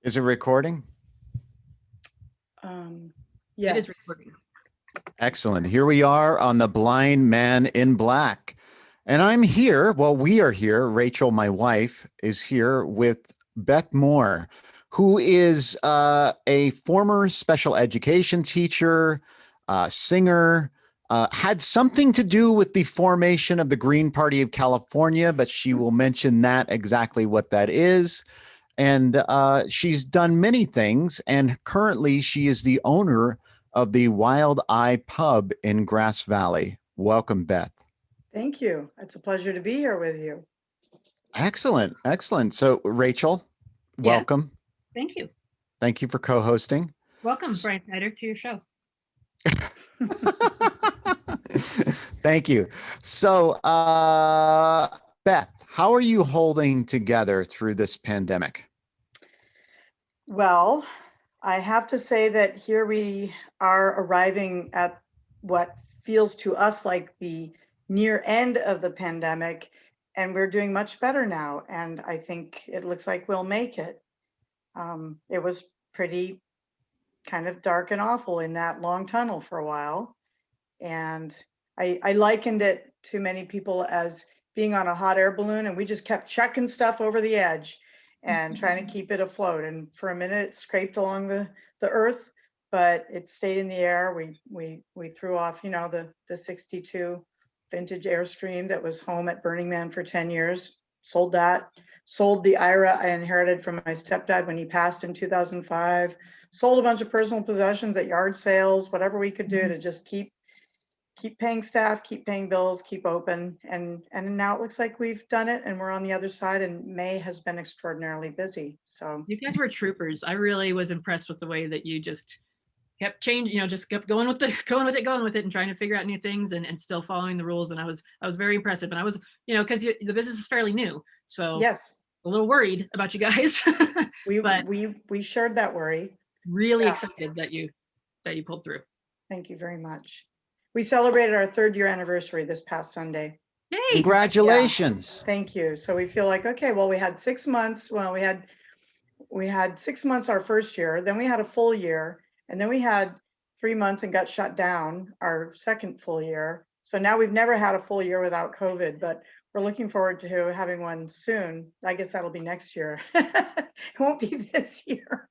Is it recording? It is Yes. recording. Excellent. Here we are on The Blind Man in Black. And I'm here, well, we are here. Rachel, my wife, is here with Beth Moore, who is a former special education teacher, singer, had something to do with the formation of the Green Party of California, but she will mention that exactly what that is. And she's done many things. And currently, she is the owner of the Wild Eye Pub in Grass Valley. Welcome, Beth. Thank you. It's a pleasure to be here with you. Excellent. Excellent. So, Rachel, Yes. welcome. Thank you. Thank you for co-hosting. Welcome, Brian Snyder, to your show. Thank you. So, Beth, how are you holding together through this pandemic? Well, I have to say that here we are arriving at what feels to us like the near end of the pandemic, and we're doing much better now. And I think it looks like we'll make it. It was pretty kind of dark and awful in that long tunnel for a while. And I likened it to many people as being on a hot air balloon, and we just kept chucking stuff over the edge and trying to keep it afloat. And for a minute, it scraped along the earth, but it stayed in the air. We threw off, the 62 vintage Airstream that was home at Burning Man for 10 years, sold that, sold the IRA I inherited from my stepdad when he passed in 2005, sold a bunch of personal possessions at yard sales, whatever we could do to just keep paying staff, keep paying bills, keep open. And now it looks like we've done it and we're on the other side, and May has been extraordinarily busy. So You guys were troopers. I really was impressed with the way that you just kept changing, just kept going with it and trying to figure out new things and still following the rules. And I was very impressive. And I was, because the business is fairly new. So yes, I was a little worried about you guys. But we shared that worry. really excited that you pulled through. Thank you very much. We celebrated our 3rd year anniversary this past Sunday. Yay! Congratulations. Yeah, thank you. So we feel like, okay, well, we had 6 months. Well, we had 6 months our first year, then we had a full year, and then we had 3 months and got shut down our second full year. So now we've never had a full year without COVID, but we're looking forward to having one soon. I guess that'll be next year. It won't be this year,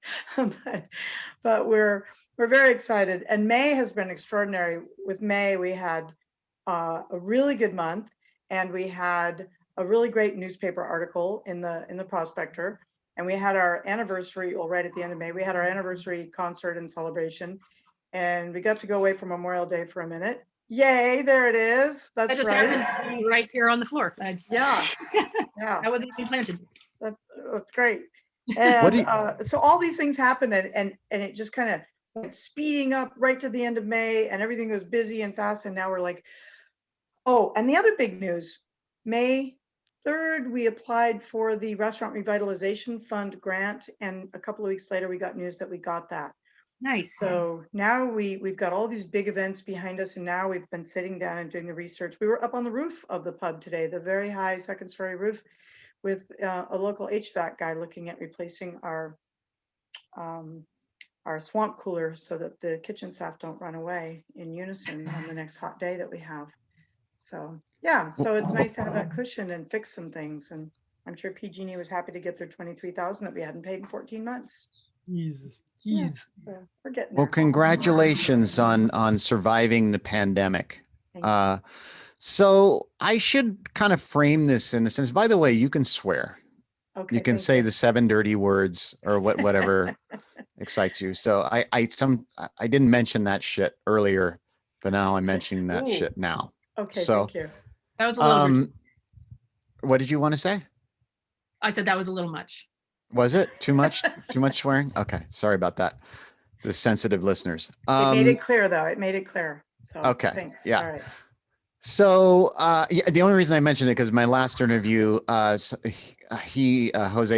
but we're very excited. And May has been extraordinary. With May, we had a really good month, and we had a really great newspaper article in the Prospector. And we had our anniversary, well, right at the end of May, we had our anniversary concert and celebration. And we got to go away for Memorial Day for a minute. Yay, there it is. That's I just right. happened right here on the floor. Yeah. That wasn't even planted. That's great. And so all these things happened, and it just kind of went speeding up right to the end of May, and everything was busy and fast. And now we're like, oh, and the other big news, May 3rd, we applied for the Restaurant Revitalization Fund grant, and a couple of weeks later, we got news that we got that. Nice. So now we've got all these big events behind us, and now we've been sitting down and doing the research. We were up on the roof of the pub today, the very high 2nd-story roof, with a local HVAC guy looking at replacing our swamp cooler so that the kitchen staff don't run away in unison on the next hot day that we have. So yeah, so it's nice to have that cushion and fix some things. And I'm sure PG&E was happy to get their $23,000 that we hadn't paid in 14 months. Jesus. Yeah, so we're getting Well, there. congratulations on surviving the pandemic. Thank So I should kind of frame this in the sense, by the way, you can swear. Okay, You can thank say you. the 7 dirty words or whatever excites you. So I didn't mention that shit earlier, but now I'm mentioning that Ooh. shit now. Okay, So thank you. That was a little much. What did you want to say? I said that was a little much. Was it too much? Too much swearing? Okay, sorry about that. The sensitive listeners. It made it clear, though. It made it clear. So Okay. thanks. Yeah. All right. So yeah, the only reason I mentioned it because my last interview, Jose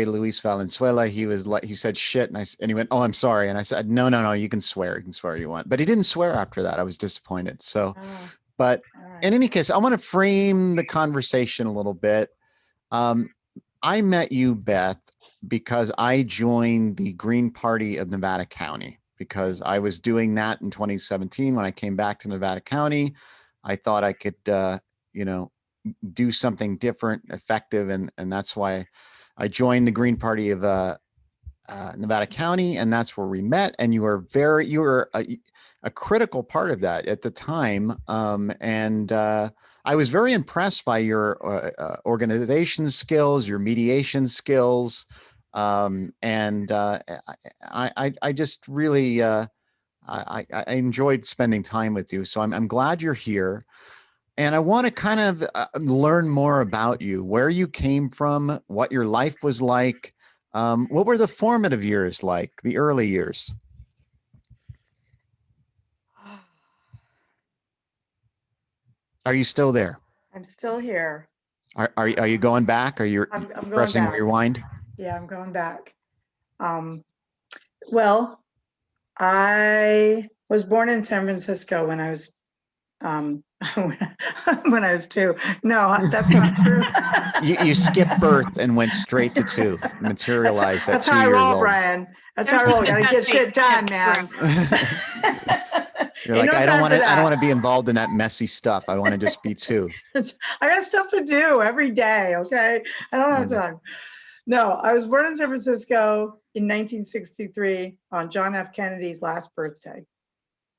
Luis Valenzuela, he said shit, and he went, "Oh, I'm sorry," and I said, "No, you can swear you want," but he didn't swear after that. I was disappointed. So, but in any case, I want to frame the conversation a little bit. I met you, Beth, because I joined the Green Party of Nevada County, because I was doing that in 2017 when I came back to Nevada County. I thought I could, you know, do something different, effective, and that's why I joined the Green Party of Nevada County, and that's where we met. And you were a critical part of that at the time, and I was very impressed by your organization skills, your mediation skills, and I just really I enjoyed spending time with you. So I'm glad you're here. And I want to kind of learn more about you, where you came from, what your life was like. What were the formative years like, the early years? Are you still there? I'm still here. Are you going back? Are you I'm going pressing back. rewind? Yeah, I'm going back. Well, I was born in San Francisco when I was when I was 2. No, that's not true. You skipped birth and went straight to 2, materialized at That's 2 how I years roll, old. Brian. That's how I roll. Gotta get shit done, man. You're Ain't like, no I time don't for that. want to be involved in that messy stuff. I want to just be 2. I got stuff to do every day. Okay. I don't have time. No, I was born in San Francisco in 1963 on John F. Kennedy's last birthday.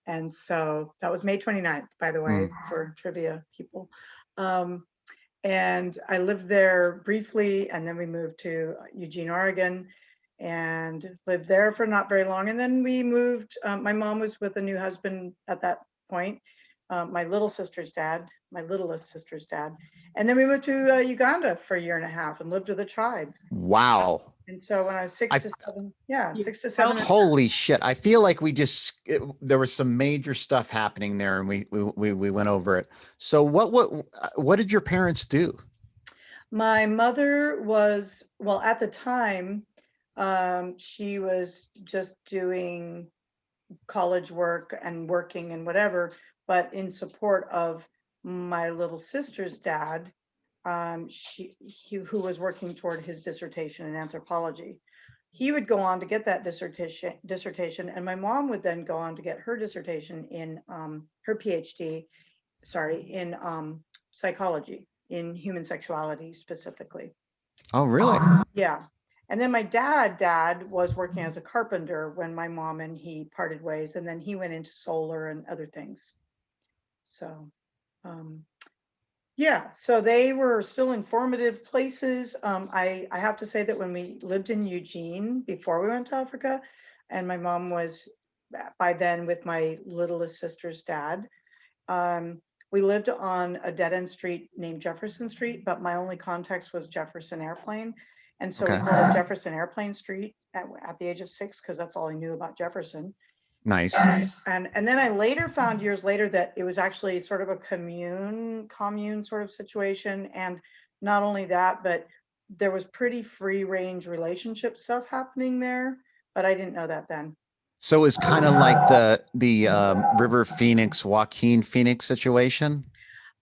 And so that was May 29th, by the way, for trivia people. And I lived there briefly, and then we moved to Eugene, Oregon, and lived there for not very long. And then we moved, my mom was with a new husband at that point, my littlest sister's dad. And then we moved to Uganda for a year and a half and lived with a tribe. Wow. And so when I was 6 to 7, 6 to 7. Holy shit. I feel like there was some major stuff happening there, and we went over it. So what did your parents do? My mother was, well, at the time, she was just doing college work and working and whatever, but in support of my little sister's dad, who was working toward his dissertation in anthropology. He would go on to get that dissertation, and my mom would then go on to get her dissertation in her PhD, in psychology, in human sexuality specifically. Oh, really? Yeah. And then my dad was working as a carpenter when my mom and he parted ways, and then he went into solar and other things. So, yeah, so they were still in formative places. I have to say that when we lived in Eugene before we went to Africa, and my mom was by then with my littlest sister's dad, we lived on a dead-end street named Jefferson Street, but my only context was Jefferson Airplane. And so we called it Jefferson Airplane Street at the age of 6, because that's all I knew about Jefferson. Nice. And then I later found years later that it was actually sort of a commune sort of situation. And not only that, but there was pretty free range relationship stuff happening there, but I didn't know that then. So it's kind of like the River Phoenix, Joaquin Phoenix situation.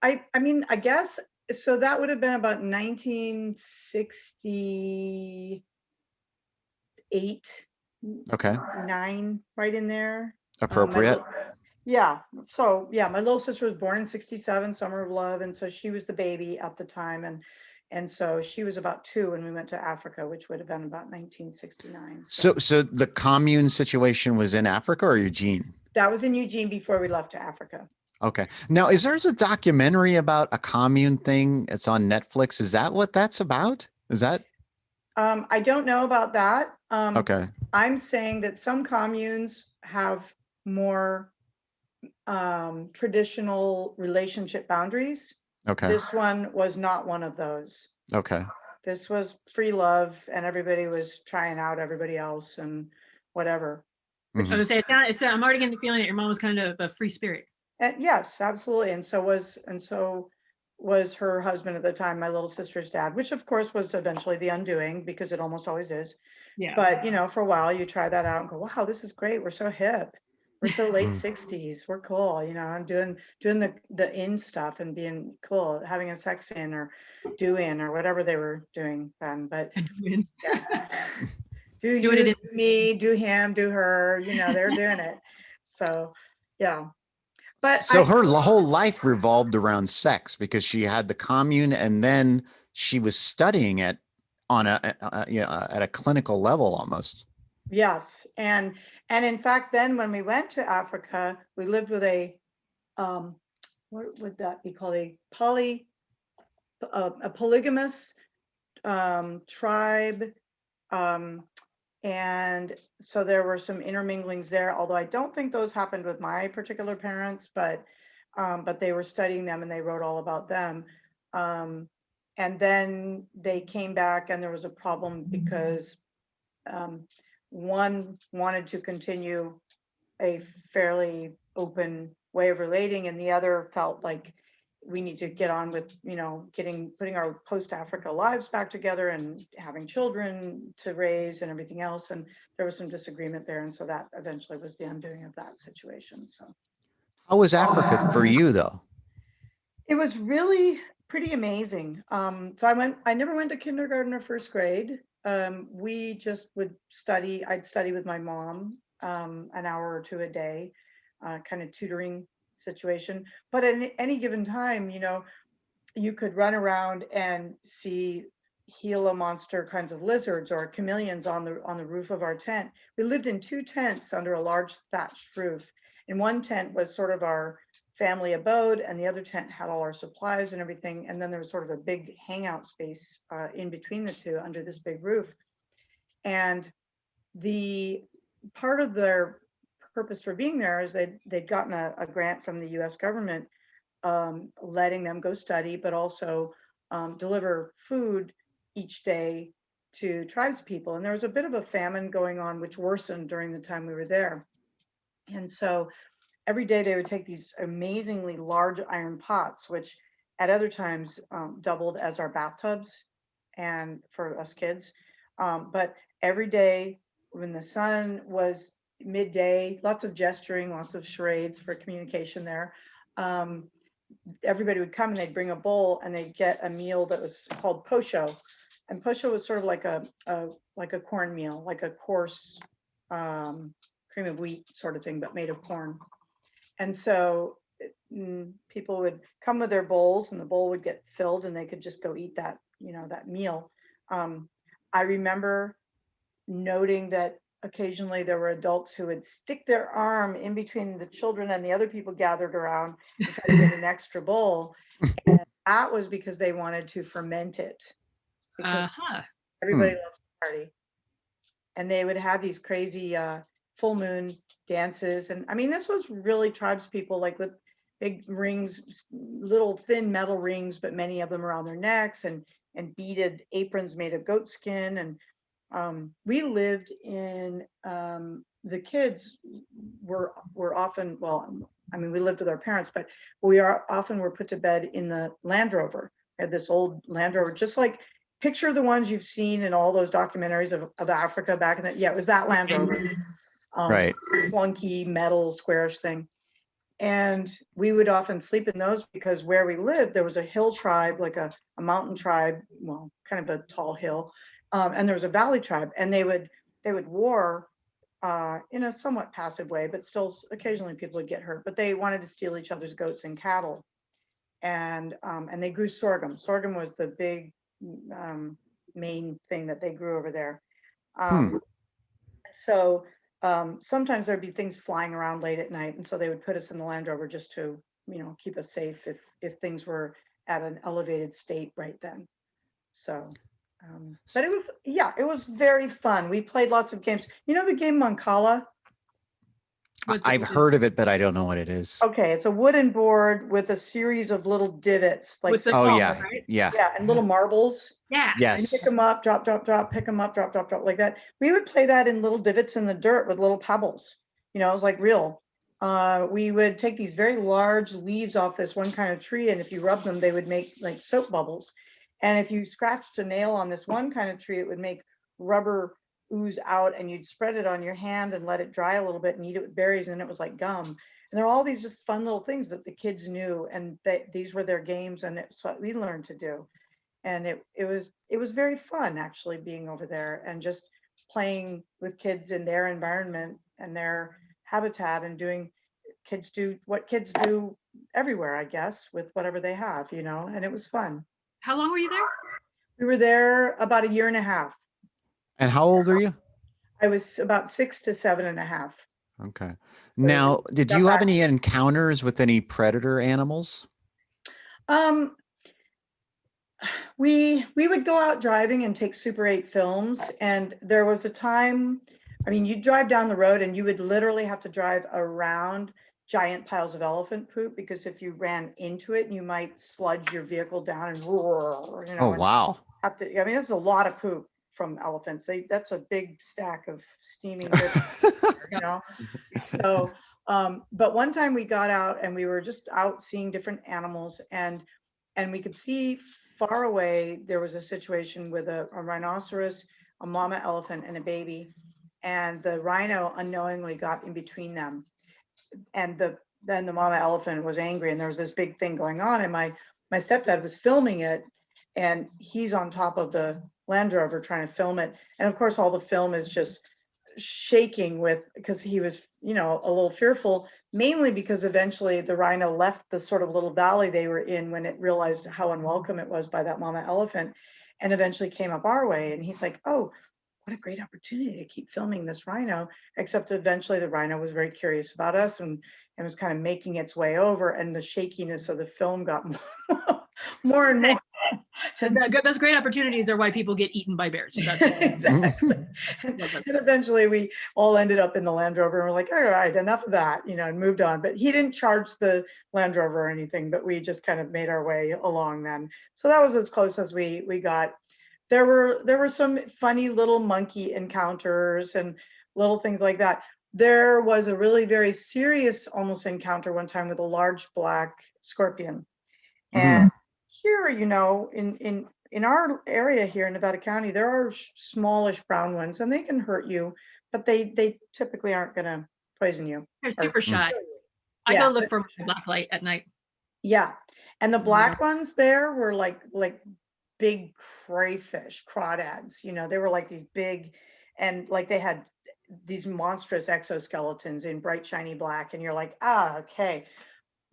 I mean, I guess so. That would have been about 1968. Okay. 9, right in there. Appropriate. Yeah. So yeah, my little sister was born in 67, Summer of Love, and so she was the baby at the time, and so she was about 2 when we went to Africa, which would have been about 1969. So the commune situation was in Africa or Eugene? That was in Eugene before we left to Africa. Okay. Now, there's a documentary about a commune thing? It's on Netflix. Is that what that's about? Is that? I don't know about that. Okay. I'm saying that some communes have more traditional relationship boundaries. Okay. This one was not one of those. Okay. This was free love, and everybody was trying out everybody else and whatever. I was gonna say, I'm already getting the feeling that your mom was kind of a free spirit. Yes, absolutely. And so was her husband at the time, my little sister's dad, which of course was eventually the undoing, because it almost always is. Yeah. But for a while you try that out and go, wow, this is great. We're so hip. We're so late 60s. We're cool. I'm doing the in stuff and being cool, having a sex in or do in or whatever they were doing then. But yeah. Do Doing you, it in do me, do him, do her, you know, they're doing it. So, yeah. But So her whole life revolved around sex because she had the commune and then she was studying it on you know, at a clinical level almost. yes. And in fact, then when we went to Africa, we lived with um, what would that be called? A polygamous tribe. Um, and so there were some interminglings there, although I don't think those happened with my particular parents, but they were studying them and they wrote all about them. And then they came back and there was a problem because one wanted to continue a fairly open way of relating, and the other felt like we need to get on with, you know, putting our post-Africa lives back together and having children to raise and everything else. And there was some disagreement there. And so that eventually was the undoing of that situation. So How was Africa for you though? it was really pretty amazing. So I never went to kindergarten or first grade. We just would study. I'd study with my mom an hour or two a day, kind of tutoring situation. But at any given time, you know, you could run around and see Gila monster kinds of lizards or chameleons on the roof of our tent. We lived in two tents under a large thatched roof. And one tent was sort of our family abode, and the other tent had all our supplies and everything. And then there was sort of a big hangout space in between the two under this big roof. And the part of their purpose for being there is they'd gotten a grant from the US government, letting them go study, but also deliver food each day to tribes people. And there was a bit of a famine going on, which worsened during the time we were there. And so every day they would take these amazingly large iron pots, which at other times doubled as our bathtubs and for us kids. But every day when the sun was midday, lots of gesturing, lots of charades for communication there. Everybody would come and they'd bring a bowl and they'd get a meal that was called posho. And posho was sort of like a cornmeal, like a coarse cream of wheat sort of thing, but made of corn. And so people would come with their bowls and the bowl would get filled and they could just go eat that, you know, that meal. I remember noting that occasionally there were adults who would stick their arm in between the children and the other people gathered around and try to get an extra bowl. And that was because they wanted to ferment it. Because everybody loves to party. And they would have these crazy full moon dances. And I mean, this was really tribes people, like with big rings, little thin metal rings, but many of them around their necks, and beaded aprons made of goat skin. And we lived in, the kids were often, well, I mean, we lived with our parents, but we often were put to bed in the Land Rover. We had this old Land Rover, just like, picture the ones you've seen in all those documentaries of Africa back in the, yeah, it was that Land Rover. Right. Clunky metal squarish thing. And we would often sleep in those because where we lived, there was a hill tribe, like a mountain tribe, well, kind of a tall hill. And there was a valley tribe, and they would war in a somewhat passive way, but still occasionally people would get hurt, but they wanted to steal each other's goats and cattle. And they grew sorghum. Sorghum was the big main thing that they grew over there. So sometimes there'd be things flying around late at night, and so they would put us in the Land Rover just to, you know, keep us safe if things were at an elevated state right then. So but it was, yeah, it was very fun. We played lots of games. You know the game Mancala? I've heard of it, but I don't know what it is. Okay, it's a wooden board with a series of little divots, like yeah, right? yeah, and little marbles. Yeah. And pick them up, drop, drop, drop, pick them up, drop, drop, drop, like that. We would play that in little divots in the dirt with little pebbles. You know, it was like real. We would take these very large leaves off this one kind of tree, and if you rub them, they would make like soap bubbles. And if you scratched a nail on this one kind of tree, it would make rubber ooze out, and you'd spread it on your hand and let it dry a little bit and eat it with berries, and it was like gum. And there are all these just fun little things that the kids knew, and these were their games, and it's what we learned to do. And it was very fun actually being over there and just playing with kids in their environment and their habitat and kids do what kids do everywhere, I guess, with whatever they have, and it was fun. How long were you there? We were there about a year and a half. And how old are you? I was about 6 to 7.5. Okay. Now, did you have any encounters with any predator animals? Um, we would go out driving and take Super 8 films, and there was a time, I mean, you'd drive down the road and you would literally have to drive around giant piles of elephant poop, because if you ran into it, you might sludge your vehicle down and roar, Oh, wow. I mean, it's a lot of poop from elephants. That's a big stack of steaming, So, but one time we got out and we were just out seeing different animals, and we could see far away, there was a situation with a rhinoceros, a mama elephant, and a baby. And the rhino unknowingly got in between them. And then the mama elephant was angry, and there was this big thing going on. And my stepdad was filming it, and he's on top of the Land Rover trying to film it. And of course, all the film is just shaking because he was, a little fearful, mainly because eventually the rhino left the sort of little valley they were in when it realized how unwelcome it was by that mama elephant, and eventually came up our way. And he's like, oh, what a great opportunity to keep filming this rhino. Except eventually the rhino was very curious about us and was kind of making its way over, and the shakiness of the film got more and more. Those great opportunities are why people get eaten by bears. That's exactly. And eventually we all ended up in the Land Rover, and we're like, all right, enough of that, and moved on. But he didn't charge the Land Rover or anything, but we just kind of made our way along then. So that was as close as we got. There were some funny little monkey encounters and little things like that. There was a really very serious almost encounter one time with a large black scorpion. And here, in our area here in Nevada County, there are smallish brown ones, and they can hurt you, but they typically aren't going to poison you. They're super shy. I go look for black light at night. Yeah. And the black ones there were like big crayfish, crawdads, they were like these big, and like they had these monstrous exoskeletons in bright shiny black, and you're like, okay.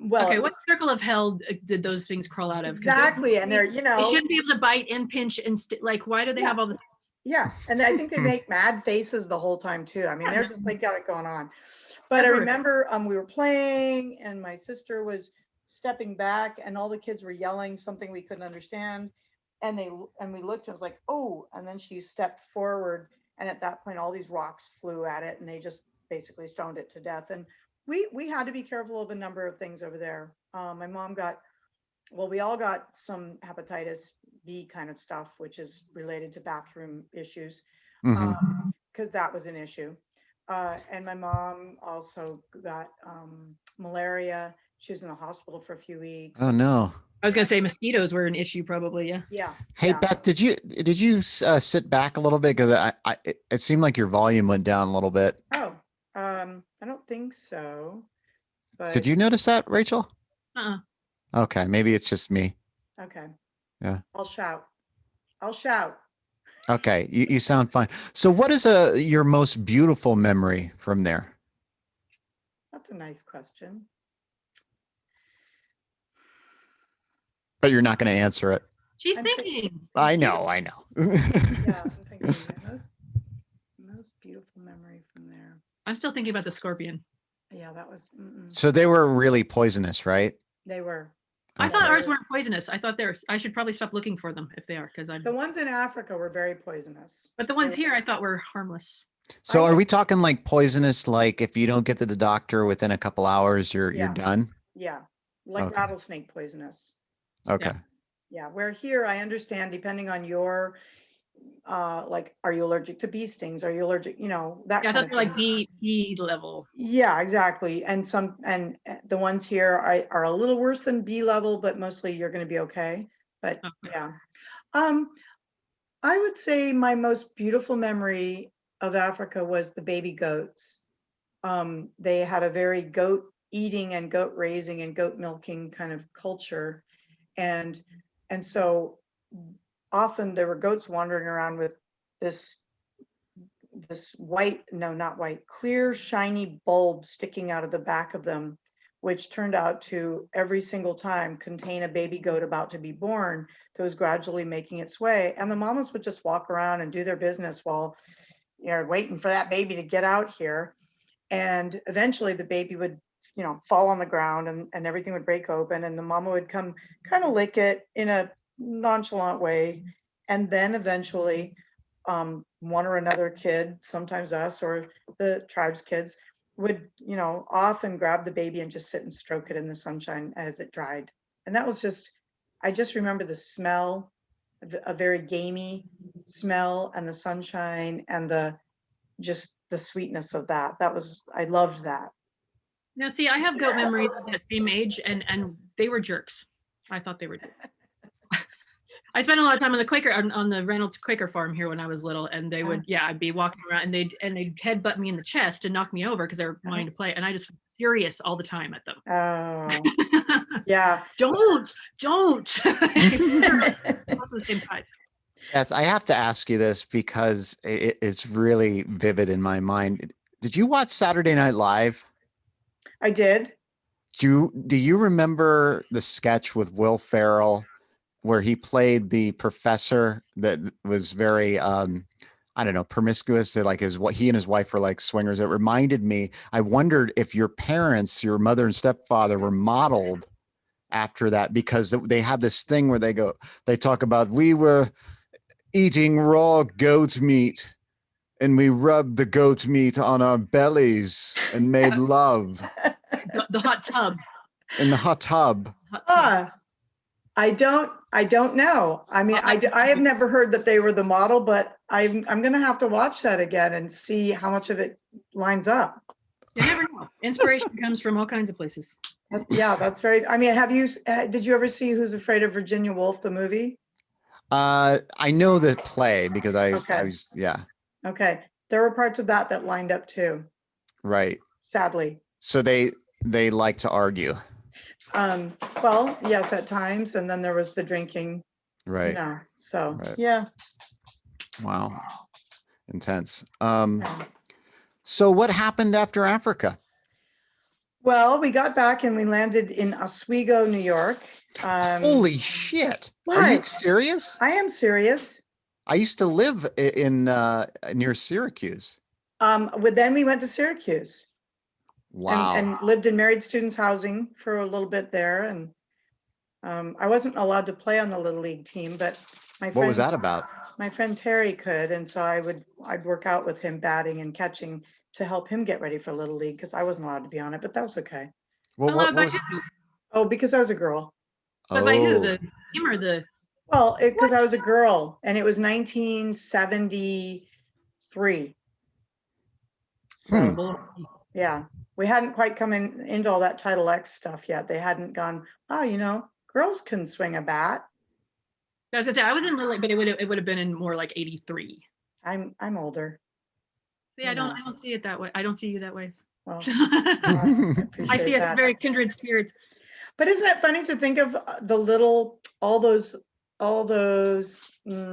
Well, okay, what circle of hell did those things crawl out of? Exactly. And they're, they shouldn't be able to bite and pinch and like, why do they have all the? Yeah. And I think they make mad faces the whole time too. I mean, they're just like got it going on. But I remember we were playing, and my sister was stepping back, and all the kids were yelling something we couldn't understand. And we looked, and it was like, oh, and then she stepped forward, and at that point all these rocks flew at it, and they just basically stoned it to death. And we had to be careful of a number of things over there. My mom we all got some hepatitis B kind of stuff, which is related to bathroom issues, because that was an issue. And my mom also got malaria. She was in the hospital for a few weeks. Oh no. I was gonna say mosquitoes were an issue, probably. Yeah. Yeah. Hey, yeah. Beth, did you sit back a little bit, because it seemed like your volume went down a little bit? Oh, I don't think so. But did you notice that, Rachel? Okay, maybe it's just me. Okay. Yeah. I'll shout. Okay, you sound fine. So what is your most beautiful memory from there? That's a nice question. But you're not going to answer it. She's thinking. I know. Yeah, I'm thinking most beautiful memory from there. I'm still thinking about the scorpion. Yeah, that was. So they were really poisonous, right? They were. I thought ours weren't poisonous. I thought I should probably stop looking for them if they are, because the ones in Africa were very poisonous. But the ones here I thought were harmless. So are we talking like poisonous, like if you don't get to the doctor within a couple hours, you're done? Yeah, like rattlesnake poisonous. Okay. Yeah, where here I understand, depending on your like, are you allergic to bee stings? Are you allergic, that Yeah, I kind thought of they're like bee level. Yeah, exactly. And the ones here are a little worse than bee level, but mostly you're going to be okay. But yeah, I would say my most beautiful memory of Africa was the baby goats. They had a very goat eating and goat raising and goat milking kind of culture, and so often there were goats wandering around with this this white, no, not white, clear, shiny bulb sticking out of the back of them, which turned out to every single time contain a baby goat about to be born that was gradually making its way. And the mamas would just walk around and do their business while, waiting for that baby to get out here. And eventually the baby would, fall on the ground, and everything would break open, and the mama would come kind of lick it in a nonchalant way. And then eventually one or another kid, sometimes us or the tribe's kids, would, often grab the baby and just sit and stroke it in the sunshine as it dried. And that was just, I just remember the smell, a very gamey smell, and the sunshine, and just the sweetness of that. I loved that. Now, see, I have goat memories of that same age, and they were jerks. I thought they were jerks. I spent a lot of time on the Quaker, on the Reynolds Quaker farm here when I was little, and they would, I'd be walking around, and they'd headbutt me in the chest and knock me over because they were wanting to play, and I just furious all the time at them. Oh, yeah. Don't. It's the same size. Beth, I have to ask you this because it's really vivid in my mind. Did you watch Saturday Night Live? I did. Do you remember the sketch with Will Ferrell where he played the professor that was very, I don't know, promiscuous? Like he and his wife were like swingers. It reminded me, I wondered if your parents, your mother and stepfather, were modeled after that, because they have this thing where they talk about, we were eating raw goat meat and we rubbed the goat meat on our bellies and made love. The hot tub. In the hot tub. I don't know. I mean, I have never heard that they were the model, but I'm going to have to watch that again and see how much of it lines up. You never know. Inspiration comes from all kinds of places. Yeah, that's very, I mean, did you ever see Who's Afraid of Virginia Woolf, the movie? I know the play because I was, Okay. There were parts of that lined up too. Right. Sadly. So they like to argue. Well, yes, at times. And then there was the drinking. Right. So, right. Yeah. Wow. Intense. So what happened after Africa? Well, we got back and we landed in Oswego, New York. Holy shit. What? Are you serious? I am serious. I used to live in near Syracuse. Then we went to Syracuse. Wow. And lived in married students housing for a little bit there. And I wasn't allowed to play on the Little League team, but what was that about? My friend Terry could. And so I'd work out with him batting and catching to help him get ready for Little League, because I wasn't allowed to be on it, but that was okay. Well, what was... Oh, because I was a girl. But by who? The team or the... Well, because I was a girl, and it was 1973. So, yeah, we hadn't quite come into all that Title X stuff yet. They hadn't gone, girls can swing a bat. I was gonna say, I was in Little League, but it would have been in more like 83. I'm older. See, I don't see it that way. I don't see you that way. Well, I see us as very kindred spirits. But isn't it funny to think of all those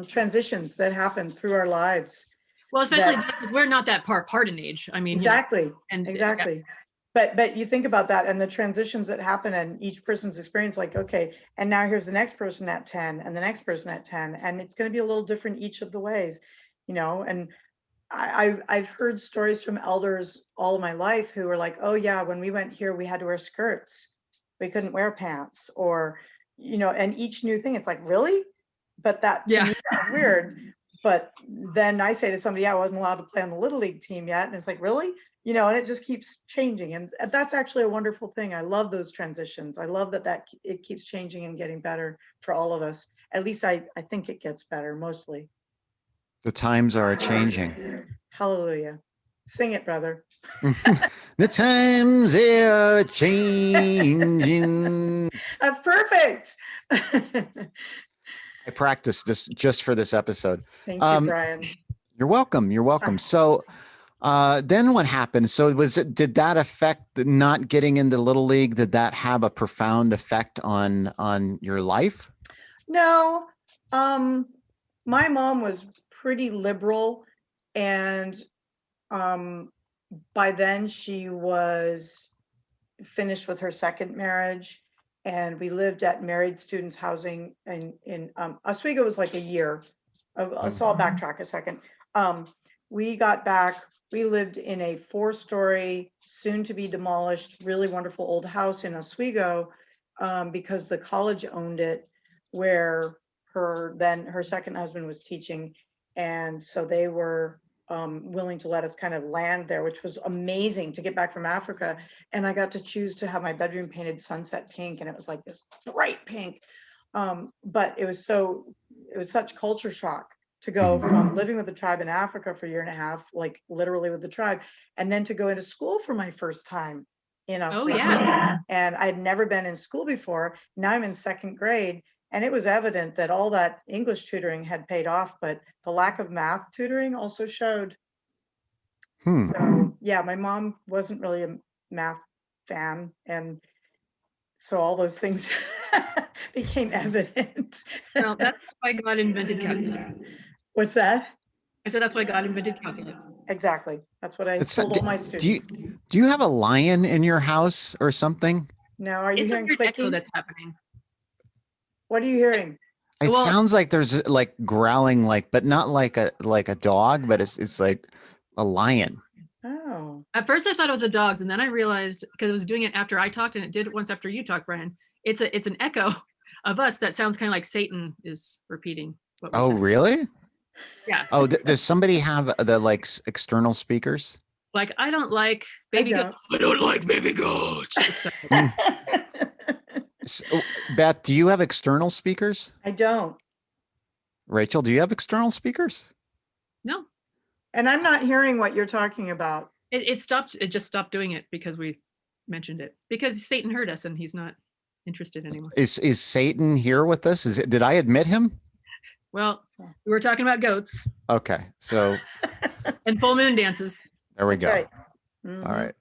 transitions that happen through our lives? Well, especially because we're not that part in age. I mean, exactly. But you think about that and the transitions that happen and each person's experience, like, okay, and now here's the next person at 10 and the next person at 10, and it's going to be a little different each of the ways, and I've heard stories from elders all of my life who were like, oh yeah, when we went here, we had to wear skirts. We couldn't wear pants, or, and each new thing, it's like, really? But that to me, that's weird. But then I say to somebody, I wasn't allowed to play on the Little League team yet. And it's like, really? And it just keeps changing. And that's actually a wonderful thing. I love those transitions. I love that it keeps changing and getting better for all of us. At least I think it gets better mostly. The times are changing. Hallelujah. Sing it, brother. The times are changing. That's perfect. I practiced this just for this episode. Thank you, Brian. You're welcome. You're welcome. So then what happened? So did that affect not getting into Little League? Did that have a profound effect on your life? No. My mom was pretty liberal, and By then she was finished with her second marriage, and we lived at married students housing in Oswego. Was like a year. So I'll backtrack a second. We got back, we lived in a 4-story, soon to be demolished, really wonderful old house in Oswego, because the college owned it, where her second husband was teaching. And so they were willing to let us kind of land there, which was amazing to get back from Africa. And I got to choose to have my bedroom painted sunset pink, and it was like this bright pink. But it was such culture shock to go from living with the tribe in Africa for a year and a half, like literally with the tribe, and then to go into school for my first time in Australia. Oh, yeah. And I'd never been in school before. Now I'm in second grade, and it was evident that all that English tutoring had paid off, but the lack of math tutoring also showed. So yeah, my mom wasn't really a math fan, and so all those things became evident. Well, that's why God invented calculus. What's that? I said that's why God invented calculus. Exactly. That's what I told all my students. Do you have a lion in your house or something? No, are you It's a hearing weird echo clicking? that's happening. What are you hearing? It Well- sounds like there's like growling, but not like a dog, but it's like a lion. Oh, At first I thought it was the dogs, and then I realized, because it was doing it after I talked, and it did it once after you talked, Brian. It's an echo of us that sounds kind of like Satan is repeating what we Oh, said. really? Yeah. Oh, does somebody have the like external speakers? Like, I don't like baby goats. I don't like baby goats. So, Beth, do you have external speakers? I don't. Rachel, do you have external speakers? No, And I'm not hearing what you're talking about. it stopped. It just stopped doing it because we mentioned it, because Satan heard us and he's not interested anymore. Is Satan here with us? Did I admit him? Well, we were talking about goats Okay, so and full moon dances. there we That's go. right. All right.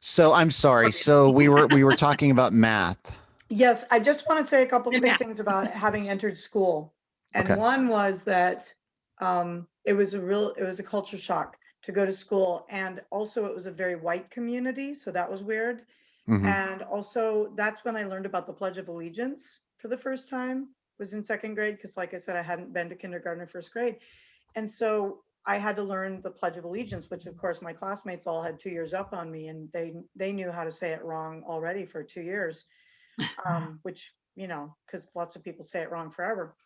So I'm sorry. So we were talking about math. Yes, I just want to say a couple And quick math. things about having entered school. And Okay. one was that it was a culture shock to go to school. And also it was a very white community. So that was weird. Mhm. And also that's when I learned about the Pledge of Allegiance for the first time, was in second grade. Because like I said, I hadn't been to kindergarten or first grade. And so I had to learn the Pledge of Allegiance, which of course my classmates all had 2 years up on me, and they knew how to say it wrong already for 2 years. Which, because lots of people say it wrong forever.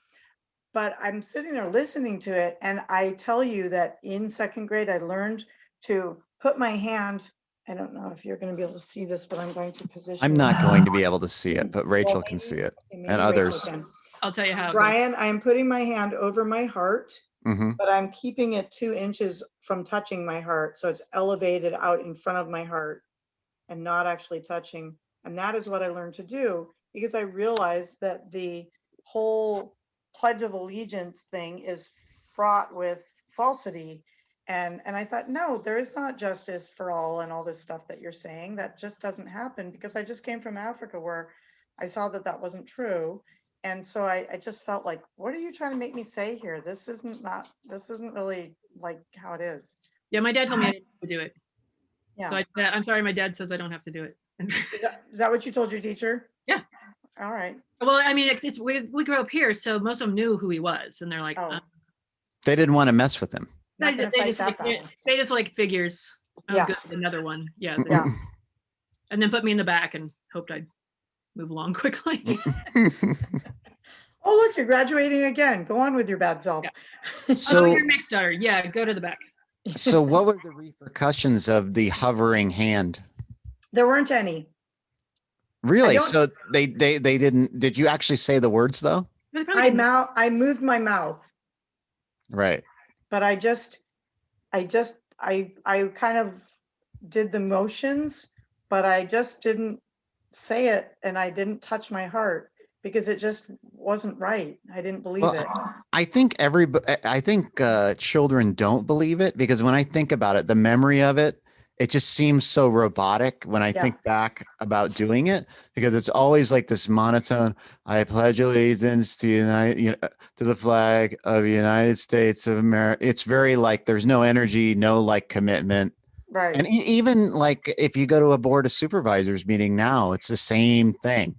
But I'm sitting there listening to it, and I tell you that in second grade, I learned to put my hand. I don't know if you're going to be able to see this, but I'm going to position. I'm not going to be able to see it, but Rachel can see it, maybe and Rachel others. can. I'll tell you how. Brian, I am putting my hand over my heart, Hmm. but I'm keeping it 2 inches from touching my heart. So it's elevated out in front of my heart and not actually touching. And that is what I learned to do, because I realized that the whole Pledge of Allegiance thing is fraught with falsity. And I thought, no, there is not justice for all and all this stuff that you're saying. That just doesn't happen, because I just came from Africa where I saw that that wasn't true. And so I just felt like, what are you trying to make me say here? This isn't really like how it is. Yeah, my dad told me I didn't have to do it. Yeah. So I'm sorry, my dad says I don't have to do it. Is that what you told your teacher? Yeah. All right. Well, I mean, we grew up here, so most of them knew who he was, and they're like, Oh, They didn't want to mess with him. not gonna fight that battle. they just like figures. Oh, Yeah. good, another one. Yeah. Yeah. And then put me in the back and hoped I'd move along quickly. Oh, look, you're graduating again. Go on with your bad self. Yeah. Oh, So, you're mixed daughter. Yeah, go to the back. so what were the repercussions of the hovering hand? There weren't any. Really? don't- So they didn't. Did you actually say the words though? They probably didn't. I moved my mouth, Right. but I kind of did the motions, but I just didn't say it, and I didn't touch my heart because it just wasn't right. I didn't believe Well, it. I think children don't believe it, because when I think about it, the memory of it it just seems so robotic when I Yeah. think back about doing it, because it's always like this monotone. I pledge allegiance to to the flag of the United States of America. It's very like there's no energy, no like commitment. Right. And even like if you go to a board of supervisors meeting now, it's the same thing.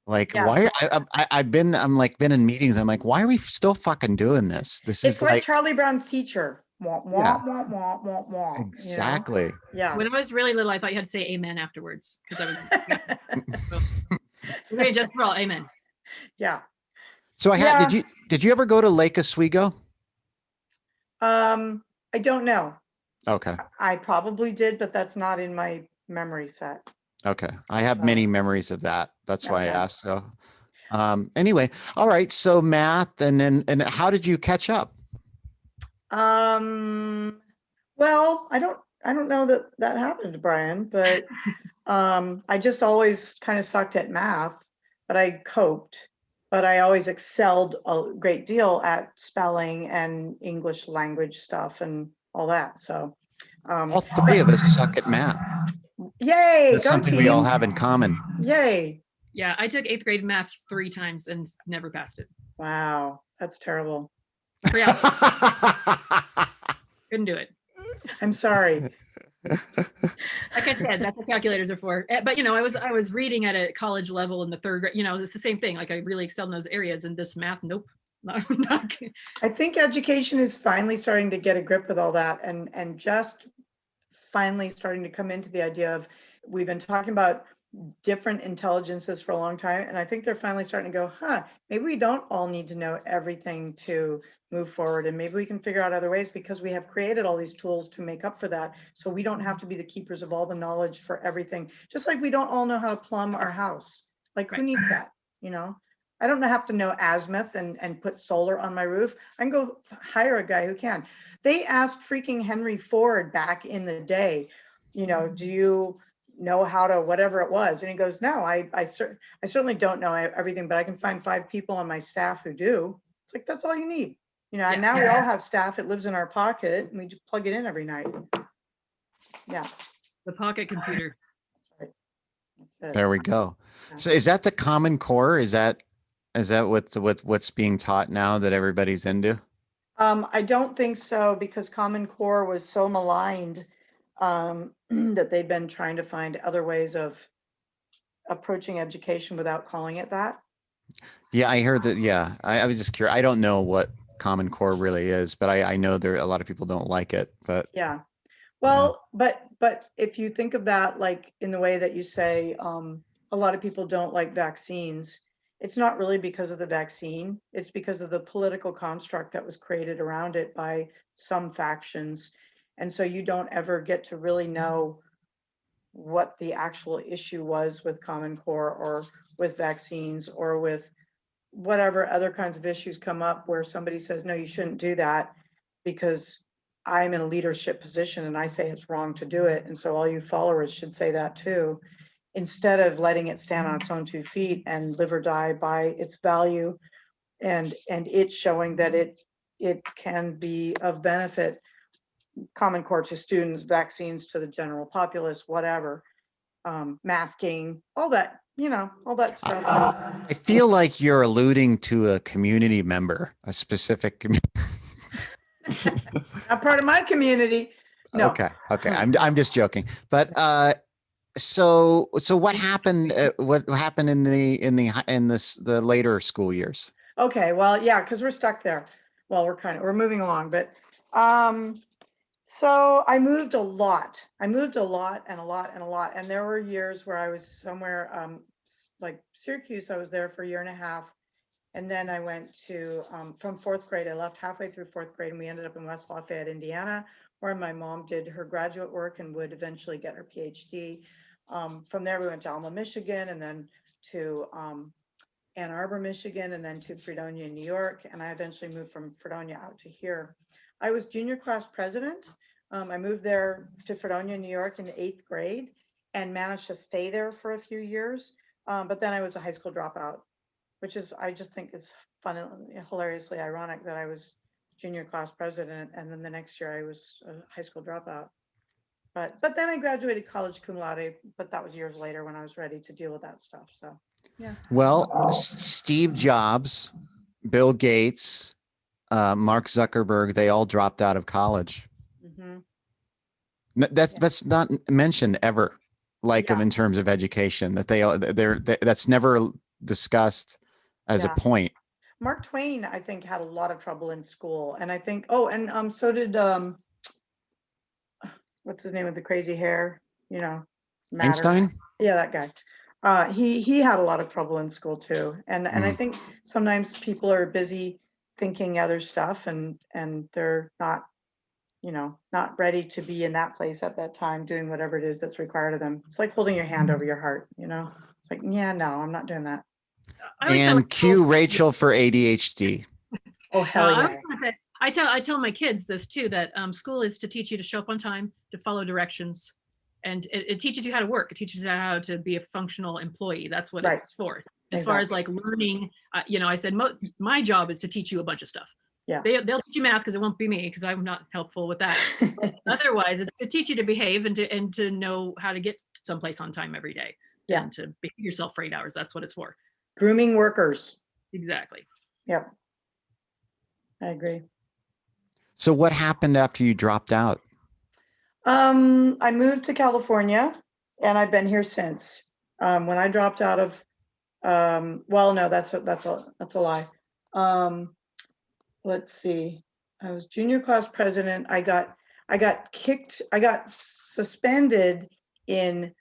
Like, Yeah. why? I'm like been in meetings. I'm like, why are we still fucking doing this? This It's is like like, Charlie Brown's teacher. Womp, yeah, womp, womp, womp, womp, womp, you know? exactly. Yeah. When I was really little, I thought you had to say amen afterwards because I was okay, just for all amen. Yeah. So Yeah. did you ever go to Lake Oswego? I don't know. Okay. I probably did, but that's not in my memory set. Okay. I have So, many memories of that. That's why I okay. asked. So, anyway, all right. So math, and how did you catch up? Well, I don't know that that happened, Brian, but I just always kind of sucked at math, but I coped. But I always excelled a great deal at spelling and English language stuff and all that. So, All three of us suck at math. yay, That's go something we all team. have in common. Yay. Yeah, I took 8th grade math 3 times and never passed it. Wow, that's terrible. Yeah, couldn't do it. I'm sorry. Like I said, that's what calculators are for. But I was reading at a college level in the 3rd grade. It's the same thing. Like I really excelled in those areas, and this math, nope. Not I think education is finally starting to get a grip with all that, and just finally starting to come into the idea of, we've been talking about different intelligences for a long time, and I think they're finally starting to go, maybe we don't all need to know everything to move forward, and maybe we can figure out other ways, because we have created all these tools to make up for that, so we don't have to be the keepers of all the knowledge for everything. Just like we don't all know how to plumb our house. Like, who needs that? I don't have to know azimuth and put solar on my roof. I can go hire a guy who can. They asked freaking Henry Ford back in the day, do you know how to whatever it was? And he goes, no, I certainly don't know everything, but I can find 5 people on my staff who do. It's like, that's all you need. And now we all have staff. It lives in our pocket and we just plug it in every night. Yeah. the pocket computer. That's it. There we go. Yeah. So is that the Common Core? Is that what's being taught now that everybody's into? I don't think so, because Common Core was so maligned that they've been trying to find other ways of approaching education without calling it that. Yeah, I heard that. Yeah, I was just curious. I don't know what Common Core really is, but I know there a lot of people don't like it. But Yeah. Well, but if you think of that, like in the way that you say, a lot of people don't like vaccines, it's not really because of the vaccine. It's because of the political construct that was created around it by some factions. And so you don't ever get to really know what the actual issue was with Common Core, or with vaccines, or with whatever other kinds of issues come up where somebody says, no, you shouldn't do that because I'm in a leadership position and I say it's wrong to do it. And so all you followers should say that too, instead of letting it stand on its own 2 feet and live or die by its value, and it showing that it can be of benefit. Common Core to students, vaccines to the general populace, whatever, masking, all that, all that stuff. I feel like you're alluding to a community member, a specific community. Not part of my community. No. Okay. I'm just joking. But so what happened? What happened in the later school years? Okay, well, yeah, because we're stuck there. Well, we're moving along, but so I moved a lot. And a lot. And there were years where I was somewhere like Syracuse. I was there for a year and a half. And then I went to, from 4th grade, I left halfway through 4th grade, and we ended up in West Lafayette, Indiana, where my mom did her graduate work and would eventually get her PhD. From there, we went to Alma, Michigan, and then to Ann Arbor, Michigan, and then to Fredonia, New York. And I eventually moved from Fredonia out to here. I was junior class president. I moved there to Fredonia, New York in the 8th grade and managed to stay there for a few years. But then I was a high school dropout, which is, I just think is fun and hilariously ironic that I was junior class president and then the next year I was a high school dropout. But then I graduated college cum laude, but that was years later when I was ready to deal with that stuff. So yeah. Well, Steve Jobs, Bill Gates, Mark Zuckerberg, they all dropped out of college. Mm-hmm. That's not mentioned ever, like Yeah. in terms of education, that that's never discussed as a Yeah. point. Mark Twain, I think, had a lot of trouble in school, and I think, and so did what's his name with the crazy hair? You know, Matter. Einstein? Yeah, that guy. He had a lot of trouble in school too, and I think sometimes people are busy thinking other stuff, and they're not, not ready to be in that place at that time doing whatever it is that's required of them. It's like holding your hand over your heart, It's like, yeah, no, I'm not doing that. I always tell And cue people- Rachel for ADHD. Oh, hell I yeah. was gonna say, I tell my kids this too, that school is to teach you to show up on time, to follow directions, and it teaches you how to work. It teaches you how to be a functional employee. That's what Right. it's for. As far as like learning, I said my job is to teach you a bunch of stuff. Yeah. They'll teach you math because it won't be me, because I'm not helpful with that. Otherwise, it's to teach you to behave and to know how to get someplace on time every day. Yeah. And to behave yourself for 8 hours. That's what it's for. Grooming workers. Exactly. Yep. I agree. So what happened after you dropped out? I moved to California, and I've been here since. When I dropped out of, well, no, that's a lie. Let's see. I was junior class president. I got suspended in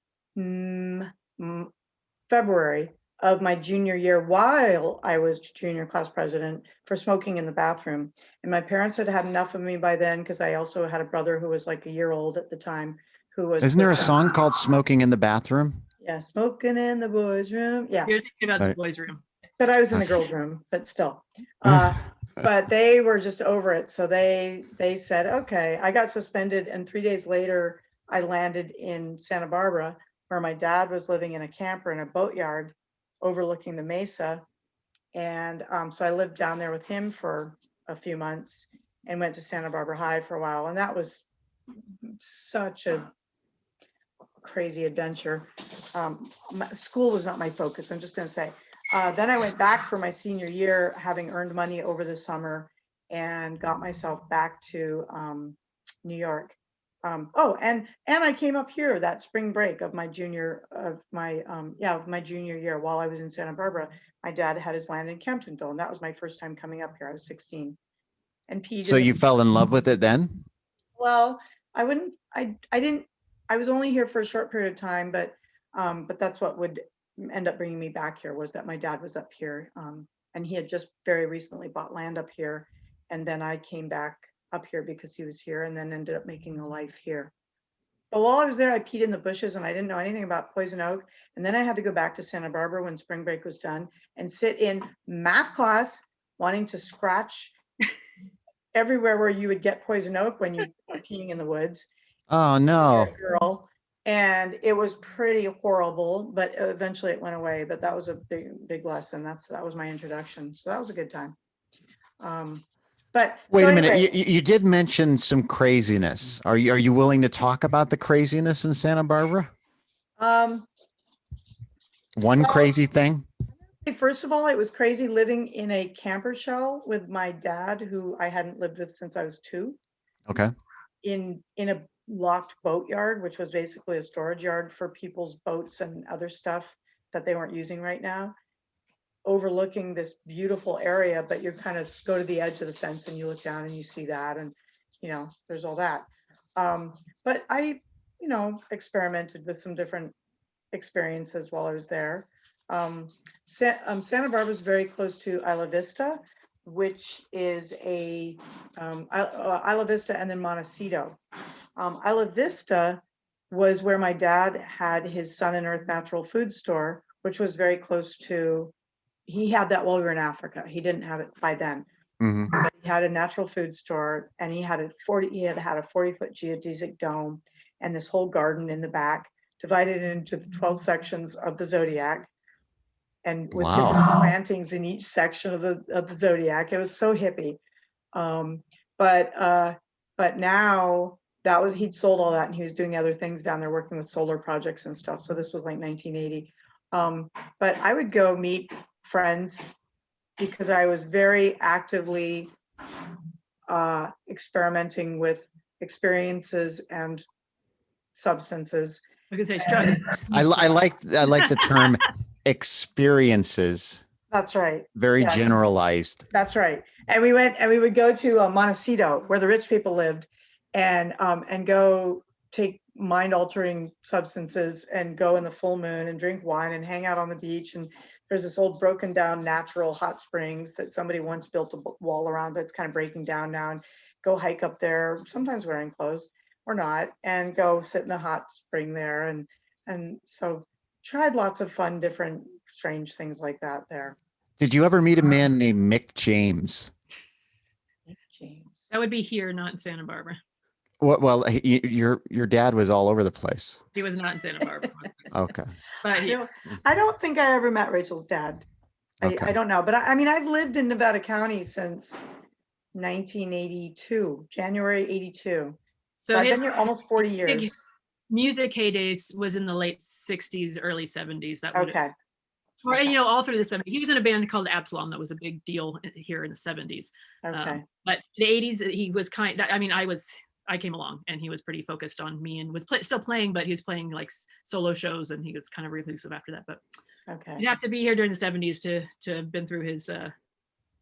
February of my junior year while I was junior class president for smoking in the bathroom. And my parents had had enough of me by then, because I also had a brother who was like a year old at the time, who was. Isn't there a song called Smoking in the Bathroom? Yeah, smoking in the boys' room. Yeah. You're thinking about the boys' room. But I was in the girls' room, but still. But they were just over it. So they said, okay. I got suspended, and 3 days later, I landed in Santa Barbara, where my dad was living in a camper in a boatyard overlooking the mesa. And so I lived down there with him for a few months and went to Santa Barbara High for a while. And that was such a crazy adventure. School was not my focus, I'm just going to say. Then I went back for my senior year, having earned money over the summer, and got myself back to New York. And I came up here that spring break of my junior year while I was in Santa Barbara. My dad had his land in Camptonville, and that was my first time coming up here. I was 16. And Pete. So you fell in love with it then? Well, I didn't. I was only here for a short period of time, but that's what would end up bringing me back here, was that my dad was up here, and he had just very recently bought land up here, and then I came back up here because he was here, and then ended up making a life here. But while I was there, I peed in the bushes, and I didn't know anything about poison oak. And then I had to go back to Santa Barbara when spring break was done and sit in math class, wanting to scratch everywhere where you would get poison oak when you are peeing in the woods. Oh no. Girl. And it was pretty horrible, but eventually it went away. But that was a big lesson. That was my introduction. So that was a good time. But wait so a minute, anyway, you did mention some craziness. Are you willing to talk about the craziness in Santa Barbara? One crazy thing? First of all, it was crazy living in a camper shell with my dad, who I hadn't lived with since I was 2. Okay. In a locked boatyard, which was basically a storage yard for people's boats and other stuff that they weren't using right now, overlooking this beautiful area. But you kind of go to the edge of the fence and you look down and you see that, and there's all that. But I experimented with some different experiences while I was there. Santa Barbara is very close to Isla Vista, which is Isla Vista and then Montecito. Isla Vista was where my dad had his Sun and Earth natural food store, which was very close to. He had that while we were in Africa. He didn't have it by then. Mm-hmm. But he had a natural food store, and he had a 40-foot geodesic dome and this whole garden in the back, divided into the 12 sections of the zodiac, and with different plantings in each section of the zodiac. It was so hippie. But now he'd sold all that and he was doing other things down there working with solar projects and stuff. So this was like 1980. But I would go meet friends because I was very actively experimenting with experiences and substances. I could say drugs. I like the term experiences. That's right. Very Yes. generalized. That's right. And we would go to Montecito, where the rich people lived, and go take mind-altering substances and go in the full moon and drink wine and hang out on the beach. And there's this old broken down natural hot springs that somebody once built a wall around, but it's kind of breaking down now. And go hike up there, sometimes wearing clothes or not, and go sit in the hot spring there. And so tried lots of fun, different, strange things like that there. Did you ever meet a man named Mick James? Mick James. That would be here, not in Santa Barbara. Well, your dad was all over the place. He was not in Santa Barbara. Okay. But You know, I don't think I ever met Rachel's dad. Okay. I don't know, but I mean, I've lived in Nevada County since 1982, January 82. So I've his been here almost 40 years. music heydays was in the late 60s, early 70s. That would, Okay. or, you know, all through the 70s. He was in a band called Absalom that was a big deal here in the 70s. Okay. But the 80s, he was I came along and he was pretty focused on me and was still playing, but he was playing like solo shows and he was kind of reclusive after that. But Okay. you'd have to be here during the 70s to have been through his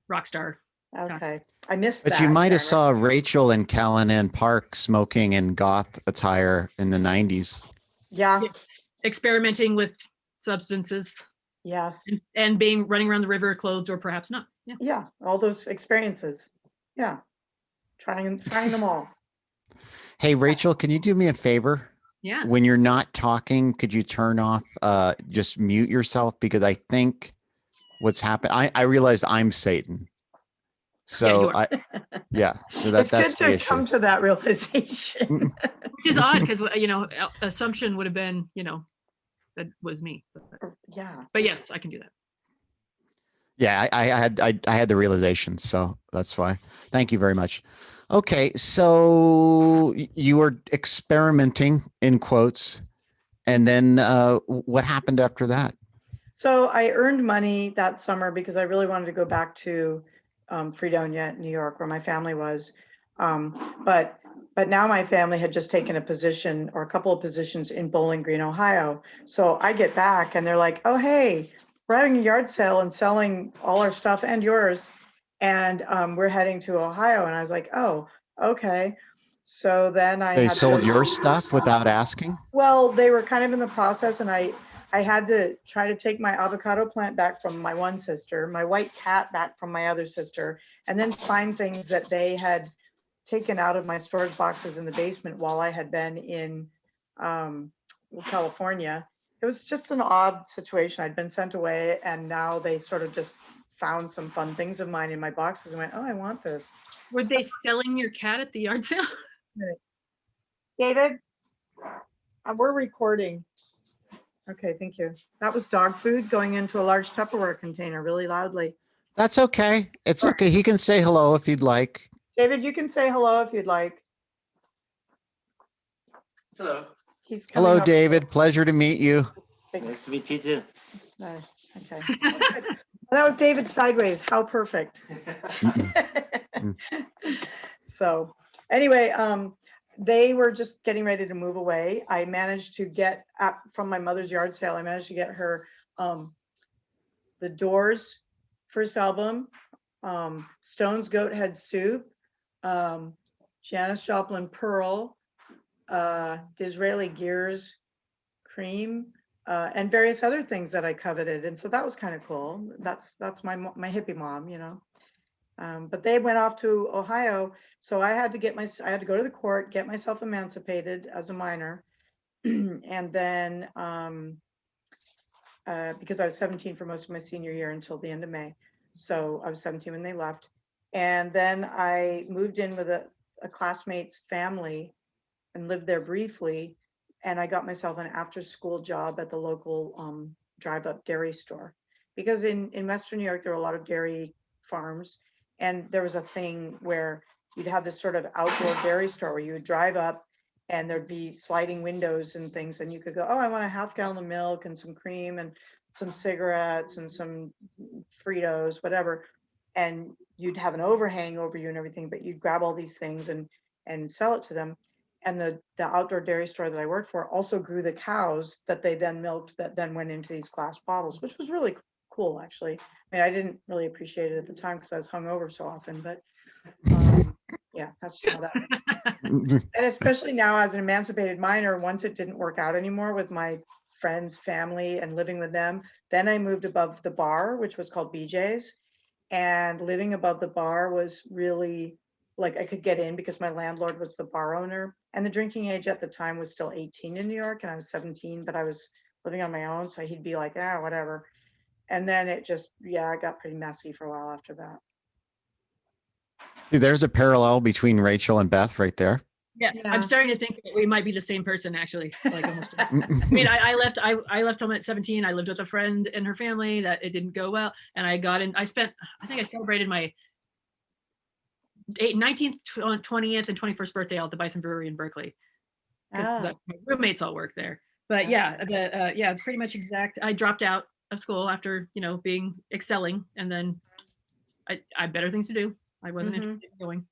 rock star. Okay. I missed that. But you might have yeah, saw Rachel in Callanan Park smoking in goth attire in the 90s. Yeah. Experimenting with substances Yes. and running around the river clothes or perhaps not. Yeah. Yeah. All those experiences. Yeah. Trying them all. Hey, Rachel, can you do me a favor? Yeah. When you're not talking, could you turn off, just mute yourself? Because I think what's happened, I realized I'm Satan. So so that's It's the good to issue. come to that realization. Which is odd because, you know, assumption would have been, you know, that was me. Yeah. But yes, I can do that. Yeah, I had the realization, so that's why. Thank you very much. Okay, so you were experimenting in quotes, and then what happened after that? So I earned money that summer because I really wanted to go back to Fredonia, New York, where my family was. But now my family had just taken a position or a couple of positions in Bowling Green, Ohio. So I get back and they're like, oh, hey, we're having a yard sale and selling all our stuff and yours. And we're heading to Ohio. And I was like, oh, okay. So then They sold your stuff without asking? Well, they were kind of in the process, and I had to try to take my avocado plant back from my one sister, my white cat back from my other sister, and then find things that they had taken out of my storage boxes in the basement while I had been in California. It was just an odd situation. I'd been sent away, and now they sort of just found some fun things of mine in my boxes and went, oh, I want this. Were they selling your cat at the yard sale? David, we're recording. Okay, thank you. That was dog food going into a large Tupperware container really loudly. That's okay. It's okay. He can say hello if you'd like. David, you can say hello if you'd like. Hello. He's coming Hello, up. David. Pleasure to meet you. Nice to meet you too. Nice. Okay. That was David sideways. How perfect. So anyway, they were just getting ready to move away. I managed to get from my mother's yard sale. I managed to get her the Doors first album, Stone's Goathead Soup, Janis Joplin Pearl, Disraeli Gears Cream, and various other things that I coveted. And so that was kind of cool. That's my hippie mom, you know. But they went off to Ohio, so I had to go to the court, get myself emancipated as a minor, and then because I was 17 for most of my senior year until the end of May, so I was 17 when they left, and then I moved in with a classmate's family and lived there briefly, and I got myself an after-school job at the local drive-up dairy store, because in Western New York there are a lot of dairy farms. And there was a thing where you'd have this sort of outdoor dairy store where you would drive up and there'd be sliding windows and things, and you could go, oh, I want a half gallon of milk and some cream and some cigarettes and some Fritos, whatever. And you'd have an overhang over you and everything, but you'd grab all these things and sell it to them. And the outdoor dairy store that I worked for also grew the cows that they then milked that then went into these glass bottles, which was really cool, actually. I mean, I didn't really appreciate it at the time because I was hungover so often, but yeah, that's just how that. And especially now as an emancipated minor, once it didn't work out anymore with my friends, family, and living with them, then I moved above the bar, which was called BJ's. And living above the bar was really like I could get in because my landlord was the bar owner. And the drinking age at the time was still 18 in New York, and I was 17, but I was living on my own. So he'd be like, ah, whatever. And then it just, yeah, it got pretty messy for a while after that. See, there's a parallel between Rachel and Beth right there. Yeah, Yeah. I'm starting to think that we might be the same person, actually. Like almost. I mean, I left home at 17. I lived with a friend and her family that it didn't go well, and I think I celebrated my 19th, 20th, and 21st birthday out at the Bison Brewery in Berkeley because Oh, my roommates all work there. But yeah, it's pretty much exact. I dropped out of school after being excelling, and then I had better things to do. I wasn't interested in going.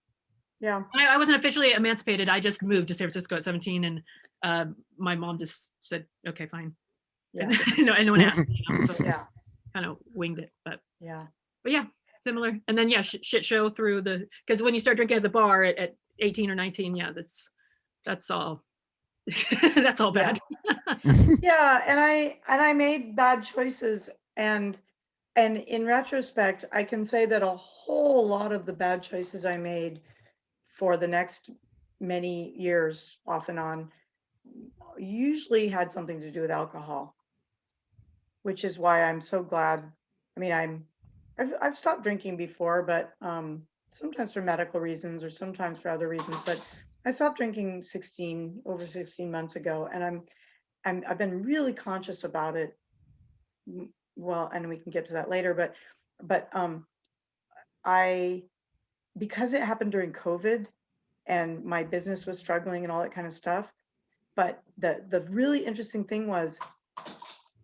yeah. I wasn't officially emancipated. I just moved to San Francisco at 17, and my mom just said, "Okay, fine." Yeah. And no one asked me. So Yeah. kind of winged it, but Yeah. yeah, similar. And then shit show through because when you start drinking at the bar at 18 or 19, yeah, that's all. That's all bad. Yeah, and I made bad choices, and in retrospect, I can say that a whole lot of the bad choices I made for the next many years, off and on, usually had something to do with alcohol, which is why I'm so glad. I mean, I've stopped drinking before, but sometimes for medical reasons or sometimes for other reasons. But I stopped drinking over 16 months ago, and I've been really conscious about it. Well, and we can get to that later, but because it happened during COVID and my business was struggling and all that kind of stuff. But the really interesting thing was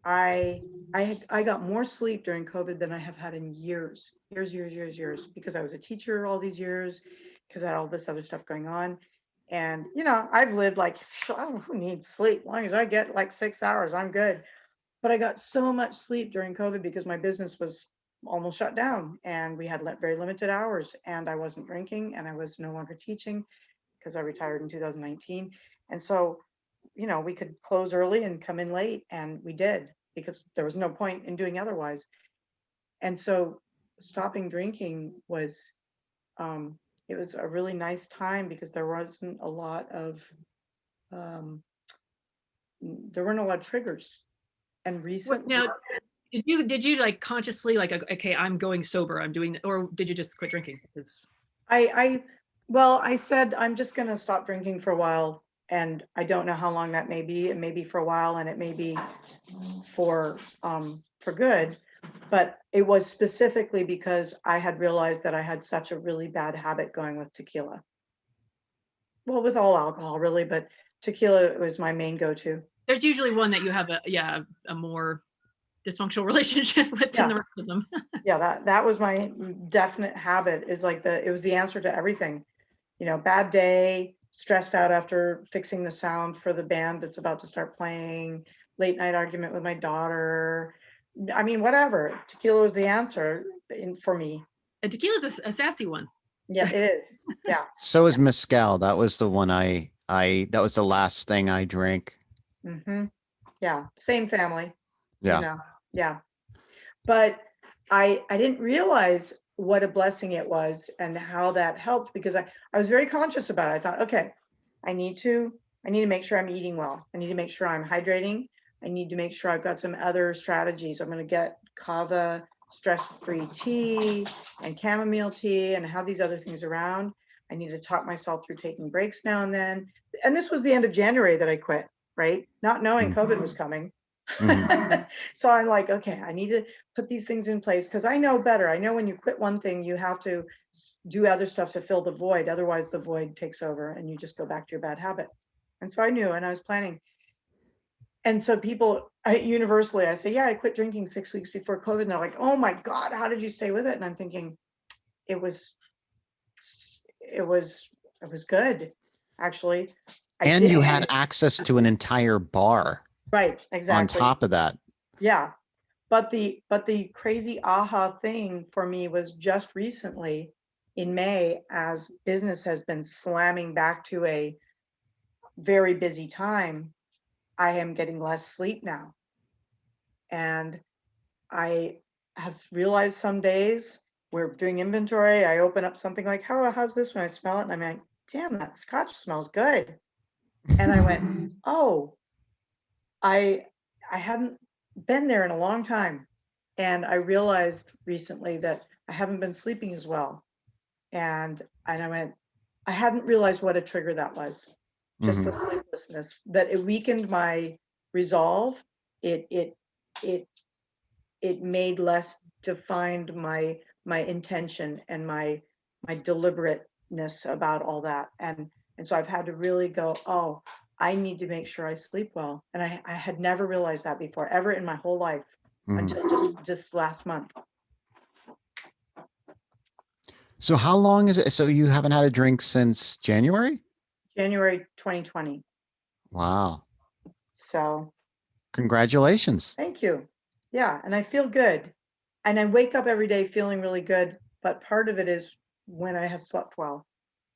I got more sleep during COVID than I have had in years, because I was a teacher all these years, because I had all this other stuff going on. And, I've lived like, who needs sleep? As long as I get like 6 hours, I'm good. But I got so much sleep during COVID because my business was almost shut down and we had very limited hours, and I wasn't drinking and I was no longer teaching because I retired in 2019. And so, we could close early and come in late, and we did because there was no point in doing otherwise. And so stopping drinking was, it was a really nice time because there wasn't a lot of, there weren't a lot of triggers. And recently, Now, did you like consciously like, okay, I'm going sober, I'm doing, or did you just quit drinking? I said, I'm just going to stop drinking for a while. And I don't know how long that may be. It may be for a while, and it may be for good. But it was specifically because I had realized that I had such a really bad habit going with tequila. Well, with all alcohol really, but tequila was my main go-to. There's usually one that you have a more dysfunctional relationship with than the rest of them. Yeah, that was my definite habit, is like it was the answer to everything. Bad day, stressed out after fixing the sound for the band that's about to start playing, late night argument with my daughter. I mean, whatever. Tequila was the answer for me. And tequila's a sassy one. Yeah, it is. Yeah. So is mezcal. That was the one that was the last thing I drank. Mm-hmm. Yeah. Same family. Yeah. Yeah. But I didn't realize what a blessing it was and how that helped, because I was very conscious about it. I thought, okay, I need to make sure I'm eating well. I need to make sure I'm hydrating. I need to make sure I've got some other strategies. I'm going to get kava stress-free tea and chamomile tea and have these other things around. I need to talk myself through taking breaks now and then. And this was the end of January that I quit, right? Not knowing COVID was coming. So I'm like, okay, I need to put these things in place because I know better. I know when you quit one thing, you have to do other stuff to fill the void. Otherwise, the void takes over and you just go back to your bad habit. And so I knew, and I was planning. And so people, universally, I say, yeah, I quit drinking 6 weeks before COVID. And they're like, oh my God, how did you stay with it? And I'm thinking, it was good, actually. I And did. you had access to an entire bar Right, on exactly. top of that. Yeah. But the crazy aha thing for me was just recently in May, as business has been slamming back to a very busy time, I am getting less sleep now. And I have realized some days we're doing inventory, I open up something like, how's this when I smell it? And I'm like, damn, that scotch smells good. And I went, oh, I hadn't been there in a long time. And I realized recently that I haven't been sleeping as well. And I went, I hadn't realized what a trigger that was. Just the sleeplessness, that it weakened my resolve. It made less defined my intention and my deliberateness about all that. And so I've had to really go, oh, I need to make sure I sleep well. And I had never realized that before, ever in my whole life, until just last month. So how long is it? So you haven't had a drink since January? January 2020. Wow. So Congratulations. thank you. Yeah, and I feel good. And I wake up every day feeling really good. But part of it is when I have slept well.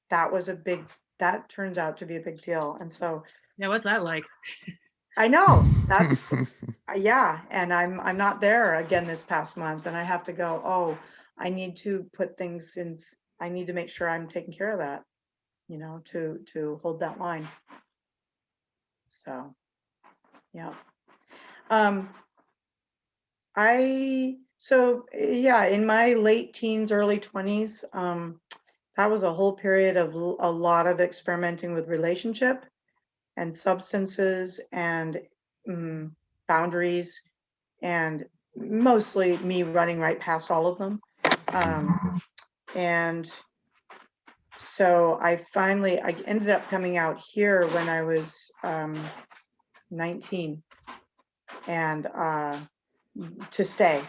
That turns out to be a big deal. And so Yeah, what's that like? I know that's yeah, and I'm not there again this past month, and I have to go, oh, I need to put things in, I need to make sure I'm taking care of that, to hold that line. So yeah. Yeah, in my late teens, early 20s, that was a whole period of a lot of experimenting with relationship and substances and boundaries, and mostly me running right past all of them. And so I ended up coming out here when I was 19, and to stay.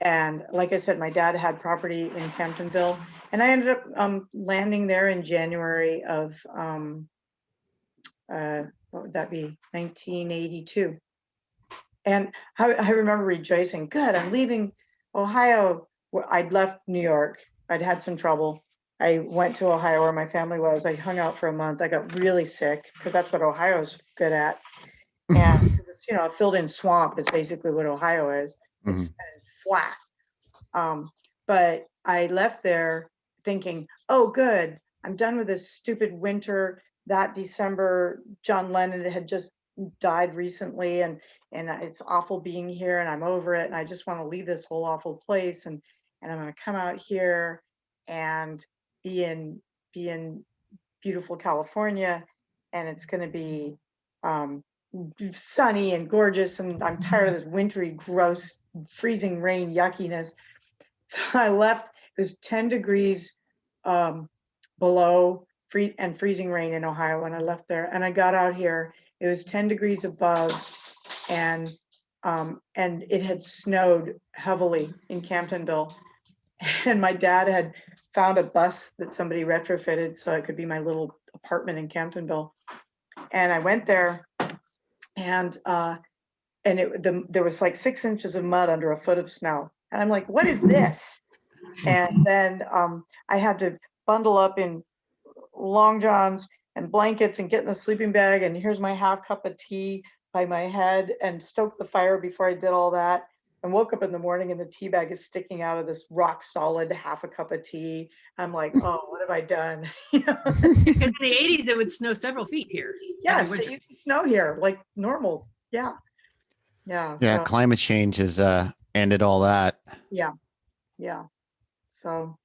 And like I said, my dad had property in Camptonville, and I ended up landing there in January of what would that be, 1982. And I remember rejoicing, good, I'm leaving Ohio. I'd left New York, I'd had some trouble. I went to Ohio where my family was. I hung out for a month. I got really sick, because that's what Ohio's good at. And it's, a filled in swamp is basically what Ohio is. It's flat. But I left there thinking, oh, good, I'm done with this stupid winter. That December, John Lennon had just died recently, and it's awful being here, and I'm over it, and I just want to leave this whole awful place, and I'm going to come out here and be in beautiful California, and it's going to be sunny and gorgeous, and I'm tired of this wintry, gross, freezing rain yuckiness. So I left. It was 10 degrees below freezing rain in Ohio when I left there. And I got out here, it was 10 degrees above, and it had snowed heavily in Camptonville. And my dad had found a bus that somebody retrofitted so it could be my little apartment in Camptonville. And I went there, and there was like 6 inches of mud under a foot of snow. And I'm like, what is this? And then I had to bundle up in long johns and blankets and get in the sleeping bag. And here's my half cup of tea by my head, and stoke the fire before I did all that. And woke up in the morning and the tea bag is sticking out of this rock solid half a cup of tea. I'm like, oh, what have I done? Because in the 80s, it would snow several feet here. Yes, it used to snow here like normal. Yeah. Yeah. Yeah. So, Climate change has ended all that. yeah. Yeah. So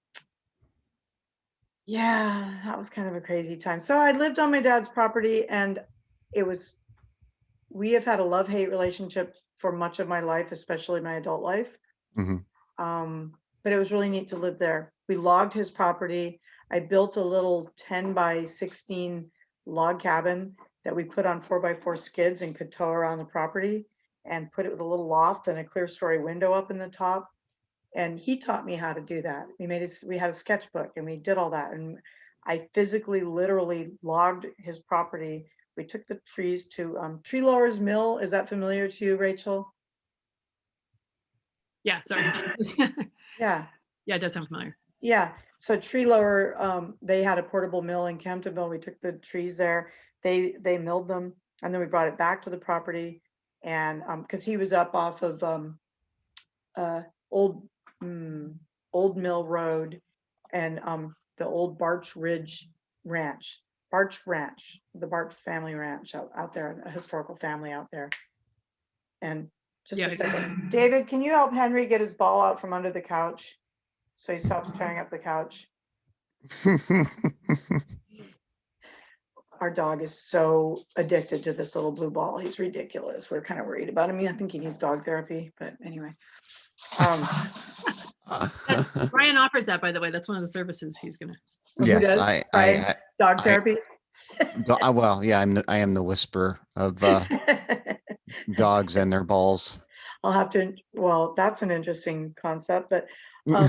yeah, that was kind of a crazy time. So I lived on my dad's property, and we have had a love-hate relationship for much of my life, especially my adult life. But it was really neat to live there. We logged his property. I built a little 10 by 16 log cabin that we put on 4x4 skids and could tow around the property, and put it with a little loft and a clear story window up in the top. And he taught me how to do that. We had a sketchbook and we did all that. And I physically, literally logged his property. We took the trees to Tree Lowers Mill. Is that familiar to you, Rachel? Yeah, sorry. Yeah. Yeah, it does sound familiar. Yeah. So Tree Lower, they had a portable mill in Camptonville. We took the trees there. They milled them, and then we brought it back to the property. And because he was up off of old Mill Road and the old Barch Ridge Ranch, the Barch family ranch out there, a historical family out there. And just Yeah, a second, David, can you help Henry get his ball out from under the couch so he stops tearing up the couch? Our dog is so addicted to this little blue ball. He's ridiculous. We're kind of worried about him. I think he needs dog therapy, but anyway. Brian offers that, by the way. That's one of the services he's gonna. Yes, does? I Dog therapy. well, yeah, I am the whisperer of dogs and their balls. I'll have to, well, that's an interesting concept, but I'll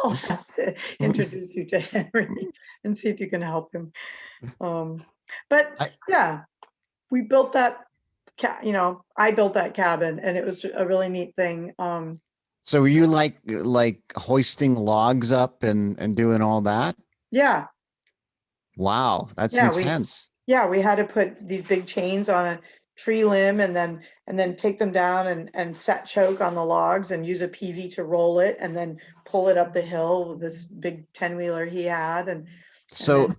have to introduce you to Henry and see if you can help him. But yeah, we built that, I built that cabin, and it was a really neat thing. So were you like hoisting logs up and doing all that? Yeah. Wow, that's Yeah, intense. we had to put these big chains on a tree limb and then take them down and set choke on the logs and use a PV to roll it and then pull it up the hill with this big 10-wheeler he had. And so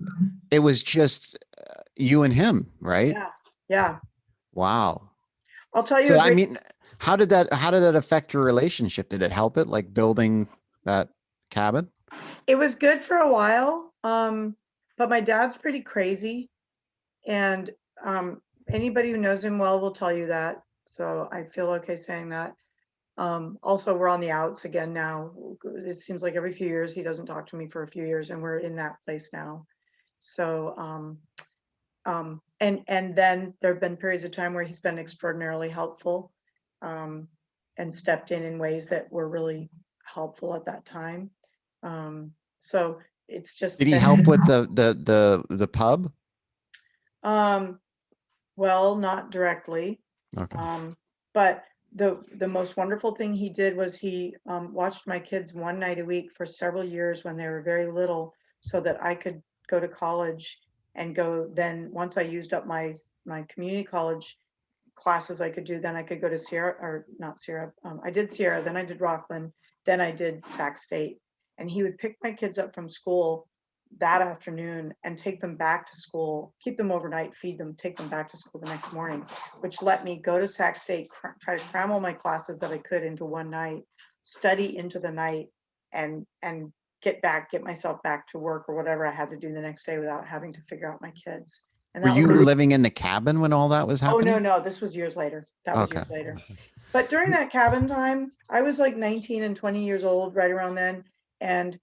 it was just you and him, right? Yeah. Wow. I'll tell you. So I mean, how did that affect your relationship? Did it help it, like building that cabin? It was good for a while. But my dad's pretty crazy, and anybody who knows him well will tell you that. So I feel okay saying that. Also, we're on the outs again now. It seems like every few years he doesn't talk to me for a few years, and we're in that place now. So and then there have been periods of time where he's been extraordinarily helpful, and stepped in ways that were really helpful at that time. So it's just. Did he help with the pub? Well, not directly. Okay. But the most wonderful thing he did was he watched my kids one night a week for several years when they were very little, so that I could go to college and go. Then once I used up my community college classes I could do, then I could go to Sierra, or not Sierra. I did Sierra, then I did Rockland, then I did Sac State. And he would pick my kids up from school that afternoon and take them back to school, keep them overnight, feed them, take them back to school the next morning, which let me go to Sac State, try to cram all my classes that I could into one night, study into the night, and get myself back to work or whatever I had to do the next day without having to figure out my kids. And were you living in the cabin when all that was happening? Oh, no, this was years later. That was years later. But during that cabin time, I was like 19 and 20 years old, right around then. And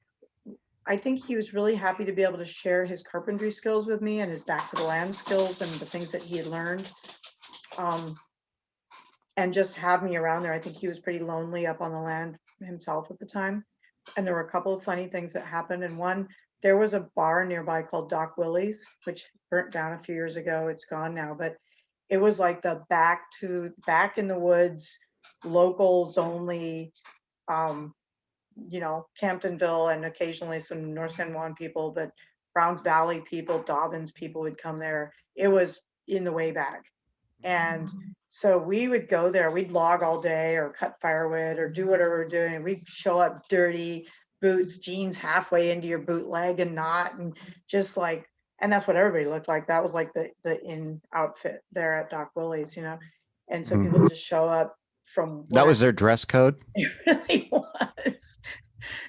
I think he was really happy to be able to share his carpentry skills with me and his back to the land skills and the things that he had learned. And just have me around there. I think he was pretty lonely up on the land himself at the time. And there were a couple of funny things that happened. And one, there was a bar nearby called Doc Willie's, which burnt down a few years ago. It's gone now, but it was like the back in the woods, locals only, Camptonville and occasionally some North San Juan people, but Browns Valley people, Dobbins people would come there. It was in the way back. And so we would go there, we'd log all day or cut firewood or do whatever we're doing. We'd show up dirty, boots, jeans halfway into your boot leg and not, and just like, and that's what everybody looked like. That was like the in outfit there at Doc Willie's, And so people just show up from that was their dress code. It really was.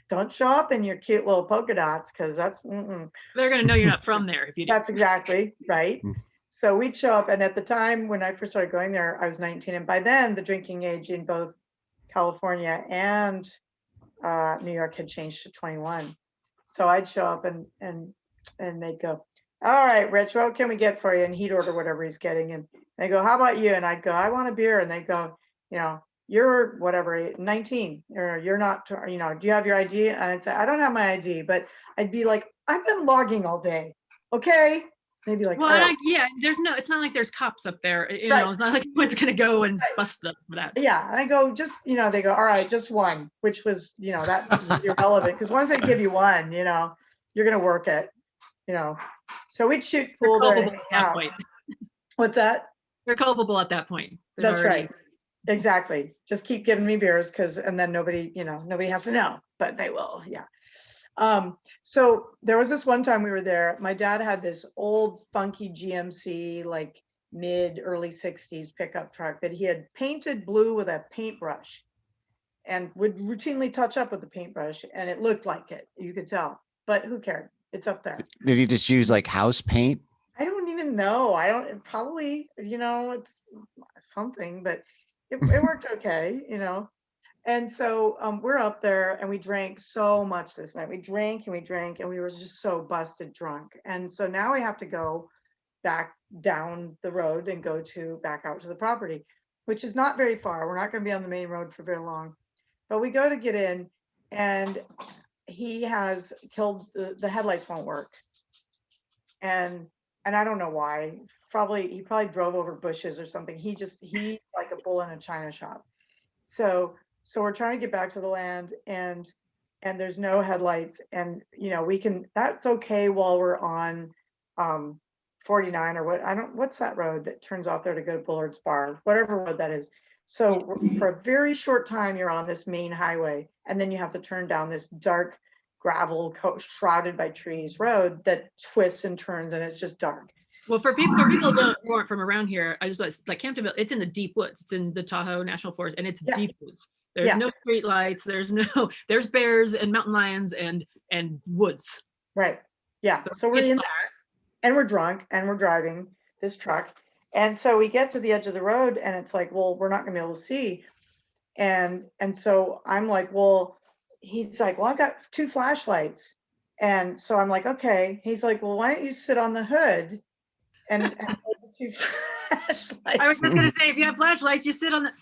Don't show up in your cute little polka dots, because that's they're gonna know you're not from there if you do. That's exactly right. So we'd show up, and at the time when I first started going there, I was 19, and by then the drinking age in both California and New York had changed to 21. So I'd show up and they'd go, all right, Rich, what can we get for you? And he'd order whatever he's getting. And they go, how about you? And I'd go, I want a beer. And they go, you're whatever, 19, or you're not, do you have your ID? And I'd say, I don't have my ID, but I'd be like, I've been logging all day. Okay. They'd be like, Well, oh. yeah, it's not like there's cops up there. Right. It's not like anyone's going to go and bust them for that. Yeah. And I go, just, they go, all right, just one, which was, that was irrelevant. Because once they give you one, you're going to work it, So we'd shoot pool there and hang out. What's that? They're culpable at that point. That's right. Exactly. Just keep giving me beers and then nobody has to know, but they will. Yeah. So there was this one time we were there. My dad had this old funky GMC, like early 60s pickup truck that he had painted blue with a paintbrush and would routinely touch up with the paintbrush. And it looked like it, you could tell, but who cared? It's up there. Did you just use like house paint? I don't even know. Probably, it's something, but it worked okay, And so we're up there and we drank so much this night. We drank and we drank and we were just so busted drunk. And so now we have to go back down the road and go back out to the property, which is not very far. We're not going to be on the main road for very long. But we go to get in and he has killed, the headlights won't work. And I don't know why. He probably drove over bushes or something. He's like a bull in a china shop. So we're trying to get back to the land and there's no headlights and that's okay while we're on 49 or what's that road that turns off there to go to Bullard's Bar, whatever road that is. So for a very short time you're on this main highway and then you have to turn down this dark gravel shrouded by trees road that twists and turns and it's just dark. Well, for people who aren't from around here, I just like Camptonville. It's in the deep woods. It's in the Tahoe National Forest, and it's deep woods. There's no street lights. There's bears and mountain lions and woods. Right. Yeah. So we're in that, and we're drunk, and we're driving this truck, and so we get to the edge of the road, and it's like, well, we're not going to be able to see, and so I'm like, well, he's like, well, I've got 2 flashlights, and so I'm like, okay. He's like, well, why don't you sit on the hood? And hold the 2 flashlights. I was just going to say, if you have flashlights, you sit on the.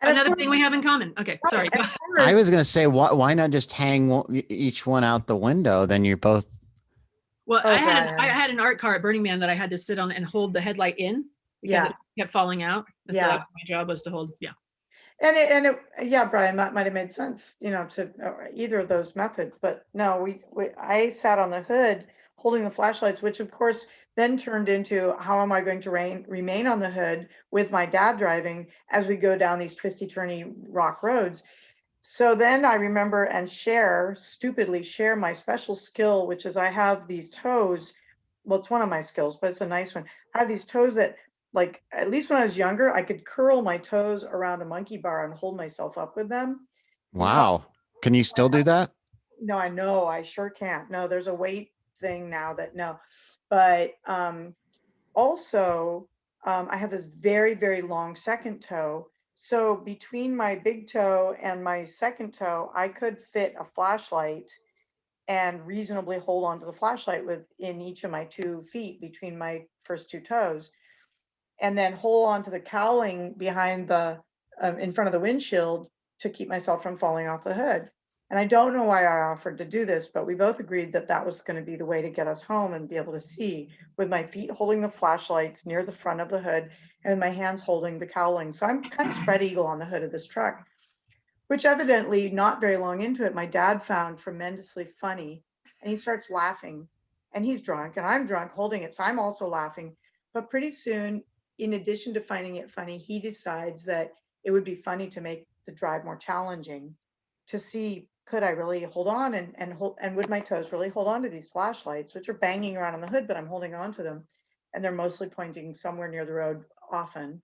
Another thing we have in common. Okay, sorry. I was going to say, why not just hang each one out the window? Then you're both. Well, I had an art car at Burning Man that I had to sit on and hold the headlight in because it kept falling out. And so my job was to hold. Yeah. And Brian, that might have made sense, to either of those methods. But no, I sat on the hood holding the flashlights, which of course then turned into how am I going to remain on the hood with my dad driving as we go down these twisty turny rock roads. So then I remember and stupidly share my special skill, which is I have these toes. Well, it's one of my skills, but it's a nice one. I have these toes that, like, at least when I was younger, I could curl my toes around a monkey bar and hold myself up with them. Wow. Can you still do that? No, I know. I sure can't. No, there's a weight thing now but also I have this very, very long second toe. So between my big toe and my second toe, I could fit a flashlight and reasonably hold on to the flashlight within each of my 2 feet between my first 2 toes, and then hold on to the cowling behind in front of the windshield to keep myself from falling off the hood. And I don't know why I offered to do this, but we both agreed that was going to be the way to get us home and be able to see, with my feet holding the flashlights near the front of the hood and my hands holding the cowling. So I'm kind of spread eagle on the hood of this truck, which evidently not very long into it, my dad found tremendously funny, and he starts laughing, and he's drunk and I'm drunk holding it. So I'm also laughing. But pretty soon, in addition to finding it funny, he decides that it would be funny to make the drive more challenging, to see, could I really hold on and would my toes really hold on to these flashlights, which are banging around on the hood, but I'm holding on to them, and they're mostly pointing somewhere near the road often.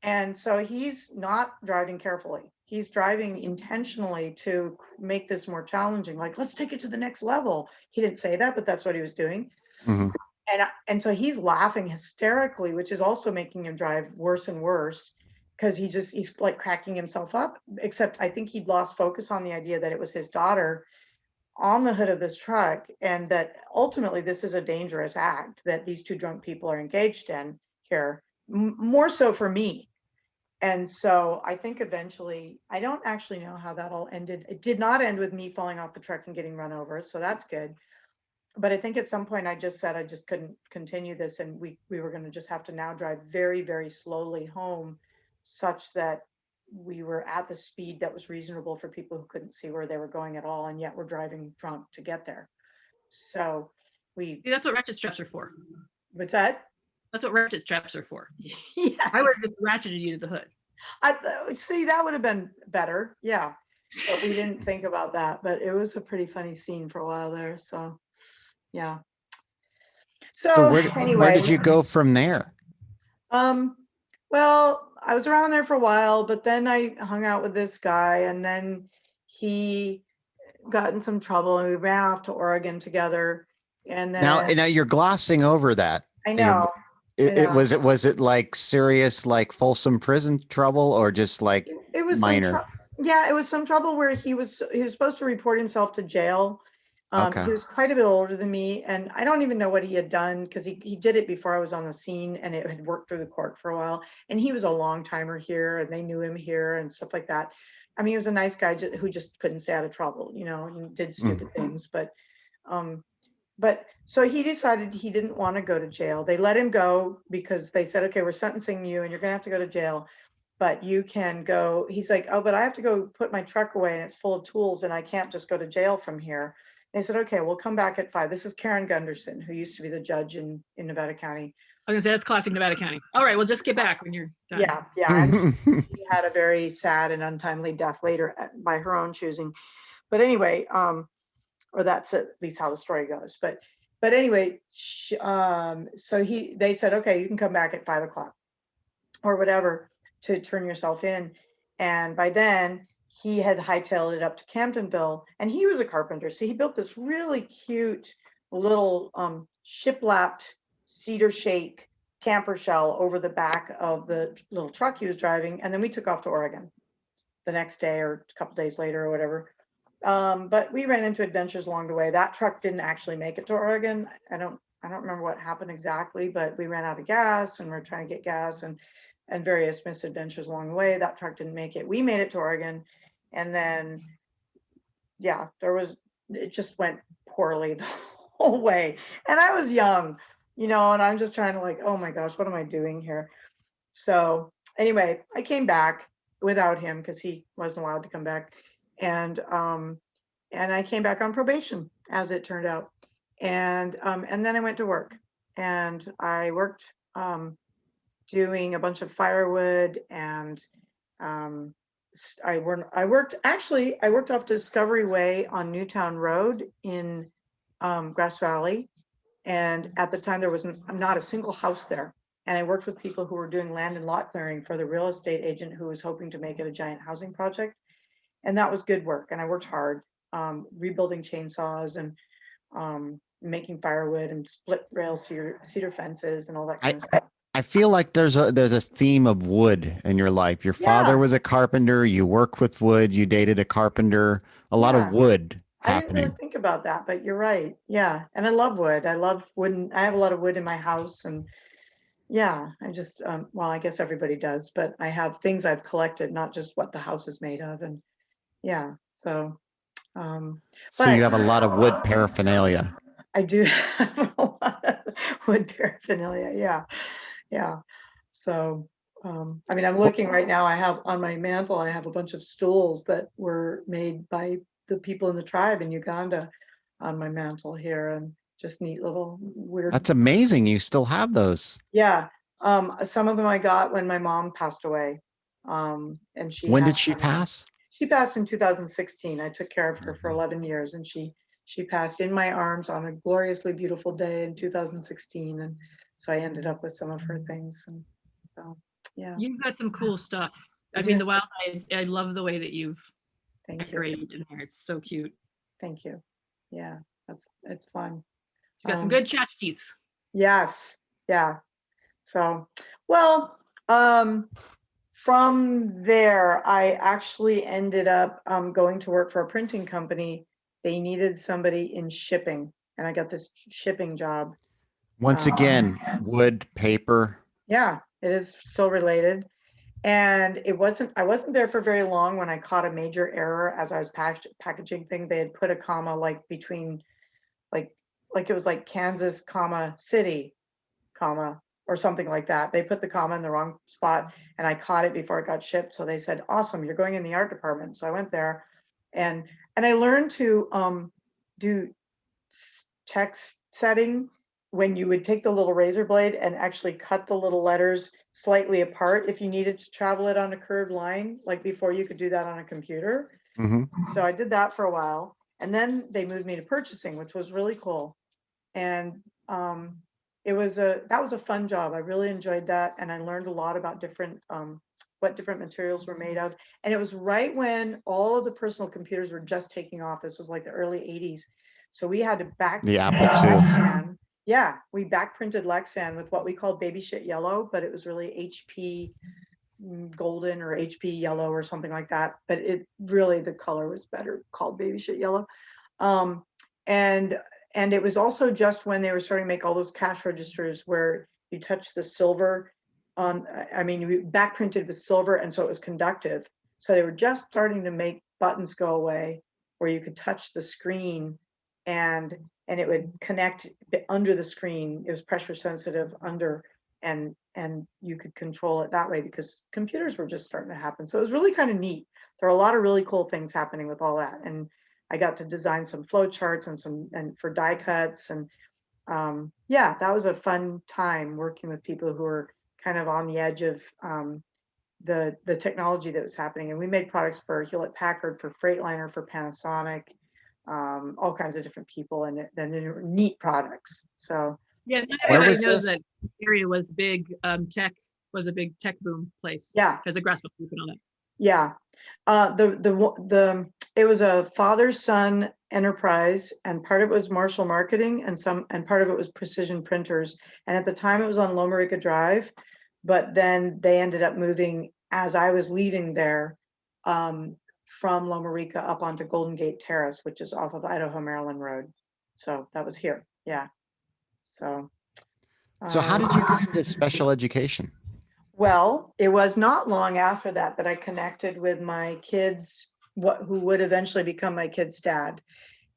And so he's not driving carefully. He's driving intentionally to make this more challenging. Like, let's take it to the next level. He didn't say that, but that's what he was doing. Mm-hmm. And so he's laughing hysterically, which is also making him drive worse and worse, because he's like cracking himself up, except I think he'd lost focus on the idea that it was his daughter on the hood of this truck, and that ultimately this is a dangerous act that these two drunk people are engaged in here, more so for me. And so I think eventually, I don't actually know how that all ended. It did not end with me falling off the truck and getting run over, so that's good. But I think at some point I just said I just couldn't continue this, and we were going to just have to now drive very, very slowly home, such that we were at the speed that was reasonable for people who couldn't see where they were going at all, and yet we're driving drunk to get there. So See, that's what ratchet straps are for. what's that? That's what ratchet straps are for. Yeah, I would have just ratcheted you to the hood. I see, that would have been better. Yeah, but we didn't think about that. But it was a pretty funny scene for a while there. So yeah. So So where anyway, did you go from there? Well, I was around there for a while, but then I hung out with this guy, and then he got in some trouble, and we ran off to Oregon together. And Now then you're glossing over that. I You're, know, I know. was it like serious, like Folsom prison trouble, or just like It was some minor? yeah, it was some trouble where he was supposed to report himself to jail. Okay. He was quite a bit older than me, and I don't even know what he had done, because he did it before I was on the scene, and it had worked through the court for a while. And he was a long timer here, and they knew him here and stuff like that. I mean, he was a nice guy who just couldn't stay out of trouble, and did stupid things. Um, but so he decided he didn't want to go to jail. They let him go because they said, okay, we're sentencing you and you're gonna have to go to jail, but you can go. He's like, oh, but I have to go put my truck away and it's full of tools and I can't just go to jail from here. They said, okay, we'll come back at 5. This is Karen Gunderson, who used to be the judge in Nevada County. I was gonna say that's classic Nevada County. All right, well, just get back when you're done. Yeah. And she had a very sad and untimely death later by her own choosing. But anyway, or that's at least how the story goes. But anyway, so they said, okay, you can come back at 5 o'clock or whatever to turn yourself in. And by then he had hightailed it up to Camptonville, and he was a carpenter. So he built this really cute little shiplapped cedar shake camper shell over the back of the little truck he was driving. And then we took off to Oregon the next day or a couple days later or whatever. But we ran into adventures along the way. That truck didn't actually make it to Oregon. I don't remember what happened exactly, but we ran out of gas and we're trying to get gas, and various misadventures along the way. That truck didn't make it. We made it to Oregon, and then yeah, it just went poorly the whole way. And I was young, and I'm just trying to like, oh my gosh, what am I doing here? So anyway, I came back without him because he wasn't allowed to come back. And I came back on probation, as it turned out. And then I went to work, and I worked doing a bunch of firewood, and I worked off Discovery Way on Newtown Road in Grass Valley. And at the time there was not a single house there. And I worked with people who were doing land and lot clearing for the real estate agent who was hoping to make it a giant housing project. And that was good work. And I worked hard, rebuilding chainsaws and making firewood and split rail cedar fences and all that kind of stuff. I feel like there's a theme of wood in your life. Your father was a carpenter. You work with wood. You dated a carpenter. A lot of wood I didn't happening. really think about that, but you're right. Yeah. And I love wood. I love wood. And I have a lot of wood in my house. And yeah, I just, well, I guess everybody does, but I have things I've collected, not just what the house is made of. And yeah, so. So you have a lot of wood paraphernalia. I do have a lot of wood paraphernalia. Yeah. Yeah. So, I mean, I'm looking right now, I have on my mantle, I have a bunch of stools that were made by the people in the tribe in Uganda on my mantle here, and just neat little weird. That's amazing. You still have those. Yeah. Some of them I got when my mom passed away. And When did she pass? She passed in 2016. I took care of her for 11 years, and she passed in my arms on a gloriously beautiful day in 2016. And so I ended up with some of her things. And so, yeah. You've got some cool stuff. I mean, the wild eyes, I love the way that you've decorated in there. It's so cute. Thank you. Yeah, it's fun. You got some good tchotchkes. Yes. Yeah. So, well, from there, I actually ended up going to work for a printing company they needed somebody in shipping, and I got this shipping job. Once again, wood, paper. Yeah, it is so related. And I wasn't there for very long when I caught a major error as I was packaging thing. They had put a comma like between, like it was like Kansas, comma, city, comma, or something like that. They put the comma in the wrong spot, and I caught it before it got shipped. So they said, awesome, you're going in the art department. So I went there, and I learned to do text setting, when you would take the little razor blade and actually cut the little letters slightly apart if you needed to travel it on a curved line, like before you could do that on a computer. Mhm. So I did that for a while, and then they moved me to purchasing, which was really cool. And that was a fun job. I really enjoyed that, and I learned a lot about different what different materials were made of. And it was right when all of the personal computers were just taking off. This was like the early 80s. So we had to The Apple II. Lexan. Yeah, we back printed Lexan with what we called baby shit yellow, but it was really HP golden or HP yellow or something like that. But it really, the color was better, called baby shit yellow. And it was also just when they were starting to make all those cash registers where you touch the silver on, I mean, you back printed with silver, and so it was conductive. So they were just starting to make buttons go away where you could touch the screen and it would connect under the screen. It was pressure sensitive under, and you could control it that way because computers were just starting to happen. So it was really kind of neat. There are a lot of really cool things happening with all that. And I got to design some flow charts and for die cuts. And yeah, that was a fun time working with people who were kind of on the edge of the technology that was happening. And we made products for Hewlett Packard, for Freightliner, for Panasonic, all kinds of different people, and then they were neat products. So Yeah, not Where everybody was knows this? that area was big. Tech was a big tech boom place. yeah, Because of Grassville and all that. yeah. It was a father-son enterprise, and part of it was Marshall Marketing, and part of it was Precision Printers. And at the time, it was on Loma Rica Drive, but then they ended up moving as I was leaving there, from Loma Rica up onto Golden Gate Terrace, which is off of Idaho Maryland Road. So that was here, yeah. So. So how did you get into special education? Well, it was not long after that I connected with my kids, who would eventually become my kid's dad.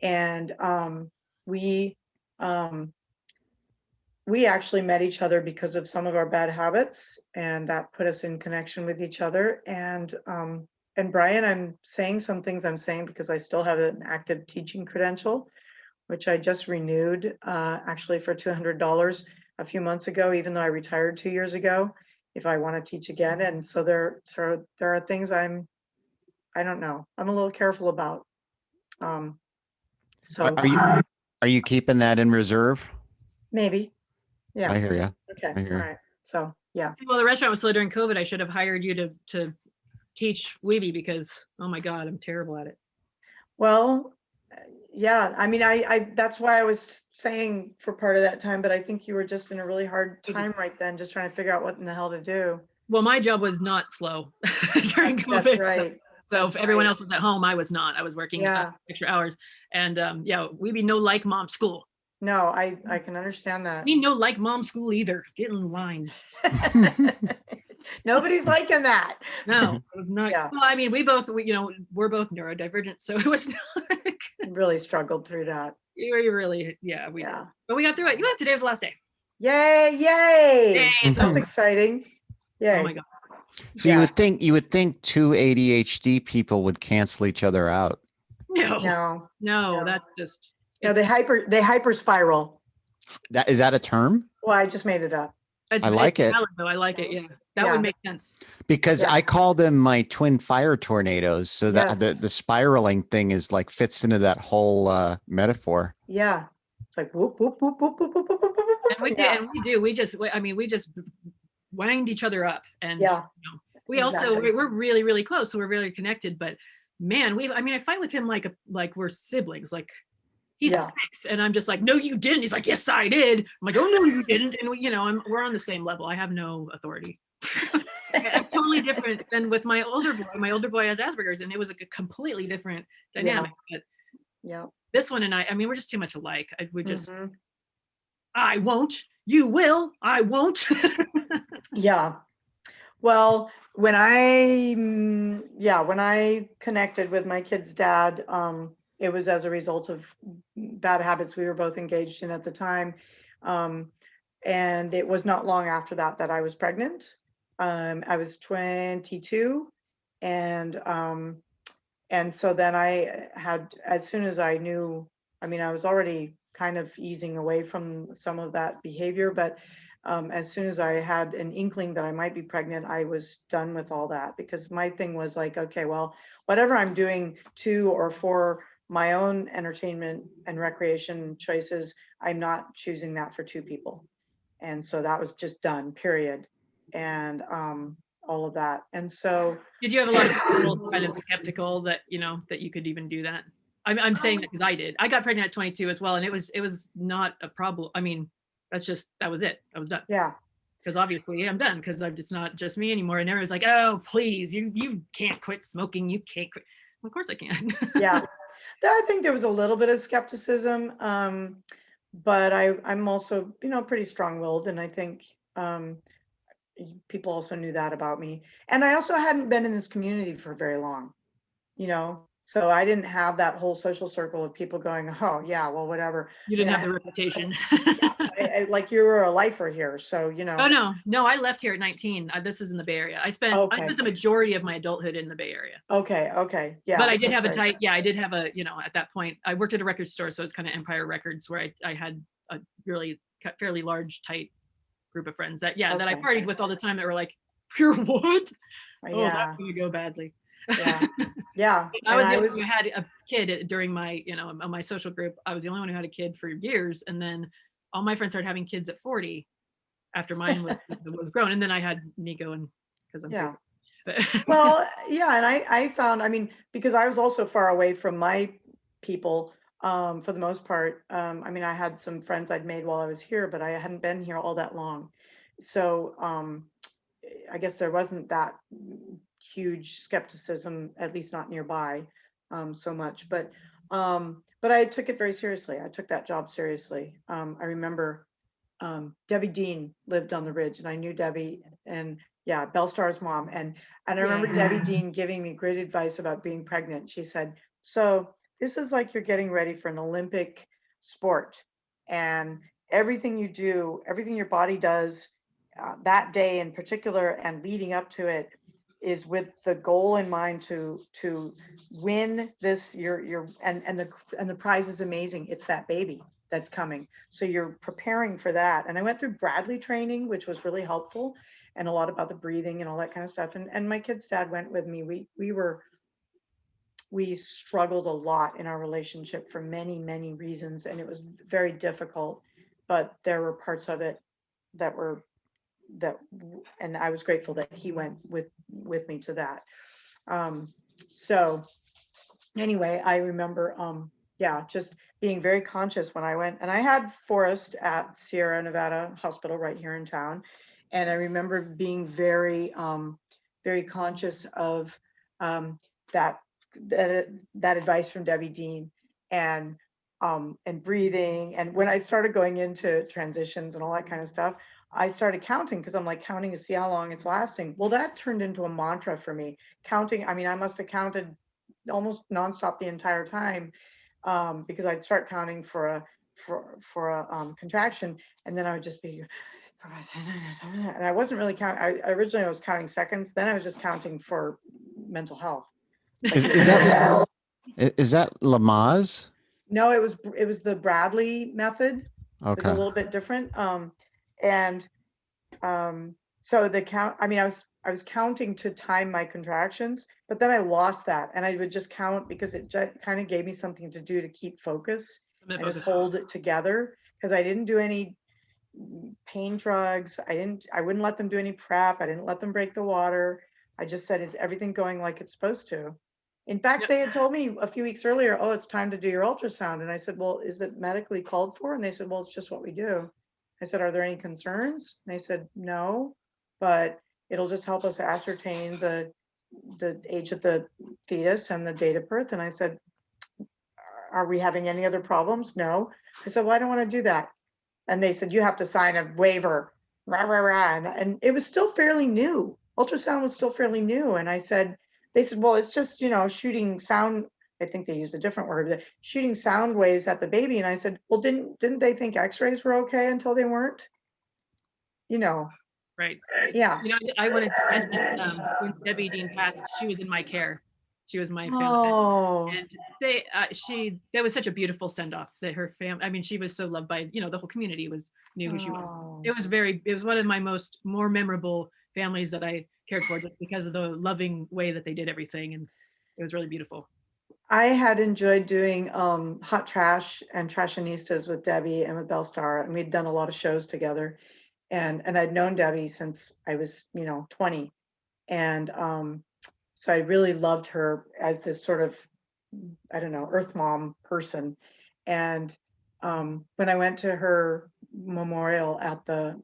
And we actually met each other because of some of our bad habits, and that put us in connection with each other. And Brian, I'm saying some things I'm saying because I still have an active teaching credential, which I just renewed actually for $200 a few months ago, even though I retired 2 years ago, if I want to teach again. And so there are things I don't know, I'm a little careful about. So Are you keeping that in reserve? maybe, yeah. I hear you. Okay, I hear. all right. So yeah. See, well, the restaurant was slow during COVID. I should have hired you to teach Weeby because, oh my God, I'm terrible at it. Well, yeah, I mean, I that's why I was saying for part of that time, but I think you were just in a really hard time right then, just trying to figure out what in the hell to do. Well, my job was not slow during COVID. That's right. So That's if everyone right. else was at home, I was not. I was working Yeah. extra hours. And yeah, Weeby no like mom school. No, I can understand that. Me no like mom school either. Get in line. Nobody's liking that. No, it was not. Yeah. Well, I mean, we're both neurodivergent, so it was not. Really struggled through that. You really, yeah, we did. Yeah. But we got through it. You know, today was the last day. Yay! Yay, it's That's over. exciting. Yay. Oh my God. So Yeah. you would think two ADHD people would cancel each other out. No, No, that's just. no, they hyper spiral. Is that a term? Well, I just made it up. I like it. Valid, though. I like it. Yeah, that Yeah. would make sense. Because Yeah. I call them my twin fire tornadoes. So that Yes. the spiraling thing is like fits into that whole metaphor. Yeah. It's like whoop, whoop, whoop, whoop, whoop, whoop, whoop, whoop, whoop, And we whoop. do, Yeah. and we do. We just wind each other up, and Yeah. we also Exactly. we're really really close, so we're really connected. But man, I fight with him like we're siblings. Like he's Yeah. 6, and I'm just like, no, you didn't. He's like, yes, I did. I'm like, oh no, you didn't. And we're on the same level. I have no authority. I'm totally different than with my older boy. My older boy has Asperger's, and it was a completely different dynamic. But Yeah. This one and I mean, we're just too much alike. We just, Mhm. I won't, you will, I won't. Yeah. Well, when I connected with my kid's dad, it was as a result of bad habits we were both engaged in at the time. And it was not long after that that I was pregnant. I was 22, and so then I had, as soon as I knew, I mean, I was already kind of easing away from some of that behavior, but as soon as I had an inkling that I might be pregnant, I was done with all that, because my thing was like, okay, well, whatever I'm doing to or for my own entertainment and recreation choices, I'm not choosing that for two people. And so that was just done, period. And all of that. And so Did you have a lot of people kind of skeptical that, that you could even do that? I'm saying that because I did. I got pregnant at 22 as well, and it was not a problem. I mean, that was it. I was done. yeah. Because obviously I'm done, because I'm just not just me anymore. And everyone's like, oh, please, you can't quit smoking. You can't quit. Well, of course I can. Yeah. I think there was a little bit of skepticism, but I'm also, pretty strong-willed, and I think people also knew that about me. And I also hadn't been in this community for very long, so I didn't have that whole social circle of people going, oh yeah, well, whatever. You didn't have the reputation. Like you were a lifer here, so Oh no, I left here at 19. This is in the Bay Area. I spent the majority of my adulthood in the Bay Area. Okay, yeah. But I did have I did have a, at that point, I worked at a record store, so it's kind of Empire Records, where I had a really fairly large, tight group of friends that I partied with all the time, that were like, you're what? Oh, that's gonna go badly. Yeah. I was the only one who had a kid during my, my social group. I was the only one who had a kid for years, and then all my friends started having kids at 40 after mine was grown, and then I had Nico, and because I'm crazy. Well, yeah, and I found, I mean, because I was also far away from my people, for the most part. I mean, I had some friends I'd made while I was here, but I hadn't been here all that long. So I guess there wasn't that huge skepticism, at least not nearby, so much. But I took it very seriously. I took that job seriously. I remember Debbie Dean lived on the ridge, and I knew Debbie, and Bellstar's mom. And I remember Debbie Dean giving me great advice about being pregnant. She said, so this is like you're getting ready for an Olympic sport, and everything you do, everything your body does that day in particular and leading up to it, is with the goal in mind to win this. And the prize is amazing. It's that baby that's coming. So you're preparing for that. And I went through Bradley training, which was really helpful, and a lot about the breathing and all that kind of stuff. And my kid's dad went with me. We struggled a lot in our relationship for many, many reasons, and it was very difficult, but there were parts of it and I was grateful that he went with me to that. So anyway, I remember, just being very conscious when I went, and I had Forrest at Sierra Nevada Hospital right here in town. And I remember being very, very conscious of that advice from Debbie Dean, and breathing. And when I started going into transitions and all that kind of stuff, I started counting, because I'm like counting to see how long it's lasting. Well, that turned into a mantra for me. Counting, I mean, I must have counted almost nonstop the entire time, because I'd start counting for a contraction, and then I would just be, and I wasn't really counting. Originally I was counting seconds, then I was just counting for mental health. Is that Lamaze? No, it was the Bradley method. Okay. It was a little bit different. So the count, I mean, I was counting to time my contractions, but then I lost that, and I would just count because it kind of gave me something to do to keep focus and just hold it together, because I didn't do any pain drugs. I wouldn't let them do any prep. I didn't let them break the water. I just said, is everything going like it's supposed to? In fact, they had told me a few weeks earlier, oh, it's time to do your ultrasound. And I said, well, is it medically called for? And they said, well, it's just what we do. I said, are there any concerns? And they said, no, but it'll just help us ascertain the age of the fetus and the date of birth. And I said, are we having any other problems? No. I said, well, I don't want to do that. And they said, you have to sign a waiver. Rah, rah, rah. And it was still fairly new. Ultrasound was still fairly new. And I said, they said, well, it's just, shooting sound. I think they used a different word, but shooting sound waves at the baby. And I said, well, didn't they think x-rays were okay until they weren't? Right. Yeah. I wanted to mention, when Debbie Dean passed, she was in my care. She was my family. Oh, And that was such a beautiful send off that her family, I mean, she was so loved by, the whole community knew who she was. oh. It was one of my more memorable families that I cared for, just because of the loving way that they did everything. And it was really beautiful. I had enjoyed doing Hot Trash and Trashonistas with Debbie and with Bellstar, and we'd done a lot of shows together. And I'd known Debbie since I was, 20. And so I really loved her as this sort of, I don't know, Earth Mom person. And when I went to her memorial at the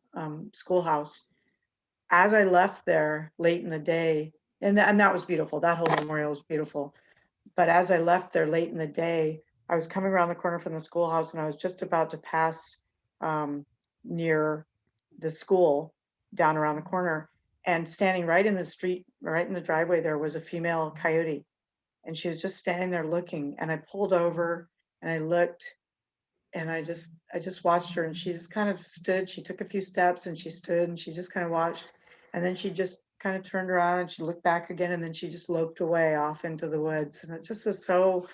schoolhouse, as I left there late in the day, and that was beautiful. That whole memorial was beautiful. But as I left there late in the day, I was coming around the corner from the schoolhouse, and I was just about to pass near the school down around the corner, and standing right in the street, right in the driveway, there was a female coyote, and she was just standing there looking. And I pulled over and I looked, and I just watched her, and she just kind of stood. She took a few steps and she stood and she just kind of watched, and then she just kind of turned around and she looked back again, and then she just loped away off into the woods. And it just was so,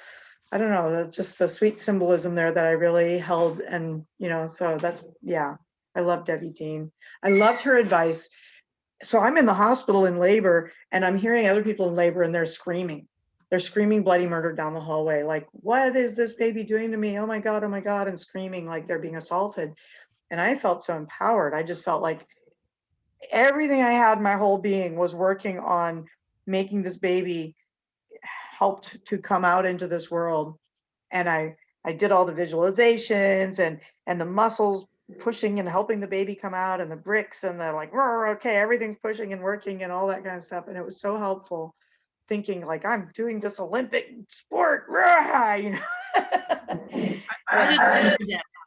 I don't know, that's just a sweet symbolism there that I really held. And so that's, yeah, I love Debbie Dean. I loved her advice. So I'm in the hospital in labor, and I'm hearing other people in labor, and they're screaming bloody murder down the hallway, like, what is this baby doing to me? Oh my God, and screaming like they're being assaulted. And I felt so empowered. I just felt like everything I had, my whole being was working on making this baby helped to come out into this world. And I did all the visualizations and the muscles pushing and helping the baby come out, and the bricks, and the like, okay, everything's pushing and working and all that kind of stuff. And it was so helpful, thinking like, I'm doing this Olympic sport, I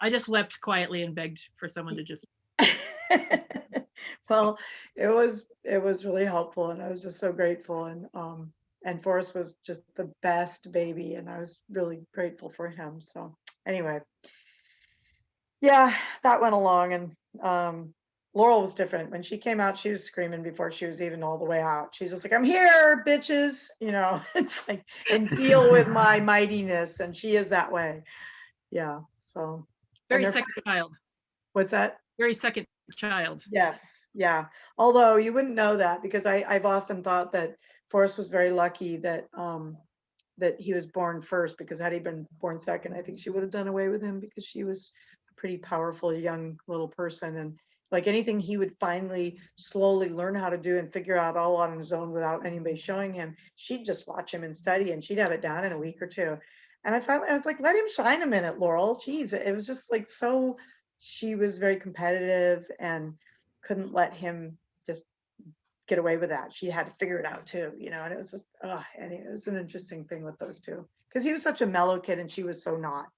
just wept quietly and begged for someone to just. Well, it was really helpful, and I was just so grateful. And Forrest was just the best baby, and I was really grateful for him. So anyway, yeah, that went along. And Laurel was different. When she came out, she was screaming before she was even all the way out. She's just like, I'm here, bitches. It's like, and deal with my mightiness. And she is that way. Yeah. So Very second child. What's that? Very second child. Yes. Yeah. Although you wouldn't know that, because I've often thought that Forrest was very lucky that that he was born first, because had he been born second, I think she would have done away with him, because she was a pretty powerful young little person. And like anything he would finally slowly learn how to do and figure out all on his own without anybody showing him, she'd just watch him and study, and she'd have it down in a week or two. And I was like, let him shine a minute, Laurel. Geez, it was just like, so she was very competitive and couldn't let him just get away with that. She had to figure it out too, and it was just, and it was an interesting thing with those two, because he was such a mellow kid and she was so not,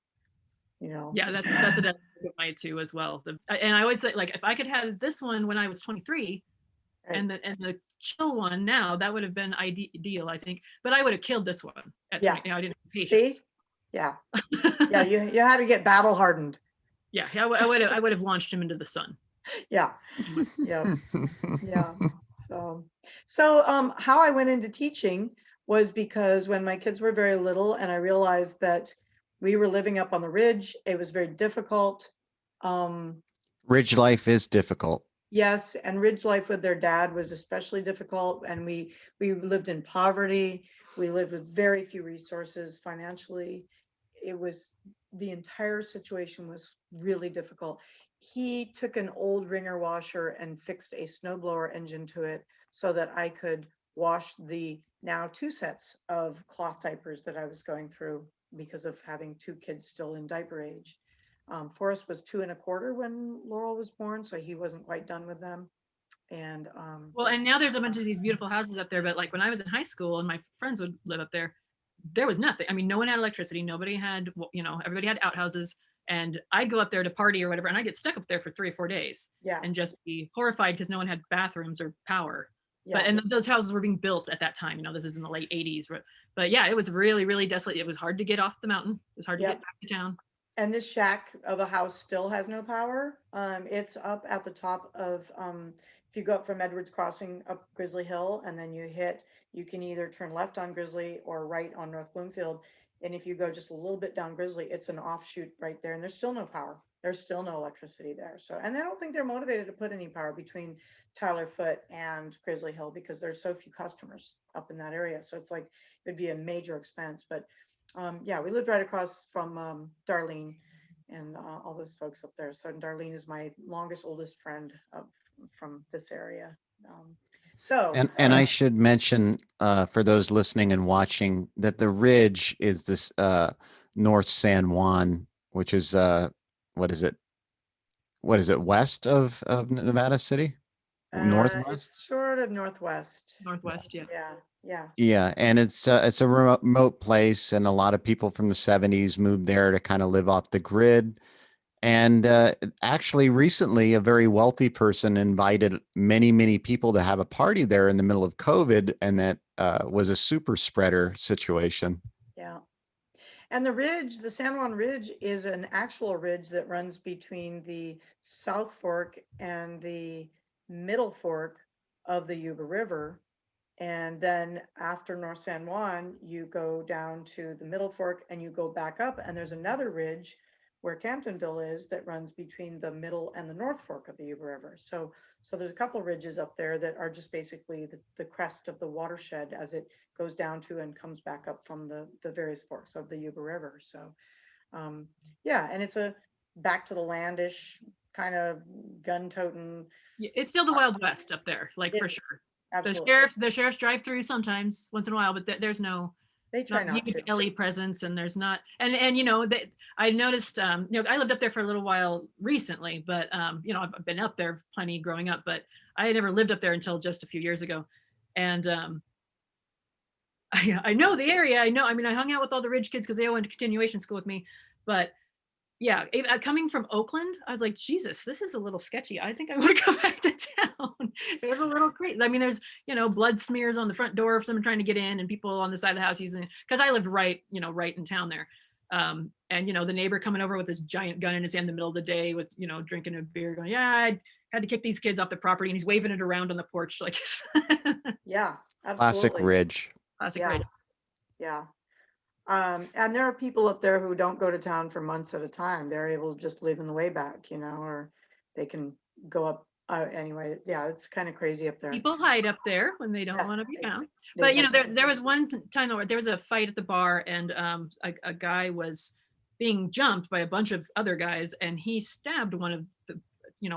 Yeah, that's a dynamic of my two as well. And I always say, like, if I could have this one when I was 23, right, and the chill one now, that would have been ideal, I think. But I would have killed this one. I didn't have patience. See? Yeah. Yeah, you had to get battle hardened. Yeah, I would have launched him into the sun. Yeah. Yeah. Yeah. So how I went into teaching was because when my kids were very little, and I realized that we were living up on the ridge, it was very difficult. Ridge life is difficult. Yes, and ridge life with their dad was especially difficult. And we lived in poverty. We lived with very few resources financially. The entire situation was really difficult. He took an old wringer washer and fixed a snowblower engine to it so that I could wash the now 2 sets of cloth diapers that I was going through because of having 2 kids still in diaper age. Forrest was 2 1/4 when Laurel was born, so he wasn't quite done with them. And well, and now there's a bunch of these beautiful houses up there, but like when I was in high school and my friends would live up there, there was nothing. I mean, no one had electricity. Nobody had, everybody had outhouses. And I'd go up there to party or whatever, and I get stuck up there for 3 or 4 days Yeah. and just be horrified because no one had bathrooms or power. But Yeah. and those houses were being built at that time. This is in the late 80s. But yeah, it was really, really desolate. It was hard to get off the mountain. It was hard to Yep. get back to town. And this shack of a house still has no power. It's up at the top of, if you go up from Edwards Crossing up Grizzly Hill, and then you can either turn left on Grizzly or right on North Bloomfield. And if you go just a little bit down Grizzly, it's an offshoot right there, and there's still no power. There's still no electricity there. So, and I don't think they're motivated to put any power between Tyler Foot and Grizzly Hill because there's so few customers up in that area. So it's like, it'd be a major expense, but yeah, we lived right across from Darlene and all those folks up there. So Darlene is my longest, oldest friend from this area. And I should mention for those listening and watching that the ridge is this North San Juan, which is what is it? What is it? West of Nevada City? Northwest? It's sort of northwest. Northwest, yeah. Yeah, yeah. Yeah, and it's a remote place, and a lot of people from the 70s moved there to kind of live off the grid. And actually, recently, a very wealthy person invited many people to have a party there in the middle of COVID, and that was a super spreader situation. Yeah. And the ridge, the San Juan Ridge, is an actual ridge that runs between the South Fork and the Middle Fork of the Yuba River. And then after North San Juan, you go down to the Middle Fork and you go back up, and there's another ridge where Camptonville is that runs between the Middle and the North Fork of the Yuba River. So there's a couple ridges up there that are just basically the crest of the watershed as it goes down to and comes back up from the various forks of the Yuba River. So yeah, and it's a back to the landish kind of gun-toting. Yeah, it's still the Wild West up there, like for sure. Absolutely. The sheriffs drive through sometimes, once in a while, but there's no They try not to. LE presence, and there's not, and that I noticed, I lived up there for a little while recently, but I've been up there plenty growing up, but I had never lived up there until just a few years ago. And I know the area. I hung out with all the Ridge kids because they all went to continuation school with me, but yeah, coming from Oakland, I was like, Jesus, this is a little sketchy. I think I want to go back to town. It was a little crazy. I mean, there's, blood smears on the front door of someone trying to get in, and people on the side of the house using it. Because I lived right in town there. And, the neighbor coming over with this giant gun in his hand in the middle of the day with, drinking a beer going, yeah, I had to kick these kids off the property. And he's waving it around on the porch. Like, yeah, absolutely. Classic Ridge. Classic Ridge. Yeah. And there are people up there who don't go to town for months at a time. They're able to just live in the way back, or they can go up. Anyway, yeah, it's kind of crazy up there. People hide up there when they don't want to be found. But there was one time where there was a fight at the bar, and a guy was being jumped by a bunch of other guys, and he stabbed one of the,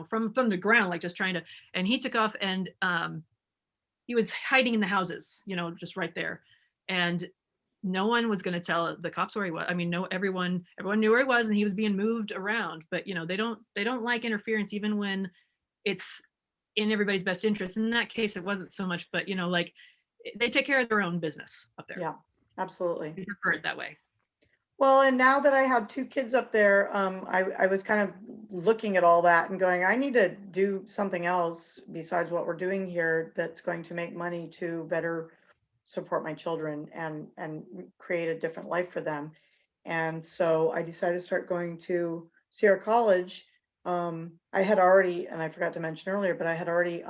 from the ground, like just trying to, and he took off, and he was hiding in the houses, just right there, and no one was going to tell the cops where he was. I mean, everyone knew where he was, and he was being moved around. But they don't like interference, even when it's in everybody's best interest. In that case, it wasn't so much, but like they take care of their own business up there. Yeah, absolutely. We prefer it that way. Well, and now that I had 2 kids up there, I was kind of looking at all that and going, I need to do something else besides what we're doing here that's going to make money to better support my children and create a different life for them. And so I decided to start going to Sierra College. I had already, and I forgot to mention earlier, but I had already,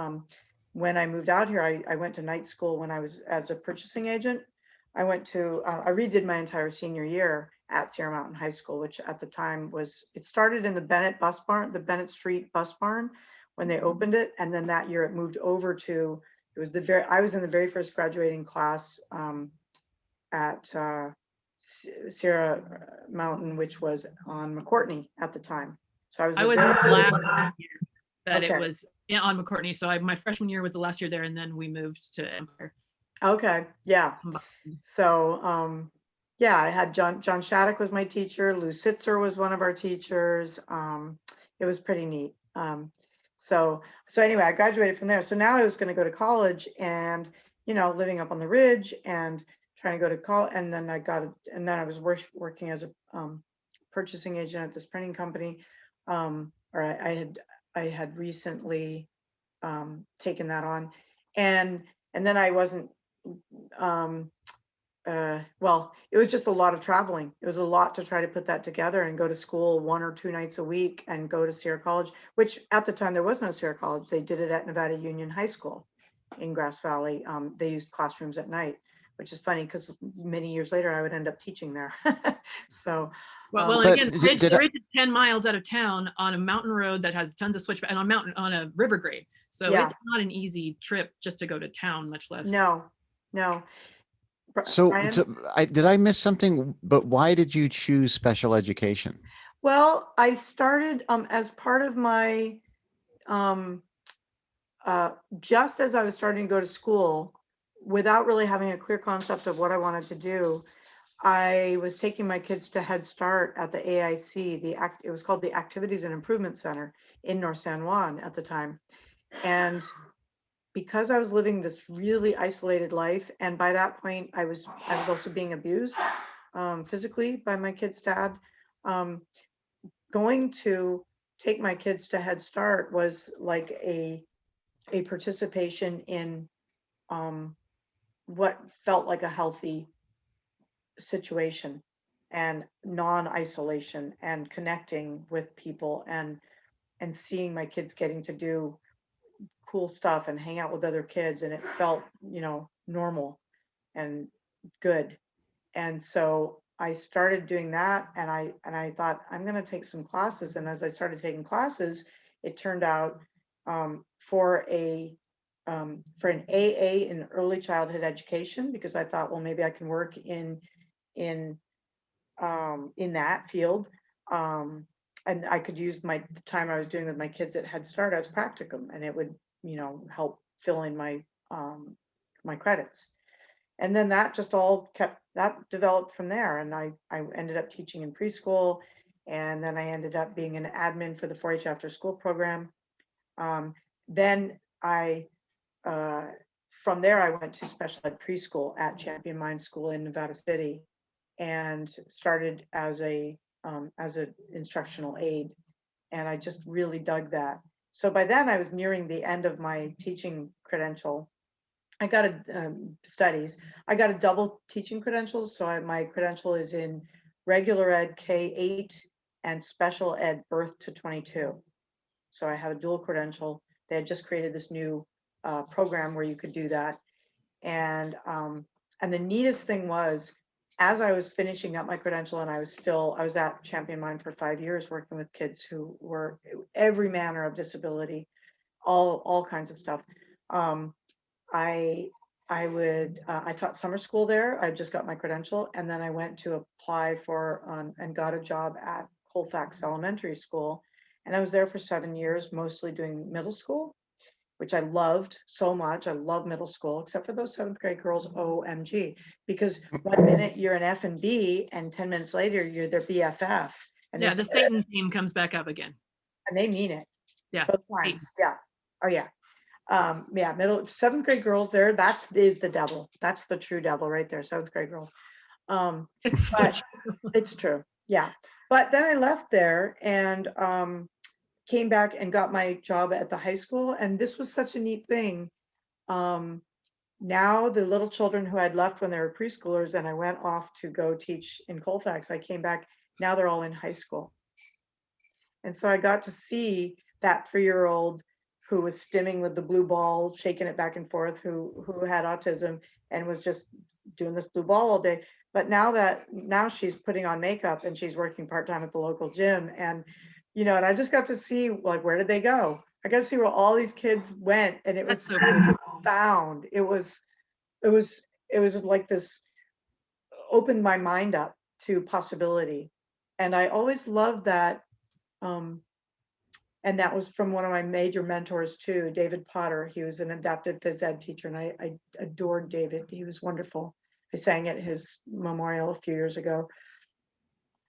when I moved out here, I went to night school when I was as a purchasing agent. I redid my entire senior year at Sierra Mountain High School, which at the time it started in the Bennett Street bus barn when they opened it. And then that year it moved over to, I was in the very first graduating class at Sierra Mountain, which was on McCourtney at the time. So I was in the last year that it was on McCourtney. So my freshman year was the last year there, and then we moved to Empire. Okay, yeah. So yeah, I had John Shattuck was my teacher. Lou Sitzer was one of our teachers. It was pretty neat. So anyway, I graduated from there. So now I was going to go to college, and living up on the ridge and trying to go to college, and then I was working as a purchasing agent at this printing company. I had recently taken that on, and then I wasn't. Well, it was just a lot of traveling. It was a lot to try to put that together and go to school 1 or 2 nights a week and go to Sierra College, which at the time there was no Sierra College. They did it at Nevada Union High School in Grass Valley. They used classrooms at night, which is funny because many years later I would end up teaching there. So, well, But again, the ridge is 10 miles out of town on a mountain road that has tons of switchback and on a river grade. So Yeah. it's not an easy trip just to go to town, much less. no. so, Brian? did I miss something? But why did you choose special education? Well, I started as part of my, just as I was starting to go to school, without really having a clear concept of what I wanted to do, I was taking my kids to Head Start at the AIC. It was called the Activities and Improvement Center in North San Juan at the time. And because I was living this really isolated life, and by that point I was also being abused physically by my kid's dad, going to take my kids to Head Start was like a participation in what felt like a healthy situation and non-isolation and connecting with people and seeing my kids getting to do cool stuff and hang out with other kids, and it felt, normal and good. And so I started doing that, and I thought I'm going to take some classes. And as I started taking classes, it turned out for an AA in early childhood education, because I thought, well, maybe I can work in that field, and I could use the time I was doing with my kids at Head Start as practicum, and it would help fill in my my credits. And then that just all developed from there. And I ended up teaching in preschool, and then I ended up being an admin for the 4-H after school program. Then from there I went to special ed preschool at Champion Mind School in Nevada City, and started as an instructional aide. And I just really dug that. So by then I was nearing the end of my teaching credential. I got studies. I got a double teaching credential. So my credential is in regular ed K-8 and special ed birth to 22. So I have a dual credential. They had just created this new program where you could do that. And the neatest thing was, as I was finishing up my credential, and I was at Champion Mind for 5 years working with kids who were every manner of disability, all kinds of stuff. I taught summer school there. I just got my credential, and then I went to apply for and got a job at Colfax Elementary School, and I was there for 7 years, mostly doing middle school, which I loved so much. I love middle school, except for those 7th grade girls, OMG, because 1 minute you're an F and B, and 10 minutes later you're their BFF. And yeah, the Satan theme comes back up again. And they mean it. Yeah. Both times. Satan. Yeah. Oh yeah. Middle 7th grade girls there, is the devil. That's the true devil right there, 7th grade girls. But it's true. Yeah. But then I left there and came back and got my job at the high school. And this was such a neat thing. Now the little children who I'd left when they were preschoolers and I went off to go teach in Colfax, I came back, now they're all in high school. And so I got to see that 3-year-old who was stimming with the blue ball, shaking it back and forth, who had autism and was just doing this blue ball all day. But now she's putting on makeup and she's working part-time at the local gym. And, and I just got to see, like, where did they go? I got to see where all these kids went. And it was so profound. It was like this, opened my mind up to possibility. And I always loved that. And that was from one of my major mentors too, David Potter. He was an adaptive phys ed teacher, and I adored David. He was wonderful. I sang at his memorial a few years ago.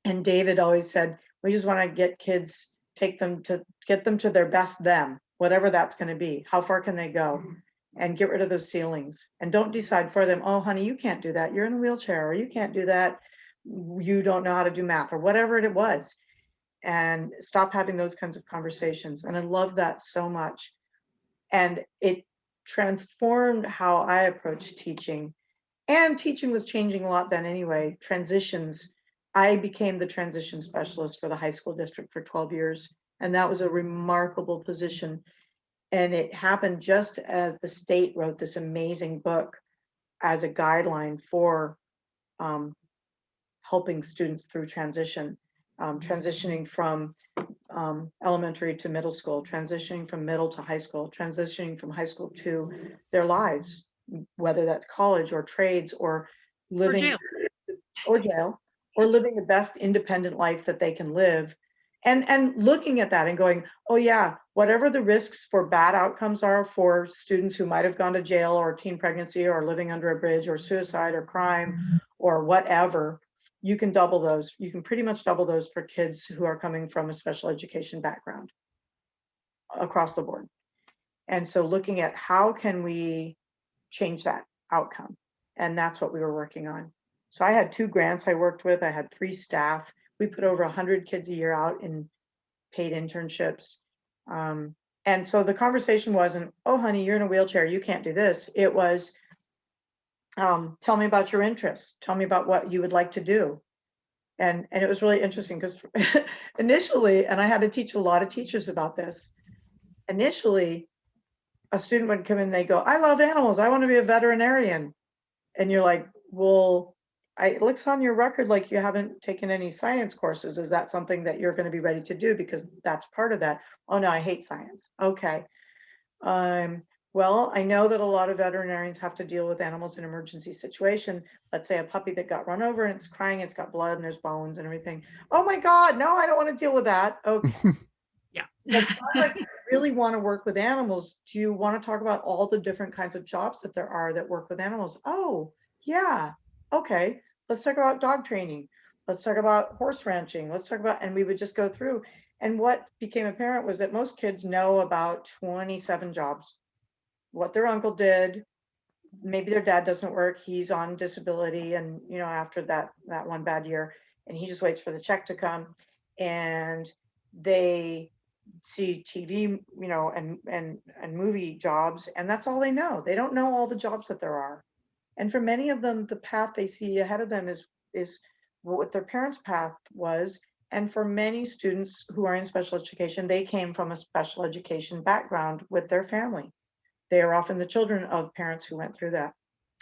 And David always said, we just want to get kids, get them to their best them, whatever that's going to be. How far can they go? and get rid of those ceilings, and don't decide for them, oh, honey, you can't do that. You're in a wheelchair, or you can't do that. You don't know how to do math, or whatever it was. And stop having those kinds of conversations. And I love that so much. And it transformed how I approached teaching. And teaching was changing a lot then anyway. Transitions. I became the transition specialist for the high school district for 12 years. And that was a remarkable position. And it happened just as the state wrote this amazing book as a guideline for helping students through transition, transitioning from elementary to middle school, transitioning from middle to high school, transitioning from high school to their lives, whether that's college or trades or living or jail, or living the best independent life that they can live. And looking at that and going, oh yeah, whatever the risks for bad outcomes are for students who might have gone to jail or teen pregnancy or living under a bridge or suicide or crime or whatever, you can double those. You can pretty much double those for kids who are coming from a special education background across the board. And so looking at how can we change that outcome? And that's what we were working on. So I had 2 grants I worked with. I had 3 staff. We put over 100 kids a year out in paid internships. And so the conversation wasn't, oh, honey, you're in a wheelchair, you can't do this. It was, tell me about your interests. Tell me about what you would like to do. And it was really interesting because initially, and I had to teach a lot of teachers about this, initially, a student would come in and they go, I love animals, I want to be a veterinarian. And you're like, well, it looks on your record like you haven't taken any science courses. Is that something that you're going to be ready to do? Because that's part of that. Oh no, I hate science. Okay. Well, I know that a lot of veterinarians have to deal with animals in emergency situation. Let's say a puppy that got run over and it's crying, it's got blood and there's bones and everything. Oh my God, no, I don't want to deal with that. Okay. Yeah. It's not like you really want to work with animals. Do you want to talk about all the different kinds of jobs that there are that work with animals? Oh, yeah. Okay. Let's talk about dog training. Let's talk about horse ranching. Let's talk about, and we would just go through. And what became apparent was that most kids know about 27 jobs, what their uncle did. Maybe their dad doesn't work. He's on disability. And, you know, after that one bad year, and he just waits for the check to come. And they see TV, you know, and movie jobs, and that's all they know. They don't know all the jobs that there are. And for many of them, the path they see ahead of them is what their parents' path was. And for many students who are in special education, they came from a special education background with their family. They are often the children of parents who went through that.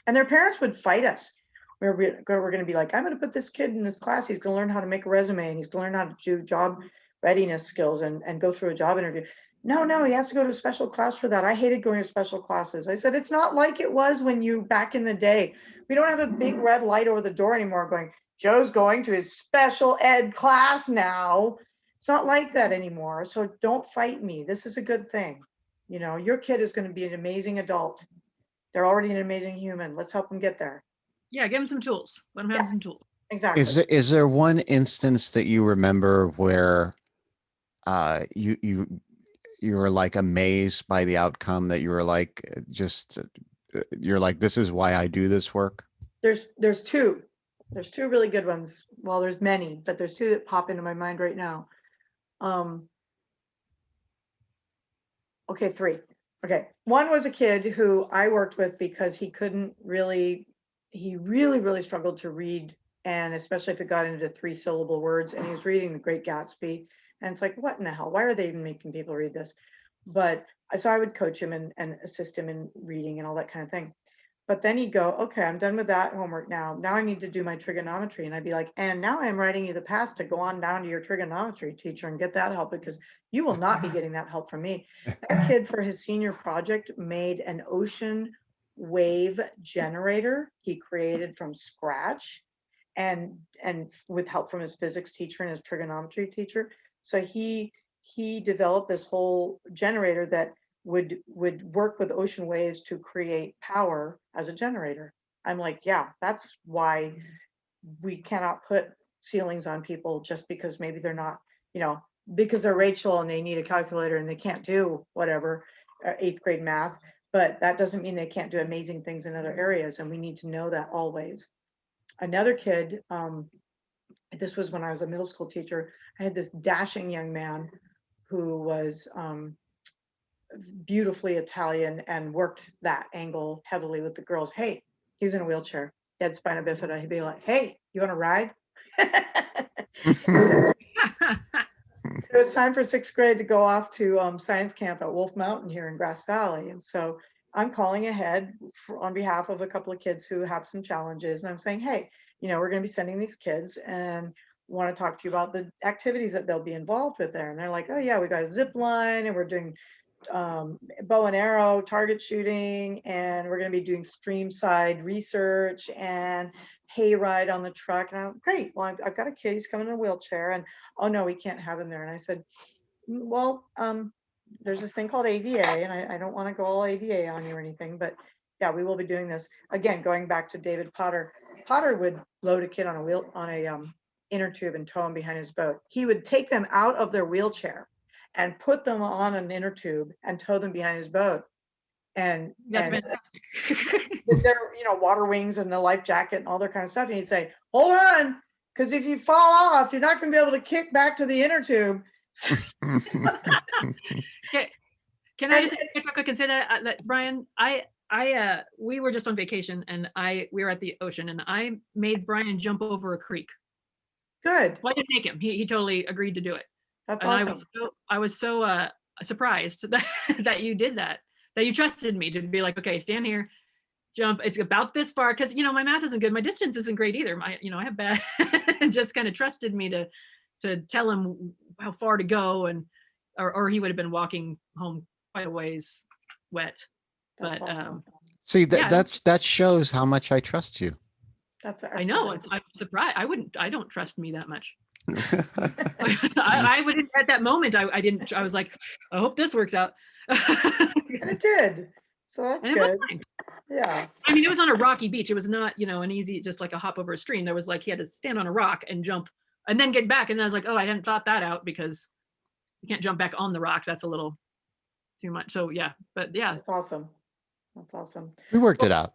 And their parents would fight us. We're going to be like, I'm going to put this kid in this class. He's going to learn how to make a resume, and he's going to learn how to do job readiness skills and go through a job interview. No, he has to go to a special class for that. I hated going to special classes. I said, it's not like it was when you back in the day. We don't have a big red light over the door anymore going, Joe's going to his special ed class now. It's not like that anymore. So don't fight me. This is a good thing. You know, your kid is going to be an amazing adult. They're already an amazing human. Let's help them get there. Yeah, give them some tools. Let them have some tools. Exactly. Is there one instance that you remember where you were like amazed by the outcome, that you were like, just you're like, this is why I do this work? There's 2 really good ones. Well, there's many, but there's 2 that pop into my mind right now. Okay, 3. Okay, one was a kid who I worked with because he really struggled to read, and especially if it got into 3-syllable words, and he was reading The Great Gatsby, and it's like, what in the hell? Why are they even making people read this? But so I would coach him and assist him in reading and all that kind of thing. But then he'd go, okay, I'm done with that homework now. Now I need to do my trigonometry. And I'd be like, and now I'm writing you the pass to go on down to your trigonometry teacher and get that help, because you will not be getting that help from me. That kid, for his senior project, made an ocean wave generator he created from scratch, and with help from his physics teacher and his trigonometry teacher. So he developed this whole generator that would work with ocean waves to create power as a generator. I'm like, yeah, that's why we cannot put ceilings on people just because maybe they're not, you know, because they're Rachel and they need a calculator and they can't do whatever, 8th grade math. but that doesn't mean they can't do amazing things in other areas. And we need to know that always. Another kid, this was when I was a middle school teacher. I had this dashing young man who was beautifully Italian and worked that angle heavily with the girls. Hey, he was in a wheelchair. He had spina bifida. He'd be like, hey, you want to ride? It was time for 6th grade to go off to science camp at Wolf Mountain here in Grass Valley. And so I'm calling ahead on behalf of a couple of kids who have some challenges. And I'm saying, hey, we're going to be sending these kids and want to talk to you about the activities that they'll be involved with there. And they're like, oh yeah, we got a zip line and we're doing bow and arrow target shooting, and we're going to be doing stream side research and hayride on the truck. And I'm great. Well, I've got a kid, he's coming in a wheelchair, and oh no, we can't have him there. And I said, well, there's this thing called ADA, and I don't want to go all ADA on you or anything, but yeah, we will be doing this. Again, going back to David Potter. Potter would load a kid on a inner tube and tow him behind his boat. He would take them out of their wheelchair and put them on an inner tube and tow them behind his boat. And That's and fantastic. with their, water wings and the life jacket and all that kind of stuff. And he'd say, hold on, because if you fall off, you're not going to be able to kick back to the inner tube. Can I just if I could say that Brian, we were just on vacation and we were at the ocean and I made Brian jump over a creek. Good. Well, I didn't make him. He totally agreed to do it. That's and awesome. I was so surprised that you did that you trusted me to be like, okay, stand here, jump. It's about this far. Cause my math isn't good. My distance isn't great either. I have bad, and just kind of trusted me to tell him how far to go. And, or he would have been walking home quite a ways wet. That's but, awesome. See, yeah. that shows how much I trust you. That's I know. I'm surprised. I don't trust me that much. I wouldn't at that moment. I was like, I hope this works out. And it did. So that's and it good. was fine. Yeah. I mean, it was on a rocky beach. It was not, an easy, just like a hop over a stream. There was like, he had to stand on a rock and jump and then get back. And I was like, oh, I hadn't thought that out because you can't jump back on the rock. That's a little too much. So yeah, but yeah. That's awesome. That's awesome. We worked it out.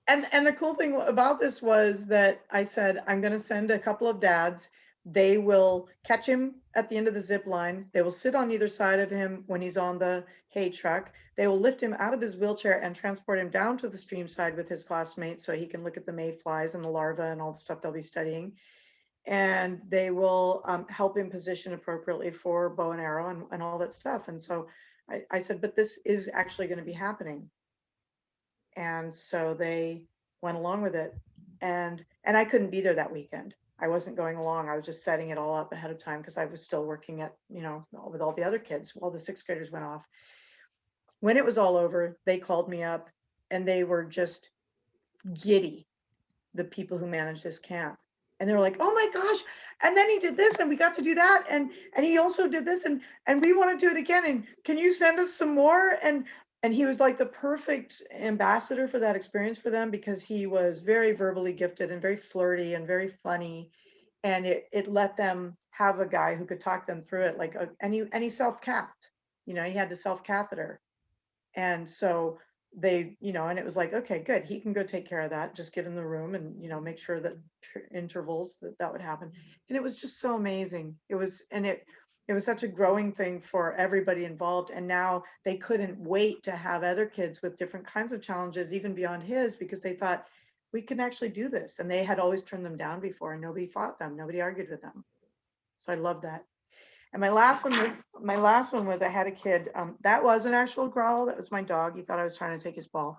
And the cool thing about this was that I said, I'm going to send a couple of dads. They will catch him at the end of the zip line. They will sit on either side of him when he's on the hay truck. They will lift him out of his wheelchair and transport him down to the stream side with his classmates so he can look at the mayflies and the larvae and all the stuff they'll be studying. And they will help him position appropriately for bow and arrow and all that stuff. And so I said, but this is actually going to be happening. And so they went along with it. And I couldn't be there that weekend. I wasn't going along. I was just setting it all up ahead of time because I was still working at, with all the other kids while the 6th graders went off. When it was all over, they called me up and they were just giddy, the people who managed this camp. And they were like, oh my gosh. And then he did this and we got to do that. And he also did this and we want to do it again. And can you send us some more? And he was like the perfect ambassador for that experience for them because he was very verbally gifted and very flirty and very funny. And it let them have a guy who could talk them through it. And he self-capped, he had the self-catheter. And so they, and it was like, okay, good. He can go take care of that. Just give him the room and, make sure that intervals that would happen. And it was just so amazing. It was such a growing thing for everybody involved. And now they couldn't wait to have other kids with different kinds of challenges, even beyond his, because they thought we can actually do this. And they had always turned them down before and nobody fought them. Nobody argued with them. So I love that. And my last one was I had a kid, that was an actual growl. That was my dog. He thought I was trying to take his ball.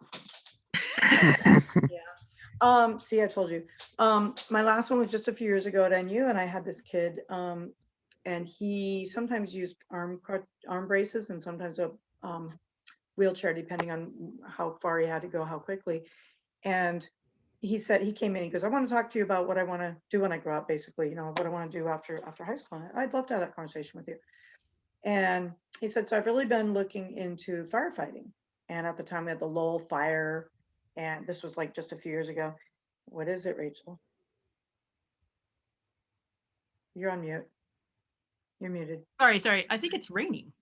Yeah. See, I told you. My last one was just a few years ago at NU, and I had this kid, and he sometimes used arm braces and sometimes a wheelchair, depending on how far he had to go, how quickly. And he said, he came in, he goes, I want to talk to you about what I want to do when I grow up, basically, what I want to do after high school. And I'd love to have that conversation with you. And he said, so I've really been looking into firefighting. And at the time we had the Lowell fire, and this was like just a few years ago. What is it, Rachel? You're on mute. You're muted. Sorry. I think it's raining.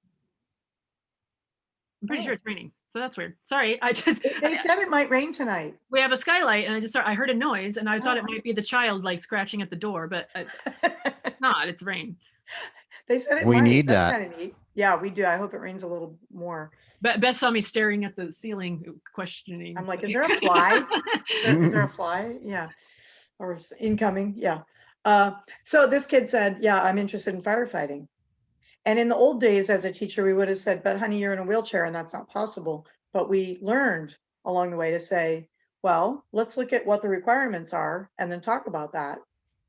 I'm pretty Oh. sure it's raining. So that's weird. Sorry. I just, They said it might rain tonight. we have a skylight and I heard a noise and I thought it Oh. might be the child like scratching at the door, but it's not, it's rain. They said it We might. need That's that. kind of neat. Yeah, we do. I hope it rains a little more. Beth saw me staring at the ceiling, questioning. I'm like, is there a fly? Is there a fly? Yeah. Or incoming? Yeah. So this kid said, yeah, I'm interested in firefighting. And in the old days as a teacher, we would have said, but honey, you're in a wheelchair and that's not possible. But we learned along the way to say, well, let's look at what the requirements are and then talk about that.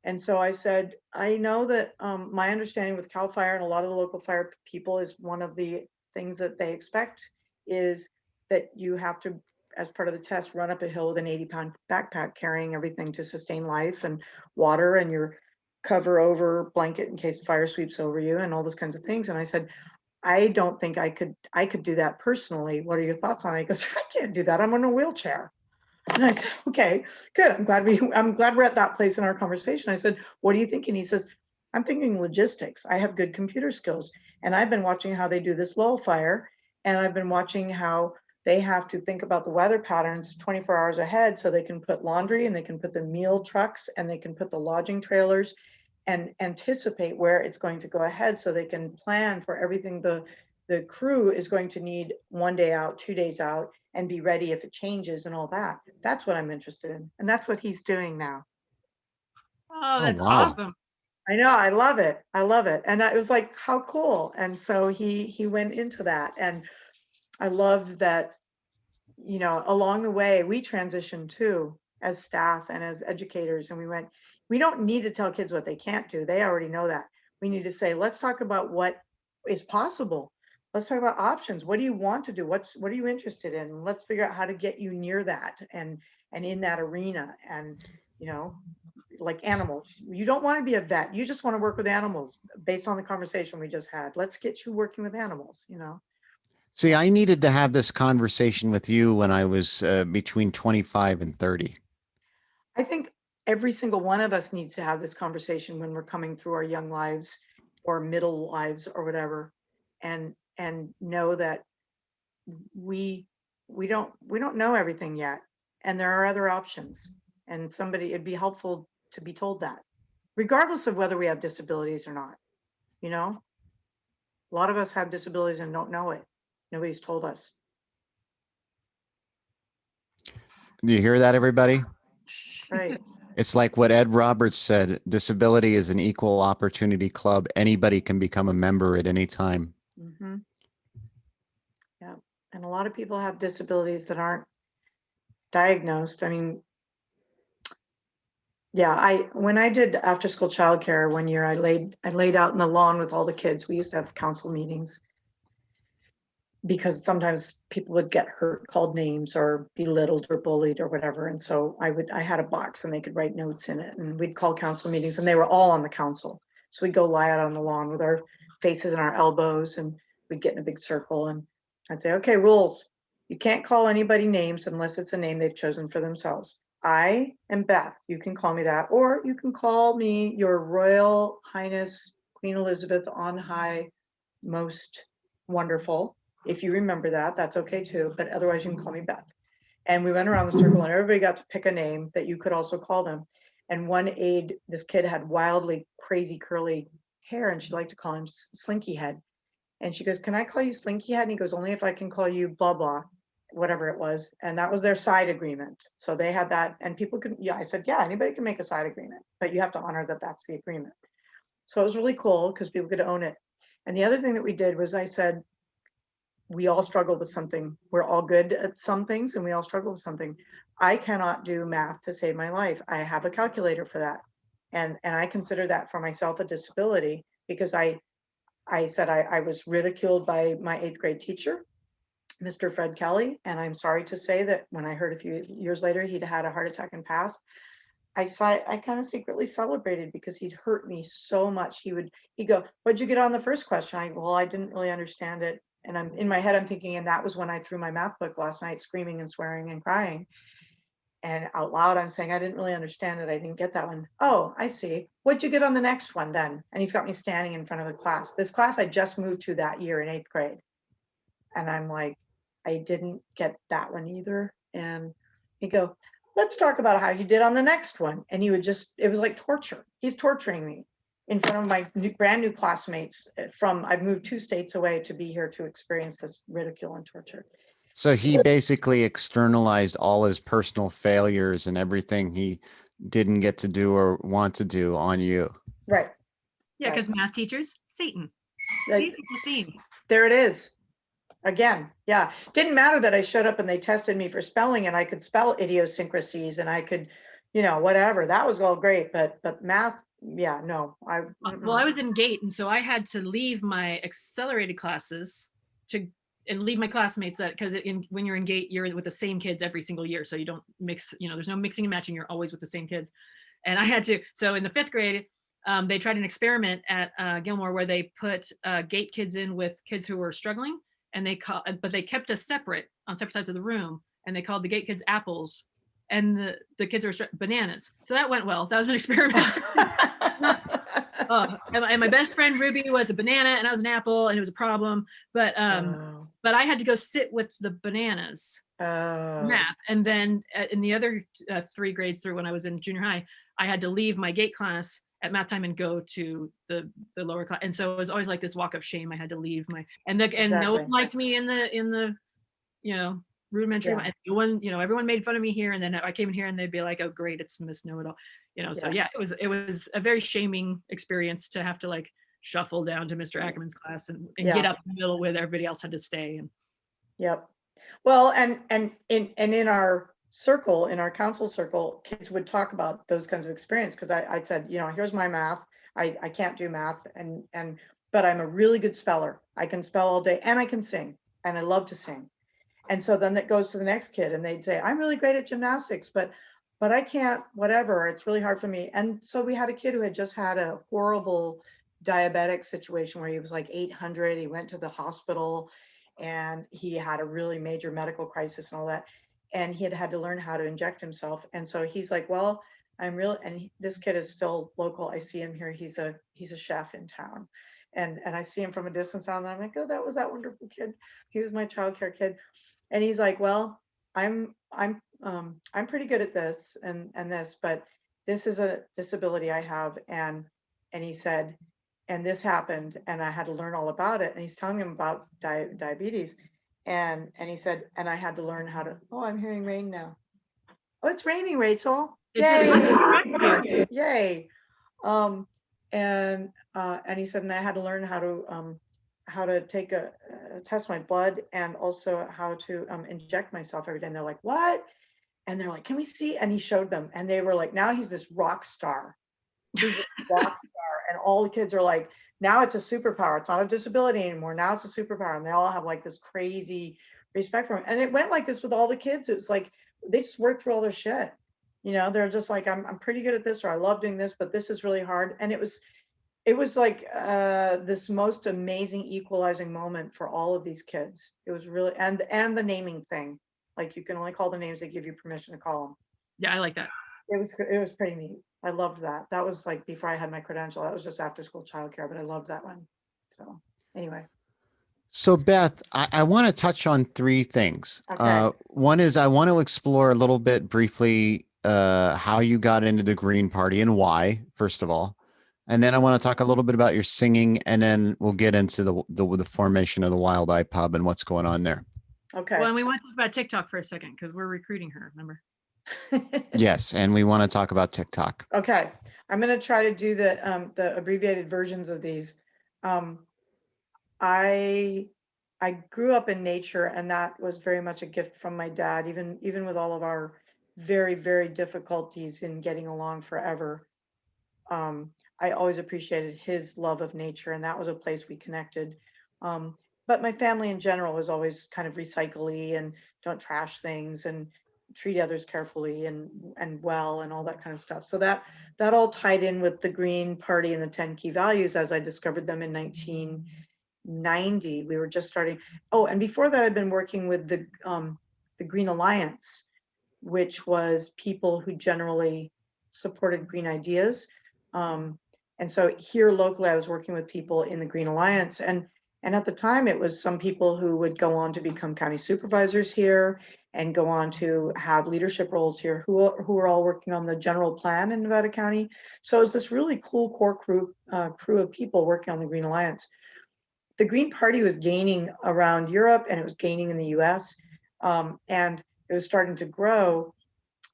And so I said, I know that my understanding with CAL FIRE and a lot of the local fire people is one of the things that they expect is that you have to, as part of the test, run up a hill with an 80-pound backpack carrying everything to sustain life and water and your cover over blanket in case fire sweeps over you and all those kinds of things. And I said, I don't think I could do that personally. What are your thoughts on it? He goes, I can't do that. I'm in a wheelchair. And I said, okay, good. I'm glad we're at that place in our conversation. I said, what are you thinking? He says, I'm thinking logistics. I have good computer skills. And I've been watching how they do this lull fire. And I've been watching how they have to think about the weather patterns 24 hours ahead so they can put laundry and they can put the meal trucks and they can put the lodging trailers and anticipate where it's going to go ahead so they can plan for everything the crew is going to need 1 day out, 2 days out, and be ready if it changes and all that. That's what I'm interested in. And that's what he's doing now. Oh, Oh, that's wow. awesome. I know, I love it. I love it. And it was like, how cool. And so he went into that. And I loved that, you know, along the way, we transitioned too as staff and as educators. And we don't need to tell kids what they can't do. They already know that. We need to say, let's talk about what is possible. Let's talk about options. What do you want to do? What are you interested in? Let's figure out how to get you near that and in that arena. And, you know, like animals. You don't want to be a vet. You just want to work with animals based on the conversation we just had. Let's get you working with animals, you know. See, I needed to have this conversation with you when I was between 25 and 30. I think every single one of us needs to have this conversation when we're coming through our young lives or middle lives or whatever, and know that we don't know everything yet, and there are other options. And it'd be helpful to be told that, regardless of whether we have disabilities or not. You know, a lot of us have disabilities and don't know it. Nobody's told us. Do you hear that, everybody? Right. It's like what Ed Roberts said, disability is an equal opportunity club. Anybody can become a member at any time. Mm-hmm. Yeah. And a lot of people have disabilities that aren't diagnosed. I mean, yeah, when I did after school childcare one year, I laid out in the lawn with all the kids. We used to have council meetings because sometimes people would get hurt, called names or belittled or bullied or whatever. And so I had a box and they could write notes in it, and we'd call council meetings and they were all on the council. So we'd go lie out on the lawn with our faces and our elbows, and we'd get in a big circle and I'd say, okay, rules. You can't call anybody names unless it's a name they've chosen for themselves. I am Beth. You can call me that, or you can call me Your Royal Highness Queen Elizabeth on high, most wonderful. If you remember that, that's okay too, but otherwise you can call me Beth. And we went around the circle and everybody got to pick a name that you could also call them. And one aide, this kid had wildly crazy curly hair and she liked to call him Slinky Head. And she goes, can I call you Slinky Head? And he goes, only if I can call you blah, blah, whatever it was. And that was their side agreement. So they had that, and people could, yeah, I said, yeah, anybody can make a side agreement, but you have to honor that that's the agreement. So it was really cool because people could own it. And the other thing that we did was I said, we all struggle with something. We're all good at some things and we all struggle with something. I cannot do math to save my life. I have a calculator for that. And I consider that for myself a disability because I said I was ridiculed by my 8th grade teacher, Mr. Fred Kelly. And I'm sorry to say that when I heard a few years later he'd had a heart attack and passed, I kind of secretly celebrated because he'd hurt me so much. He'd go, what'd you get on the first question? Well, I didn't really understand it. And I'm in my head, I'm thinking, and that was when I threw my math book last night, screaming and swearing and crying. And out loud, I'm saying, I didn't really understand it. I didn't get that one. Oh, I see. What'd you get on the next one then? And he's got me standing in front of the class. This class I just moved to that year in 8th grade. And I'm like, I didn't get that one either. And he'd go, let's talk about how you did on the next one. And he would just, it was like torture. He's torturing me in front of my brand new classmates I've moved 2 states away to be here to experience this ridicule and torture. So he basically externalized all his personal failures and everything he didn't get to do or want to do on you. Right. Yeah, Right. because math teachers, Satan. Like, Satan's the theme. there it is. Again, yeah. Didn't matter that I showed up and they tested me for spelling and I could spell idiosyncrasies and I could, whatever. That was all great. But math, yeah, no. Well, I was in GATE, and so I had to leave my accelerated classes and leave my classmates because when you're in GATE, you're with the same kids every single year. So you don't mix, there's no mixing and matching. You're always with the same kids. And I had to, so in the 5th grade, they tried an experiment at Gilmore where they put GATE kids in with kids who were struggling, and but they kept us separate on separate sides of the room, and they called the GATE kids apples, and the kids were bananas. So that went well. That was an experiment. And my best friend Ruby was a banana and I was an apple, and it was a problem. But I had to go sit with the bananas math, and then in the other 3 grades through when I was in junior high, I had to leave my GATE class at math time and go to the lower class, and so it was always like this walk of shame. I had to leave and no one liked me in the rudimentary one. Everyone made fun of me here, and then I came in here and they'd be like, oh great, it's Miss Know-It-All. So yeah, it was a very shaming experience to have to like shuffle down to Mr. Ackerman's class and get up in the middle where everybody else had to stay. Yep. Well, and in our circle, in our council circle, kids would talk about those kinds of experience, because I said, here's my math. I can't do math, but I'm a really good speller. I can spell all day and I can sing, and I love to sing. And so then that goes to the next kid, and they'd say, I'm really great at gymnastics, but I can't, whatever, it's really hard for me. And so we had a kid who had just had a horrible diabetic situation where he was like 800. He went to the hospital and he had a really major medical crisis and all that. And he had to learn how to inject himself. And so he's like, well, this kid is still local. I see him here. He's a chef in town. And I see him from a distance now, and I'm like, oh, that was that wonderful kid. He was my childcare kid. And he's like, well, I'm pretty good at this and this, but this is a disability I have. And he said, and this happened, and I had to learn all about it. And he's telling him about diabetes. And he said, and I had to learn how to, oh, I'm hearing rain now. Oh, it's raining, Rachel. Yay. Yay. And he said, and I had to learn how to take test my blood, and also how to inject myself every day. And they're like, what? And they're like, can we see? And he showed them, and they were like, now he's this rock star. He's a rock star. And all the kids are like, now it's a superpower. It's not a disability anymore. Now it's a superpower. And they all have like this crazy respect for him. And it went like this with all the kids. It was like, they just worked through all their shit. They're just like, I'm pretty good at this, or I love doing this, but this is really hard. And it was like this most amazing equalizing moment for all of these kids. It was really, and the naming thing, like you can only call the names they give you permission to call them. Yeah, I like that. It was pretty neat. I loved that. That was like before I had my credential. That was just after school childcare, but I loved that one. So anyway. So Beth, I want to touch on 3 things. Okay. One is I want to explore a little bit briefly how you got into the Green Party and why, first of all. And then I want to talk a little bit about your singing, and then we'll get into the formation of the Wild Eye Pub and what's going on there. Okay. Well, and we want to talk about TikTok for a second, because we're recruiting her, remember? Yes, and we want to talk about TikTok. Okay. I'm going to try to do the abbreviated versions of these. I grew up in nature, and that was very much a gift from my dad, even with all of our very, very difficulties in getting along forever. I always appreciated his love of nature, and that was a place we connected. But my family in general was always kind of recycle-y and don't trash things and treat others carefully and well and all that kind of stuff. So that all tied in with the Green Party and the 10 key values as I discovered them in 1990. We were just starting. Oh, and before that, I'd been working with the Green Alliance, which was people who generally supported green ideas. And so here locally, I was working with people in the Green Alliance, and And at the time, it was some people who would go on to become county supervisors here and go on to have leadership roles here who are all working on the general plan in Nevada County. So it was this really cool core crew of people working on the Green Alliance. The Green Party was gaining around Europe and it was gaining in the US, and it was starting to grow.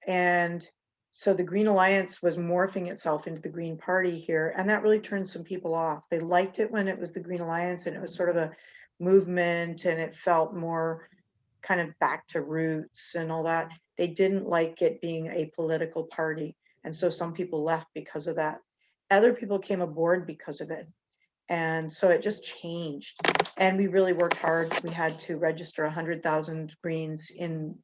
And so the Green Alliance was morphing itself into the Green Party here, and that really turned some people off. They liked it when it was the Green Alliance and it was sort of a movement and it felt more kind of back to roots and all that. They didn't like it being a political party. And so some people left because of that. Other people came aboard because of it. And so it just changed. And we really worked hard. We had to register 100,000 Greens in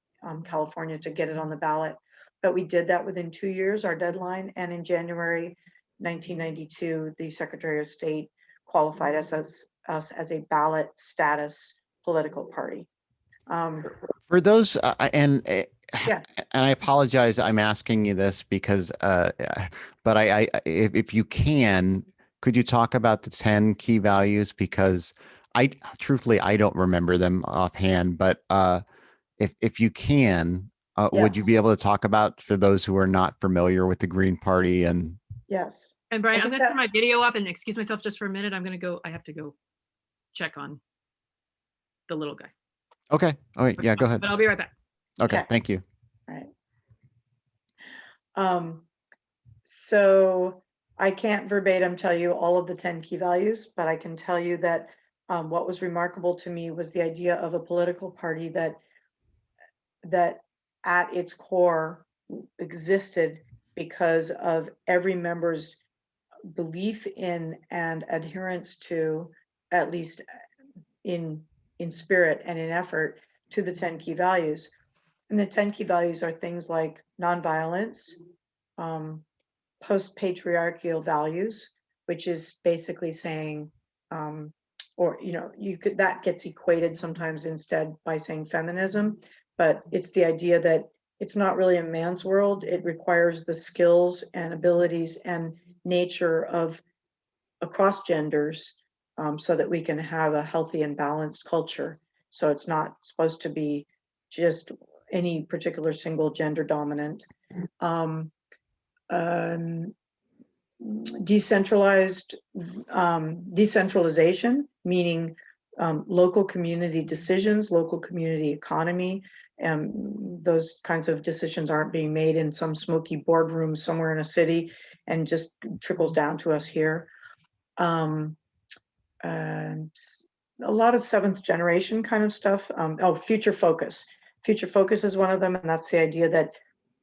California to get it on the ballot. But we did that within 2 years, our deadline. And in January 1992, the Secretary of State qualified us as a ballot status political party. For those, Yeah. and I apologize, I'm asking you this because, but if you can, could you talk about the 10 key values? Because truthfully, I don't remember them offhand, but if you can, would you Yes. be able to talk about for those who are not familiar with the Green Party? And Yes. And Brian, I I'm can gonna turn my video off and excuse myself just for a minute. I have to go check on the little guy. okay, all right, yeah, go ahead. But I'll be right back. Okay, Okay. thank you. Right. So I can't verbatim tell you all of the 10 key values, but I can tell you that what was remarkable to me was the idea of a political party that at its core existed because of every member's belief in and adherence to, at least in spirit and in effort, to the 10 key values. And the 10 key values are things like nonviolence, post-patriarchal values, which is basically saying, or that gets equated sometimes instead by saying feminism, but it's the idea that it's not really a man's world. It requires the skills and abilities and nature of across genders, so that we can have a healthy and balanced culture. So it's not supposed to be just any particular single gender dominant. Decentralization, meaning local community decisions, local community economy, and those kinds of decisions aren't being made in some smoky boardroom somewhere in a city and just trickles down to us here. And a lot of seventh generation kind of stuff. Future focus. Future focus is one of them, and that's the idea that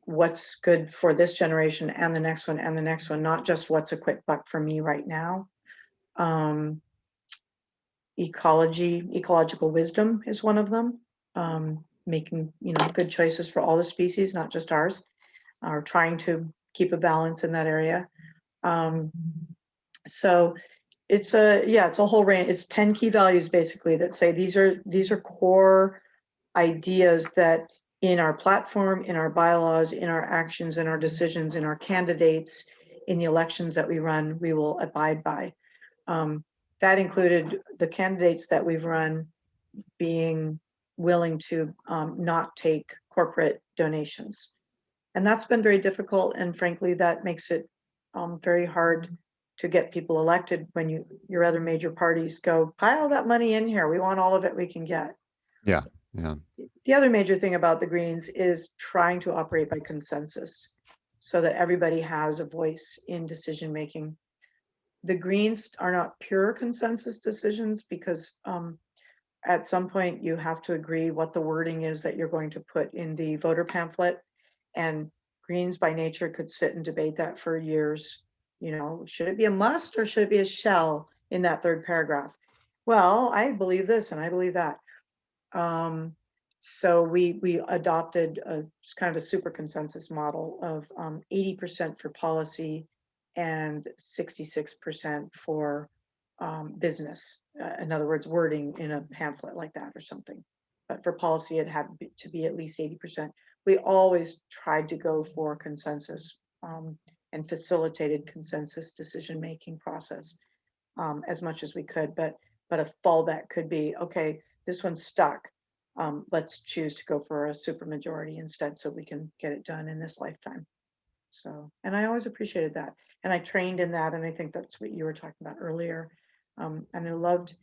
what's good for this generation and the next one and the next one, not just what's a quick buck for me right now. Ecological wisdom is one of them. Making good choices for all the species, not just ours, or trying to keep a balance in that area. So it's a whole range. It's 10 key values basically that say these are core ideas that in our platform, in our bylaws, in our actions, in our decisions, in our candidates, in the elections that we run, we will abide by. That included the candidates that we've run being willing to not take corporate donations. And that's been very difficult. And frankly, that makes it very hard to get people elected when your other major parties go, pile that money in here. We want all of it we can get. Yeah. The other major thing about the Greens is trying to operate by consensus so that everybody has a voice in decision making. The Greens are not pure consensus decisions because at some point you have to agree what the wording is that you're going to put in the voter pamphlet, and Greens by nature could sit and debate that for years. Should it be a must or should it be a shall in that third paragraph? Well, I believe this and I believe that. So we adopted kind of a super consensus model of 80% for policy and 66% for business. In other words, wording in a pamphlet like that or something. But for policy, it had to be at least 80%. We always tried to go for consensus and facilitated consensus decision-making process as much as we could. But but a fallback could be, okay, this one's stuck. Let's choose to go for a supermajority instead so we can get it done in this lifetime. So, and I always appreciated that. And I trained in that. And I think that's what you were talking about earlier. And I loved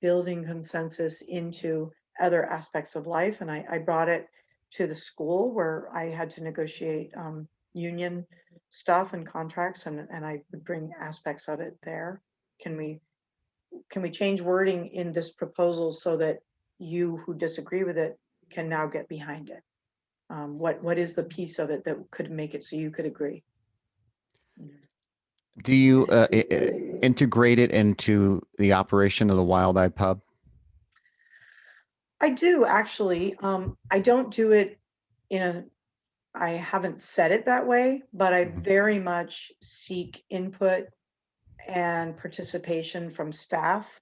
building consensus into other aspects of life. And I brought it to the school where I had to negotiate union stuff and contracts, and I would bring aspects of it there. Can we change wording in this proposal so that you who disagree with it can now get behind it? What is the piece of it that could make it so you could agree? Do you integrate it into the operation of the Wild Eye Pub? I do actually. I don't do it in a, I haven't said it that way, but I very much seek input and participation from staff.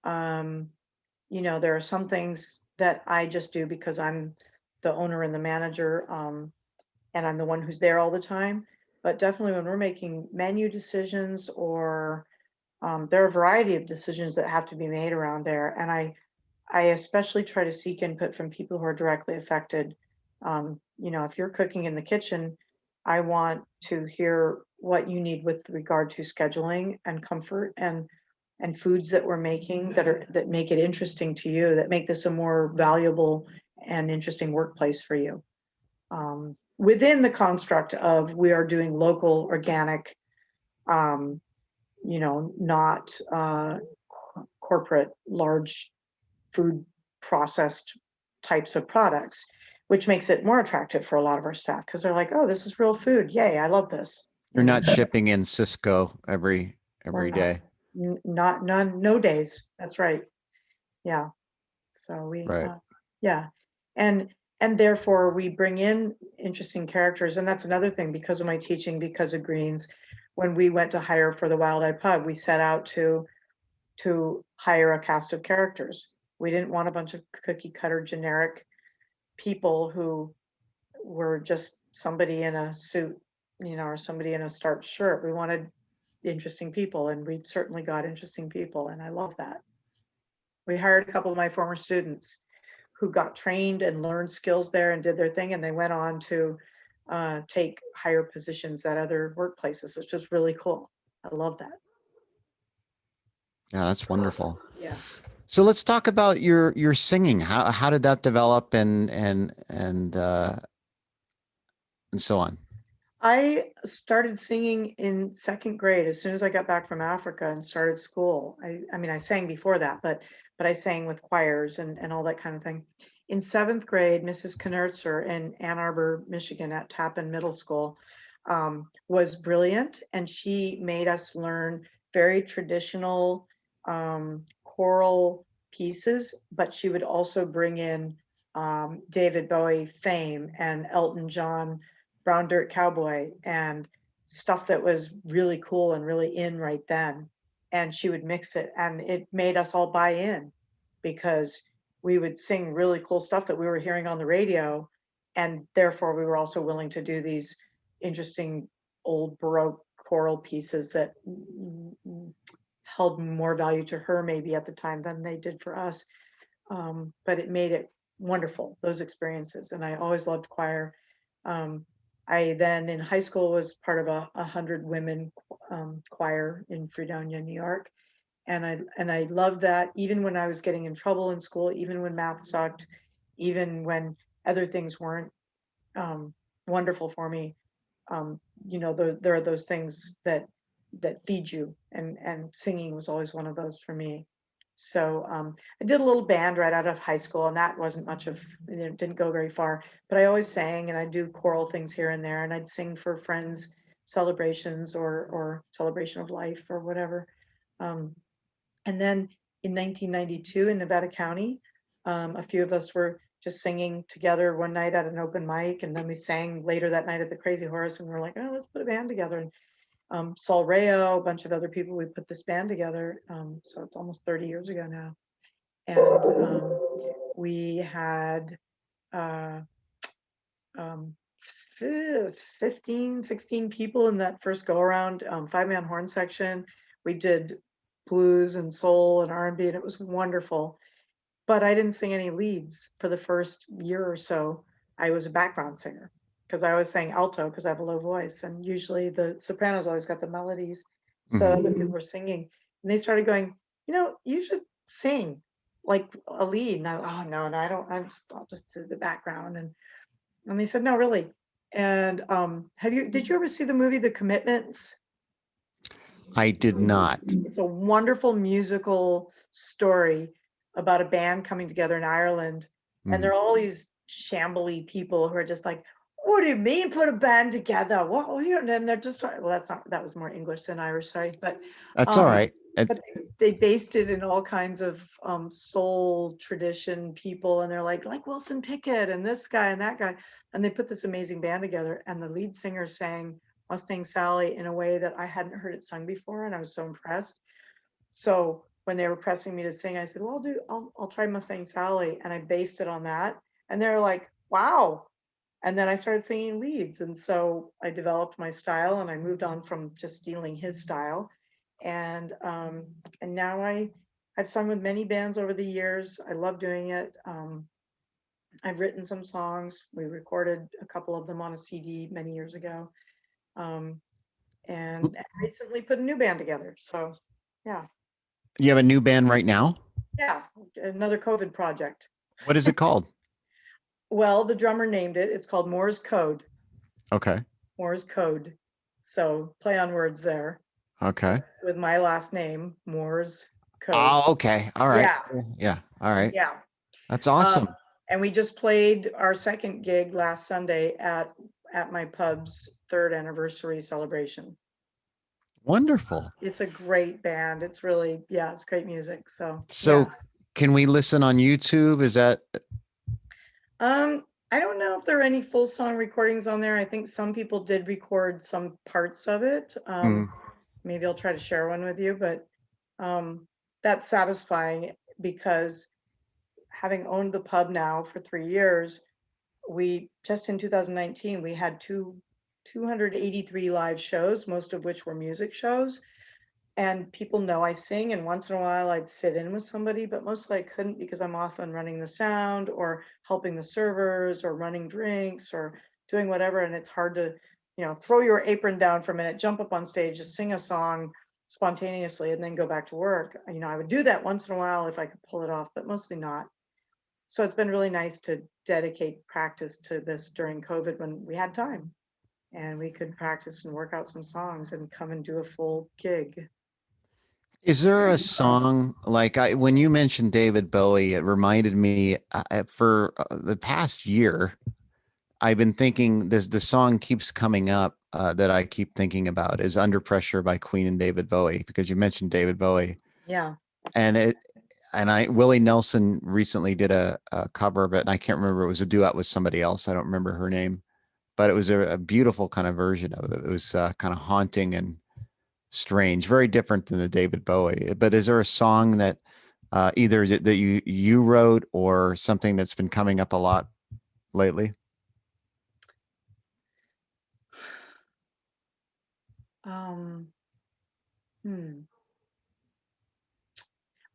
You know, there are some things that I just do because I'm the owner and the manager, and I'm the one who's there all the time. But definitely when we're making menu decisions, or there are a variety of decisions that have to be made around there. And I especially try to seek input from people who are directly affected. You know, if you're cooking in the kitchen, I want to hear what you need with regard to scheduling and comfort, and foods that we're making that make it interesting to you, that make this a more valuable and interesting workplace for you. Within the construct of, we are doing local, organic, you know, not corporate, large food processed types of products, which makes it more attractive for a lot of our staff, because they're like, oh, this is real food. Yay, I love this. You're not shipping in Cisco every day. Not none, no days. That's right. Yeah. So we, Right. yeah. And therefore we bring in interesting characters. And that's another thing, because of my teaching, because of Greens, when we went to hire for the Wild Eye Pub, we set out to hire a cast of characters. We didn't want a bunch of cookie cutter generic people who were just somebody in a suit, you know, or somebody in a starched shirt. We wanted interesting people, and we certainly got interesting people, and I love that. We hired a couple of my former students who got trained and learned skills there and did their thing, and they went on to take higher positions at other workplaces, which is really cool. I love that. Yeah, that's wonderful. Yeah. So let's talk about your singing. How did that develop, and so on? I started singing in second grade as soon as I got back from Africa and started school. I mean, I sang before that, but I sang with choirs and all that kind of thing. In seventh grade, Mrs. Knertzer in Ann Arbor, Michigan at Tappan Middle School was brilliant, and she made us learn very traditional choral pieces, but she would also bring in David Bowie fame and Elton John, Brown Dirt Cowboy, and stuff that was really cool and really in right then. And she would mix it, and it made us all buy in, because we would sing really cool stuff that we were hearing on the radio. And therefore we were also willing to do these interesting old Baroque choral pieces that held more value to her maybe at the time than they did for us. But it made it wonderful, those experiences. And I always loved choir. I then in high school was part of a 100 women choir in Fredonia, New York. And I loved that, even when I was getting in trouble in school, even when math sucked, even when other things weren't wonderful for me. You know, there are those things that feed you, and singing was always one of those for me. So I did a little band right out of high school, and that wasn't much of, it didn't go very far, but I always sang, and I'd do choral things here and there, and I'd sing for friends' celebrations or celebration of life or whatever. And then in 1992 in Nevada County, a few of us were just singing together one night at an open mic, and then we sang later that night at the Crazy Horse, and we're like, oh, let's put a band together. And Saul Rayo, a bunch of other people, we put this band together. So it's almost 30 years ago now. And we had 15, 16 people in that first go around, 5-man horn section. We did blues and soul and R&B, and it was wonderful. But I didn't sing any leads for the first year or so. I was a background singer because I always sang alto because I have a low voice, and usually the sopranos always got the melodies. So Mhm. other people were singing, and they started going, you should sing like a lead. And oh no, I don't. I'll just do the background. And they said, no, really. And did you ever see the movie The Commitments? I did not. It's a wonderful musical story about a band coming together in Ireland. And Mhm. there are all these shambly people who are just like, what do you mean put a band together? And then they're just, well, that was more English than Irish, sorry. That's all right. But they based it in all kinds of soul tradition people. And they're like Wilson Pickett and this guy and that guy. And they put this amazing band together. And the lead singer sang Mustang Sally in a way that I hadn't heard it sung before, and I was so impressed. So when they were pressing me to sing, I said, "Well, I'll try Mustang Sally," and I based it on that. And they're like, "Wow!" And then I started singing leads, and so I developed my style, and I moved on from just stealing his style, and now I've sung with many bands over the years. I love doing it. I've written some songs. We recorded a couple of them on a CD many years ago. Um, and recently put a new band together. So yeah, You have a new band right now? yeah, another COVID project. What is it called? Well, the drummer named it. It's called Moore's Code. Okay. Moore's Code. So play on words there Okay. with my last name, Moore's Code. Oh, okay. All right. Yeah. Cool. Yeah. All right. Yeah. That's awesome. And we just played our second gig last Sunday at my pub's 3rd anniversary celebration. Wonderful. It's a great band. It's really, it's great music. So So can we listen on YouTube? Is that I don't know if there are any full song recordings on there. I think some people did record some parts of it. Maybe I'll try to share one with you, but that's satisfying because having owned the pub now for 3 years, we just in 2019, we had 283 live shows, most of which were music shows. And people know I sing, and once in a while I'd sit in with somebody, but mostly I couldn't because I'm often running the sound or helping the servers or running drinks or doing whatever. And it's hard to, throw your apron down for a minute, jump up on stage, just sing a song spontaneously and then go back to work. I would do that once in a while if I could pull it off, but mostly not. So it's been really nice to dedicate practice to this during COVID when we had time and we could practice and work out some songs and come and do a full gig. Is there a song like when you mentioned David Bowie, it reminded me for the past year, I've been thinking the song keeps coming up that I keep thinking about is Under Pressure by Queen and David Bowie, because you mentioned David Bowie. Yeah. And Willie Nelson recently did a cover of it, and I can't remember, it was a duet with somebody else. I don't remember her name, but it was a beautiful kind of version of it. It was kind of haunting and strange, very different than the David Bowie. But is there a song that either that you wrote or something that's been coming up a lot lately?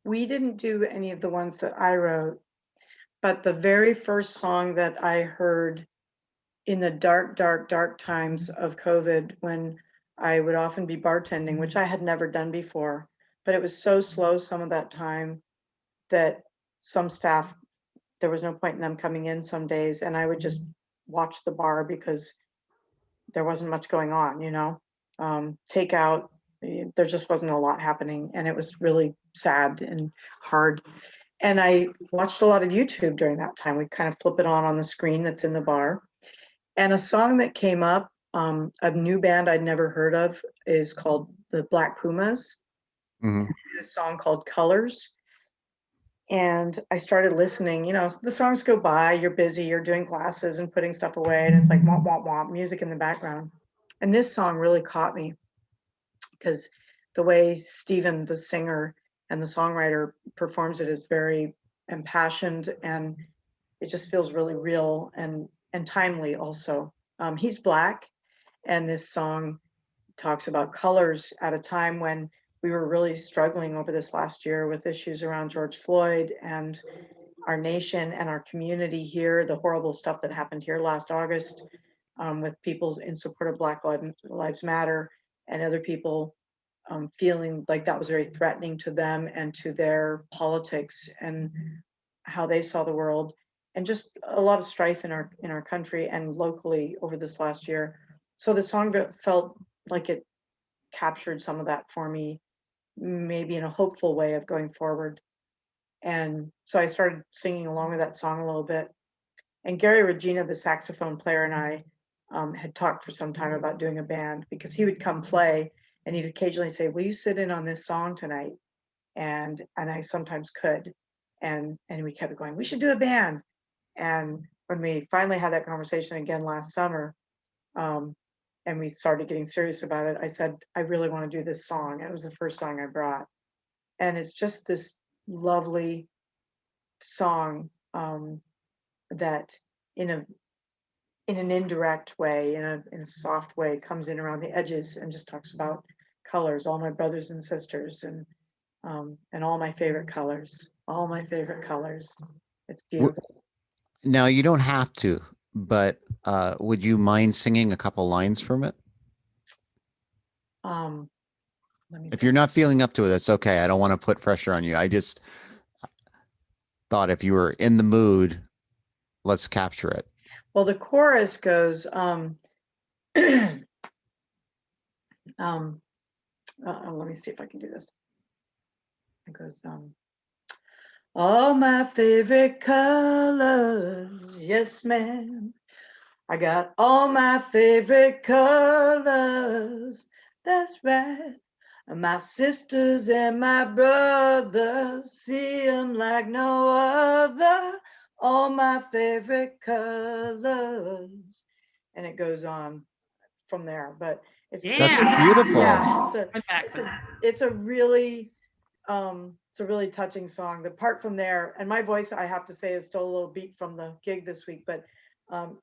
We didn't do any of the ones that I wrote, but the very first song that I heard in the dark, dark, dark times of COVID, when I would often be bartending, which I had never done before, but it was so slow some of that time that some staff, there was no point in them coming in some days, and I would just watch the bar because there wasn't much going on, takeout, there just wasn't a lot happening, and it was really sad and hard. And I watched a lot of YouTube during that time. We kind of flip it on the screen that's in the bar. And a song that came up, a new band I'd never heard of, is called the Black Pumas. Mm-hmm. A song called Colors. And I started listening, the songs go by, you're busy, you're doing classes and putting stuff away, and it's like womp, womp, womp, music in the background. And this song really caught me because the way Stephen, the singer and the songwriter, performs it is very impassioned, and it just feels really real and timely also. He's Black, and this song talks about colors at a time when we were really struggling over this last year with issues around George Floyd and our nation and our community here, the horrible stuff that happened here last August, with people in support of Black Lives Matter and other people feeling like that was very threatening to them and to their politics and how they saw the world, and just a lot of strife in our country and locally over this last year. So the song felt like it captured some of that for me, maybe in a hopeful way of going forward. And so I started singing along with that song a little bit. And Gary Regina, the saxophone player, and I had talked for some time about doing a band, because he would come play and he'd occasionally say, "Will you sit in on this song tonight?" And I sometimes could. And we kept going, "We should do a band." And when we finally had that conversation again last summer, and we started getting serious about it, I said, "I really want to do this song." It was the first song I brought. And it's just this lovely song that in an indirect way, in a soft way, comes in around the edges and just talks about colors, all my brothers and sisters, and all my favorite colors, all my favorite colors. It's beautiful. Now, you don't have to, but would you mind singing a couple lines from it? Let me If you're not feeling up to it, that's okay. I don't want to put pressure on you. I just thought if you were in the mood, let's capture it. Well, the chorus goes, let me see if I can do this. It goes, all my favorite colors, yes, ma'am. I got all my favorite colors, that's right. My sisters and my brothers, see them like no other. All my favorite colors. And it goes on from there, but it's That's Yeah. beautiful. yeah, I'm back. it's a really touching song. The part from there, and my voice, I have to say, is still a little beat from the gig this week, but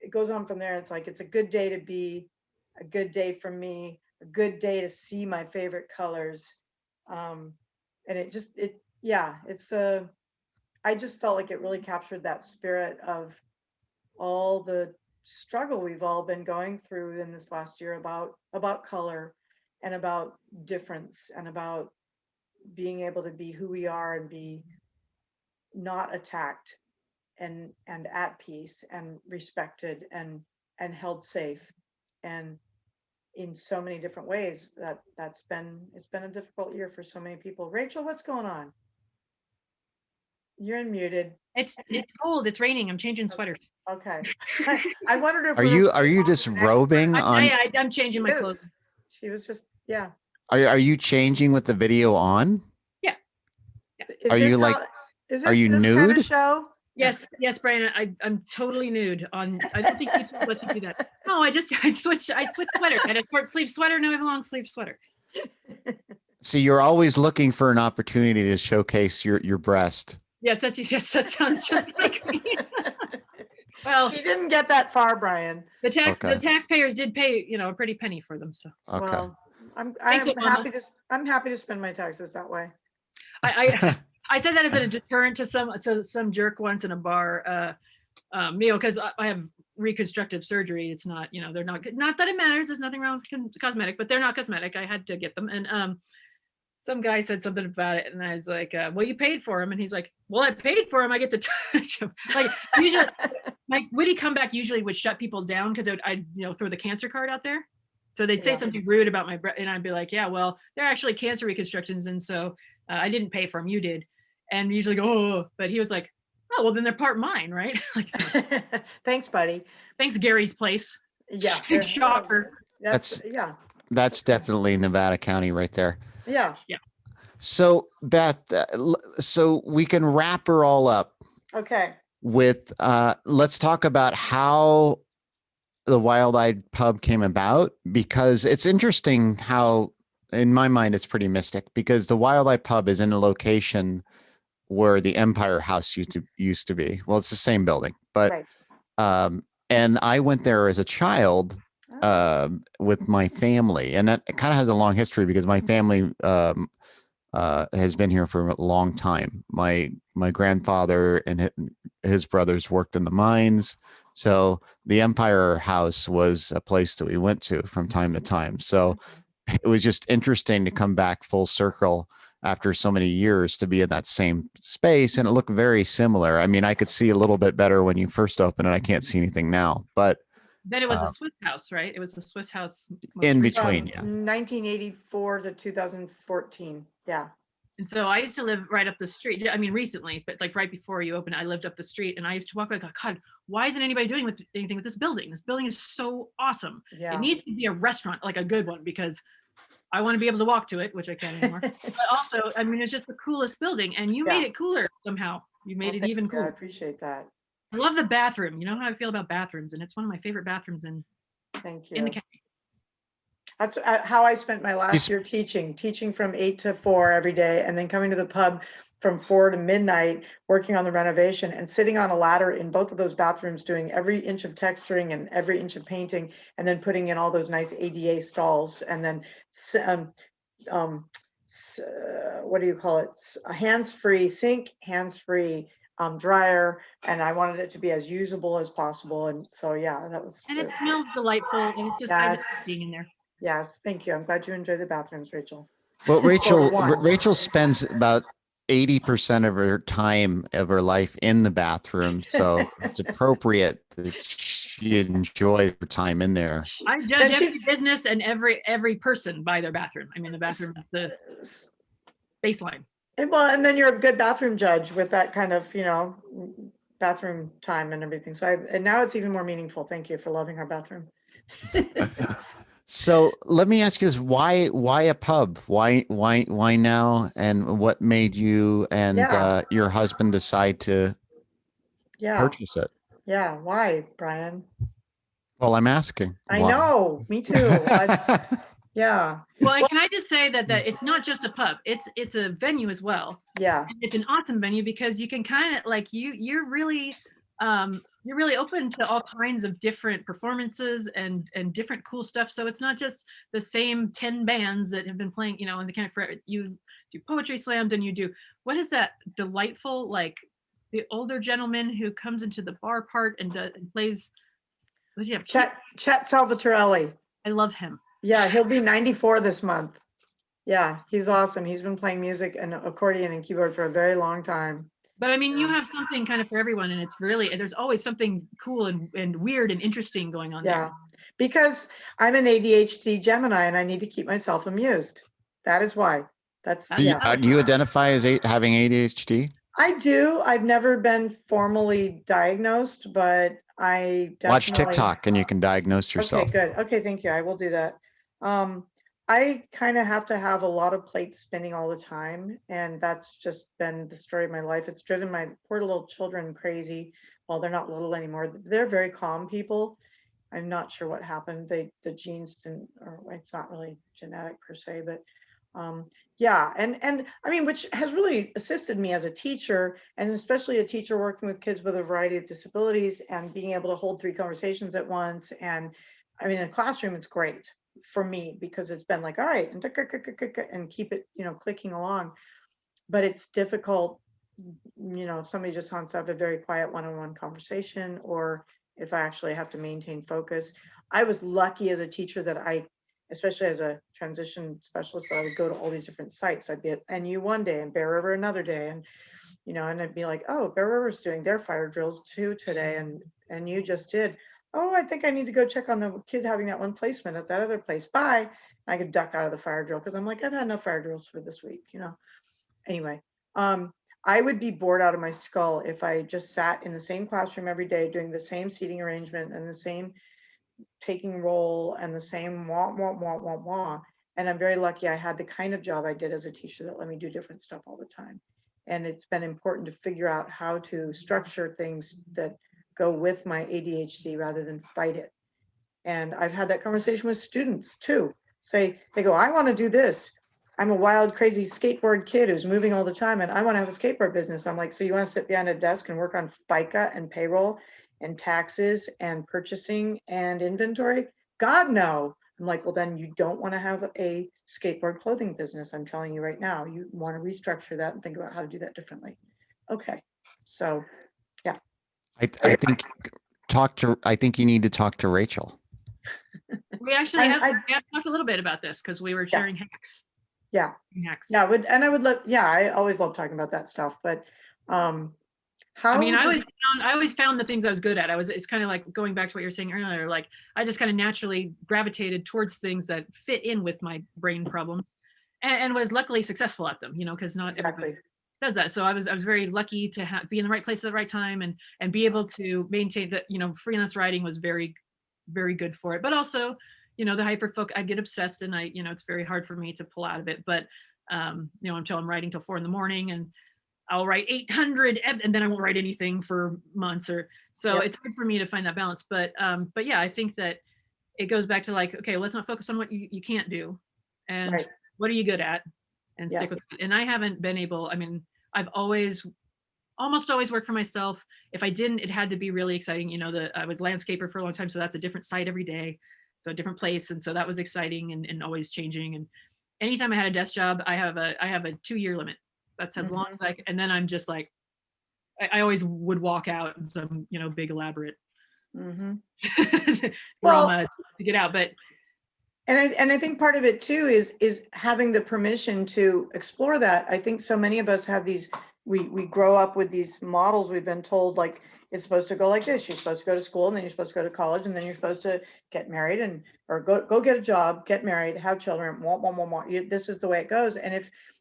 it goes on from there. It's like, it's a good day to be, a good day for me, a good day to see my favorite colors. And I just felt like it really captured that spirit of all the struggle we've all been going through in this last year about color and about difference and about being able to be who we are and be not attacked and at peace and respected and held safe, and in so many different ways. It's been a difficult year for so many people. Rachel, what's going on? You're unmuted. It's cold. It's raining. I'm changing sweaters. Okay. I wondered if Are you just robing on? I'm changing my clothes. She was just, yeah. Are you changing with the video on? Are you like? Are you this nude? kind of show? Yes, Brian. I'm totally nude on. I don't think YouTube lets you do that. No, I switched sweaters. I had a short sleeve sweater. Now I have a long sleeve sweater. See, you're always looking for an opportunity to showcase your breast. Yes, that sounds just like me. Well, she didn't get that far, Brian. The taxpayers did pay, a pretty penny for them. So okay. Well, I'm happy to spend my taxes that way. I said that as a deterrent to some jerk once in a bar, because I have reconstructive surgery. It's not, they're not good. Not that it matters. There's nothing wrong with cosmetic, but they're not cosmetic. I had to get them. And some guy said something about it, and I was like, well, you paid for him. And he's like, well, I paid for him. I get to touch him. Like, usually, my witty comeback usually would shut people down, because I'd throw the cancer card out there. So they'd say something rude about my breast, and I'd be like, yeah, well, they're actually cancer reconstructions. And so I didn't pay for them. You did. And usually go, oh, but he was like, oh, well, then they're part mine, right? Like, thanks, buddy. Thanks, Gary's Place. Yeah. Big shocker. That's definitely Nevada County right there. Yeah. So Beth, so we can wrap her all up. Okay. With let's talk about how the Wild-Eyed Pub came about, because it's interesting how, in my mind, it's pretty mystic, because the Wild-Eyed Pub is in a location where the Empire House used to be. Well, it's the same building, but right. And I went there as a child, with my family, and that kind of has a long history because my family has been here for a long time. My grandfather and his brothers worked in the mines, so the Empire House was a place that we went to from time to time. So it was just interesting to come back full circle after so many years to be in that same space, and it looked very similar. I mean, I could see a little bit better when you first opened, and I can't see anything now, but Then it was a Swiss house, right? It was a Swiss house. most in recently. between, From yeah. 1984 to 2014. Yeah. And so I used to live right up the street. I mean, recently, but like right before you opened, I lived up the street, and I used to walk by and go, God, why isn't anybody doing anything with this building? This building is so awesome. Yeah. It needs to be a restaurant, like a good one, because I want to be able to walk to it, which I can't anymore. But also, I mean, it's just the coolest building, and you Yeah. made it cooler somehow. You made Well, it thank even you. I cooler. appreciate that. I love the bathroom. You know how I feel about bathrooms, and it's one of my favorite bathrooms in Thank the you. county. That's how I spent my last year teaching from 8 to 4 every day, and then coming to the pub from 4 to midnight, working on the renovation and sitting on a ladder in both of those bathrooms, doing every inch of texturing and every inch of painting, and then putting in all those nice ADA stalls, and then what do you call it? A hands-free sink, hands-free dryer, and I wanted it to be as usable as possible. And so, yeah, that was. And it smells delightful, and it's just, I just love Yes. being in there. Yes, thank you. I'm glad you enjoy the bathrooms, Rachel. Well, Rachel, one. Rachel spends about 80% of her time of her life in the bathroom, so it's appropriate that she enjoy her time in there. I judge Then every she's- business and every person by their bathroom. I mean, the bathroom is the baseline. Well, and then you're a good bathroom judge with that kind of, bathroom time and everything. So and now it's even more meaningful. Thank you for loving our bathroom. So let me ask you this: why a pub? Why now? And what made you and Yeah. your husband decide to Yeah. purchase it? Yeah. Why, Brian? Well, I'm asking. I Why? know. Me too. Yeah. Well, and can I just say that it's not just a pub; it's a venue as well. Yeah. And it's an awesome venue because you can kind of like you're really open to all kinds of different performances and different cool stuff. So it's not just the same 10 bands that have been playing, in the kind of forever. You do poetry slams, and you do, what is that delightful, like the older gentleman who comes into the bar part and plays. What do you have? Chet Salvatorelli. I love him. Yeah, he'll be 94 this month. Yeah, he's awesome. He's been playing music and accordion and keyboard for a very long time. But I mean, you have something kind of for everyone, and it's really, there's always something cool and weird and interesting going on there. Because I'm an ADHD Gemini and I need to keep myself amused. That is why. Do you identify as having ADHD? I do. I've never been formally diagnosed, but I definitely watch TikTok and you can diagnose yourself. Okay, good. Okay, thank you. I will do that. I kind of have to have a lot of plates spinning all the time, and that's just been the story of my life. It's driven my poor little children crazy. Well, they're not little anymore. They're very calm people. I'm not sure what happened. The genes didn't, or it's not really genetic per se, but yeah, and I mean, which has really assisted me as a teacher, and especially a teacher working with kids with a variety of disabilities and being able to hold 3 conversations at once. And I mean, in a classroom, it's great for me because it's been like, all right, and keep it, clicking along. But it's difficult, if somebody just wants to have a very quiet one-on-one conversation, or if I actually have to maintain focus. I was lucky as a teacher that especially as a transition specialist, that I would go to all these different sites. I'd be at NU one day and Bear River another day. And, and I'd be like, oh, Bear River's doing their fire drills too today. And you just did. Oh, I think I need to go check on the kid having that one placement at that other place. Bye. And I could duck out of the fire drill because I'm like, I've had enough fire drills for this week, Anyway, I would be bored out of my skull if I just sat in the same classroom every day doing the same seating arrangement and the same taking roll and the same wah, wah, wah, wah, wah. And I'm very lucky I had the kind of job I did as a teacher that let me do different stuff all the time. And it's been important to figure out how to structure things that go with my ADHD rather than fight it. And I've had that conversation with students too. They go, I want to do this. I'm a wild, crazy skateboard kid who's moving all the time and I want to have a skateboard business. I'm like, so you want to sit behind a desk and work on FICA and payroll and taxes and purchasing and inventory? God, no. I'm like, well, then you don't want to have a skateboard clothing business. I'm telling you right now, you want to restructure that and think about how to do that differently. Okay. So, yeah. I think I think you need to talk to Rachel. We actually have, I talked a little bit about this because we were sharing hacks. yeah. Hacks. Yeah. I would love, yeah, I always love talking about that stuff, but, how I mean, I did always found the things I was good at. It's kind of like going back to what you're saying earlier, like I just kind of naturally gravitated towards things that fit in with my brain problems and was luckily successful at them, you know, because not everybody exactly. does that. So I was very lucky to be in the right place at the right time and be able to maintain that, you know, freelance writing was very, very good for it. But also, you know, the hyperfocus, I get obsessed and you know, it's very hard for me to pull out of it. But you know, until I'm writing till 4 a.m. and I'll write 800 and then I won't write anything for months or so. Yep. It's hard for me to find that balance. But yeah, I think that it goes back to like, okay, let's not focus on what you can't do and Right. what are you good at and Yeah. stick with it. And I haven't been able, I mean, I've almost always worked for myself. If I didn't, it had to be really exciting. You know, I was landscaper for a long time, so that's a different site every day. So a different place. And so that was exciting and always changing. And anytime I had a desk job, I have a 2-year limit. That's as long as I can, and then I'm just like, I always would walk out in some, you know, big elaborate drama to get out. But and I think part of it too is having the permission to explore that. I think so many of us have these, we grow up with these models. We've been told like it's supposed to go like this. You're supposed to go to school and then you're supposed to go to college and then you're supposed to get married or go get a job, get married, have children, this is the way it goes.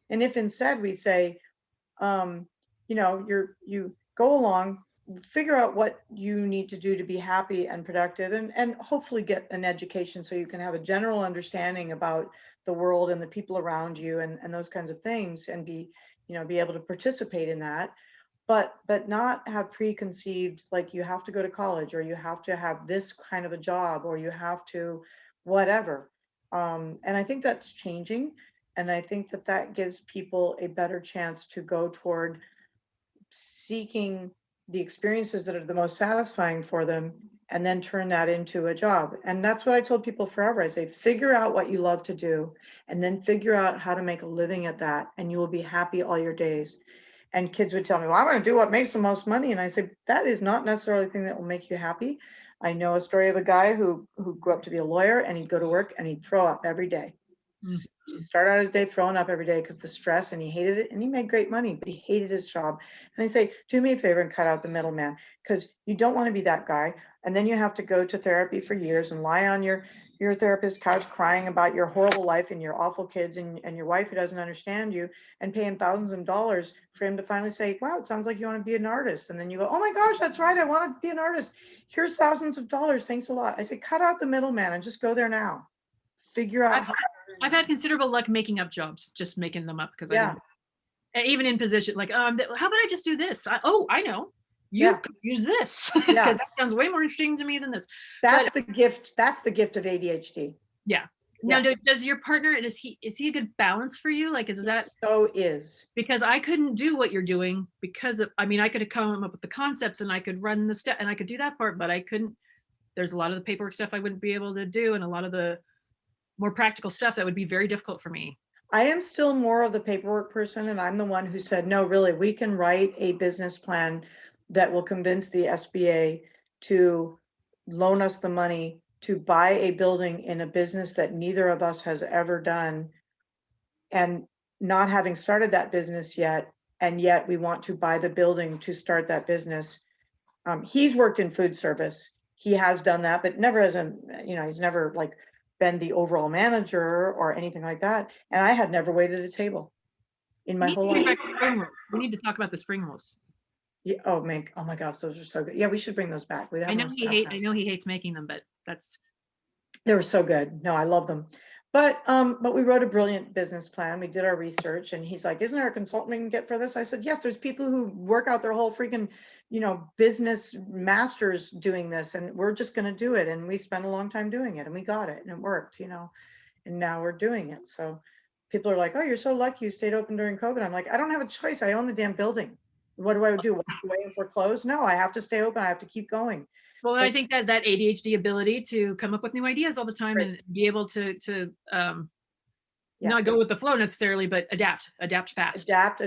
And if instead we say, you know, you go along, figure out what you need to do to be happy and productive and hopefully get an education so you can have a general understanding about the world and the people around you and those kinds of things and be, you know, be able to participate in that, but not have preconceived like you have to go to college or you have to have this kind of a job or you have to whatever. And I think that's changing. And I think that gives people a better chance to go toward seeking the experiences that are the most satisfying for them and then turn that into a job. And that's what I told people forever. I say, figure out what you love to do and then figure out how to make a living at that and you will be happy all your days. And kids would tell me, well, I want to do what makes the most money. And I say, that is not necessarily the thing that will make you happy. I know a story of a guy who grew up to be a lawyer and he'd go to work and he'd throw up every day. He started out his day throwing up every day because the stress, and he hated it, and he made great money, but he hated his job. And I say, do me a favor and cut out the middleman, because you don't want to be that guy. And then you have to go to therapy for years and lie on your therapist's couch crying about your horrible life and your awful kids and your wife who doesn't understand you, and paying thousands of dollars for him to finally say, wow, it sounds like you want to be an artist. And then you go, oh my gosh, that's right, I want to be an artist. Here's thousands of dollars, thanks a lot. I say, cut out the middleman and just go there now. Figure out how. I've had considerable luck making up jobs, just making them up because Yeah. even in position like, how about I just do this? I know you could use this because that sounds way more interesting to me than this. That's the gift. That's the gift of ADHD. Yeah. Now, does your partner, is he a good balance for you? Like, is that so is because I couldn't do what you're doing because of, I mean, I could have come up with the concepts and I could run the step and I could do that part, but I couldn't. There's a lot of the paperwork stuff I wouldn't be able to do, and a lot of the more practical stuff that would be very difficult for me. I am still more of the paperwork person, and I'm the one who said, no, really, we can write a business plan that will convince the SBA to loan us the money to buy a building in a business that neither of us has ever done, and not having started that business yet, and yet we want to buy the building to start that business. He's worked in food service. He has done that, but never as a, you know, he's never like been the overall manager or anything like that. And I had never waited at a table in my whole life. We need to talk about the spring rolls. Yeah. Oh my gosh, those are so good. Yeah, we should bring those back. I know he hates making them, but they were so good. No, I love them. But we wrote a brilliant business plan. We did our research, and he's like, isn't there a consultant we can get for this? I said, yes, there's people who work out their whole freaking, you know, business masters doing this, and we're just going to do it. And we spent a long time doing it, and we got it, and it worked, you know, and now we're doing it. So people are like, oh, you're so lucky you stayed open during COVID. I'm like, I don't have a choice. I own the damn building. What do I do? Walk away if we're closed? No, I have to stay open. I have to keep going. Well, So I think that ADHD ability to come up with new ideas all the time Right. and be able to Yeah. not go with the flow necessarily, but adapt fast adapt.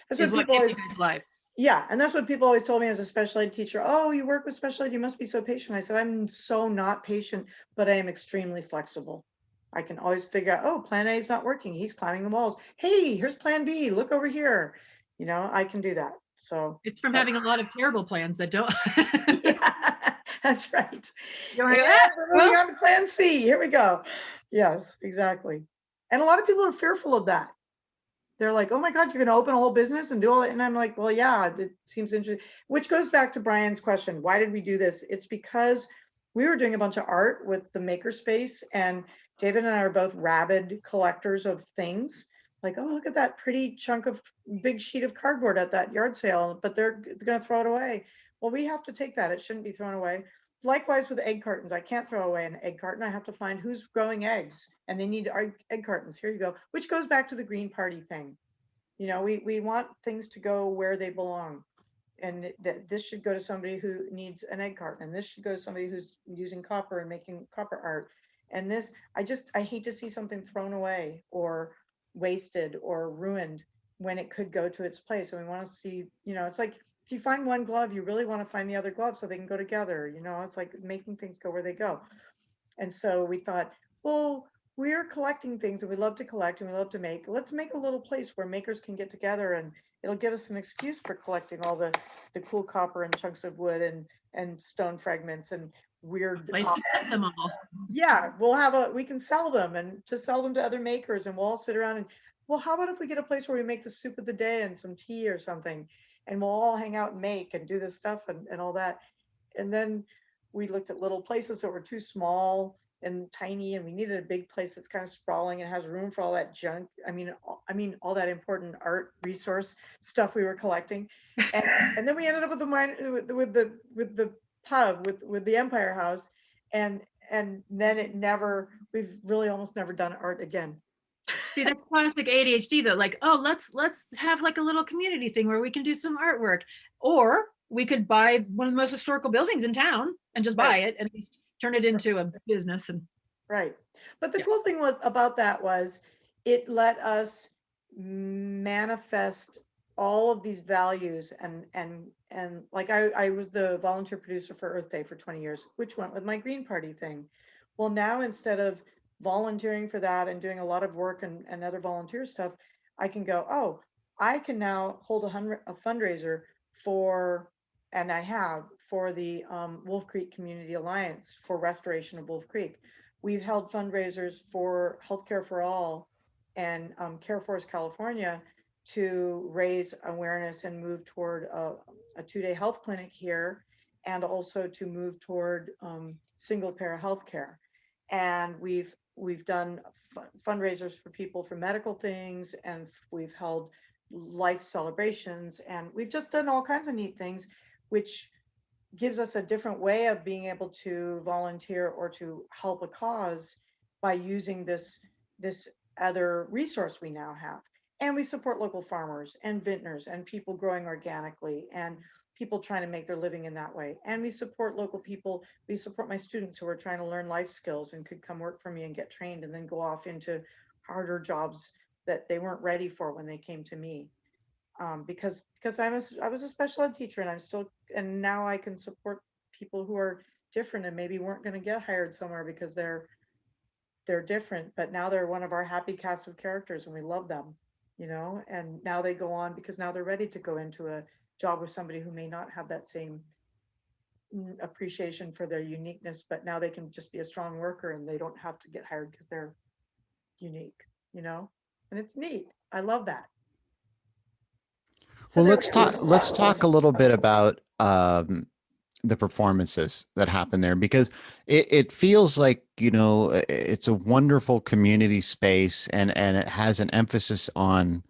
That's is what what people kept you always, guys alive. yeah. And that's what people always told me as a special ed teacher. Oh, you work with special ed, you must be so patient. I said, I'm so not patient, but I am extremely flexible. I can always figure out, oh, plan A is not working. He's climbing the walls. Hey, here's plan B. Look over here. You know, I can do that. So It's from but- having a lot of terrible plans that don't. yeah, that's right. You wanna And go, "Ah, we're moving well." on to plan C. Here we go. Yes, exactly. And a lot of people are fearful of that. They're like, oh my God, you're going to open a whole business and do all that. And I'm like, well, yeah, it seems interesting. Which goes back to Brian's question. Why did we do this? It's because we were doing a bunch of art with the makerspace, and David and I are both rabid collectors of things. Like, oh, look at that pretty chunk of big sheet of cardboard at that yard sale, but they're going to throw it away. Well, we have to take that. It shouldn't be thrown away. Likewise with egg cartons. I can't throw away an egg carton. I have to find who's growing eggs, and they need egg cartons. Here you go. Which goes back to the Green Party thing. You know, we want things to go where they belong. And that this should go to somebody who needs an egg carton, and this should go to somebody who's using copper and making copper art. And this, I hate to see something thrown away or wasted or ruined when it could go to its place. And we want to see, you know, it's like if you find one glove, you really want to find the other glove so they can go together. You know, it's like making things go where they go. And so we thought, well, we're collecting things and we love to collect and we love to make. Let's make a little place where makers can get together, and it'll give us an excuse for collecting all the cool copper and chunks of wood and stone fragments and weird. Place to put them all. Yeah, we can sell them and to sell them to other makers, and we'll all sit around and, well, how about if we get a place where we make the soup of the day and some tea or something, and we'll all hang out and make and do this stuff and all that. And then we looked at little places that were too small and tiny, and we needed a big place that's kind of sprawling and has room for all that junk. I mean, all that important art resource stuff we were collecting. And then we ended up with the pub with the Empire House, and then we've really almost never done art again. See, that's classic ADHD though. Like, oh, let's have like a little community thing where we can do some artwork, or we could buy one of the most historical buildings in town and just buy it and just turn it into a business. And right. But the cool thing about that was it let us manifest all of these values, and like I was the volunteer producer for Earth Day for 20 years, which went with my Green Party thing. Well, now instead of volunteering for that and doing a lot of work and other volunteer stuff, I can go, oh, I can now hold a fundraiser for, and I have, for the Wolf Creek Community Alliance for restoration of Wolf Creek. We've held fundraisers for Healthcare for All and Care Force California to raise awareness and move toward a 2-day health clinic here, and also to move toward single payer healthcare. And we've done fundraisers for people for medical things, and we've held life celebrations, and we've just done all kinds of neat things, which gives us a different way of being able to volunteer or to help a cause by using this other resource we now have. And we support local farmers and vintners and people growing organically and people trying to make their living in that way. And we support local people. We support my students who are trying to learn life skills and could come work for me and get trained and then go off into harder jobs that they weren't ready for when they came to me. Because I was a special ed teacher, and now I can support people who are different and maybe weren't going to get hired somewhere because they're different, but now they're one of our happy cast of characters and we love them, you know, and now they go on because now they're ready to go into a job with somebody who may not have that same appreciation for their uniqueness, but now they can just be a strong worker and they don't have to get hired because they're unique, you know, and it's neat. I love that. So Well, there we let's talk a little bit about the performances that happen there, because it feels like, you know, it's a wonderful community space, and it has an emphasis on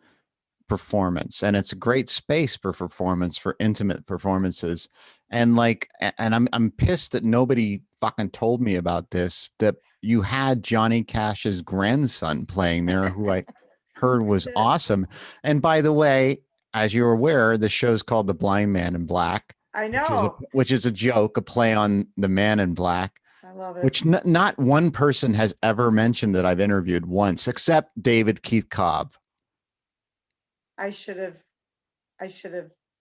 performance, and it's a great space for performance, for intimate performances. And like, and I'm pissed that nobody fucking told me about this, that you had Johnny Cash's grandson playing there, who I heard was awesome. And by the way, as you're aware, the show's called The Blind Man in Black. I know. which is a joke, a play on the Man in Black, I love it. which not one person has ever mentioned that I've interviewed once, except David Keith Cobb. I should have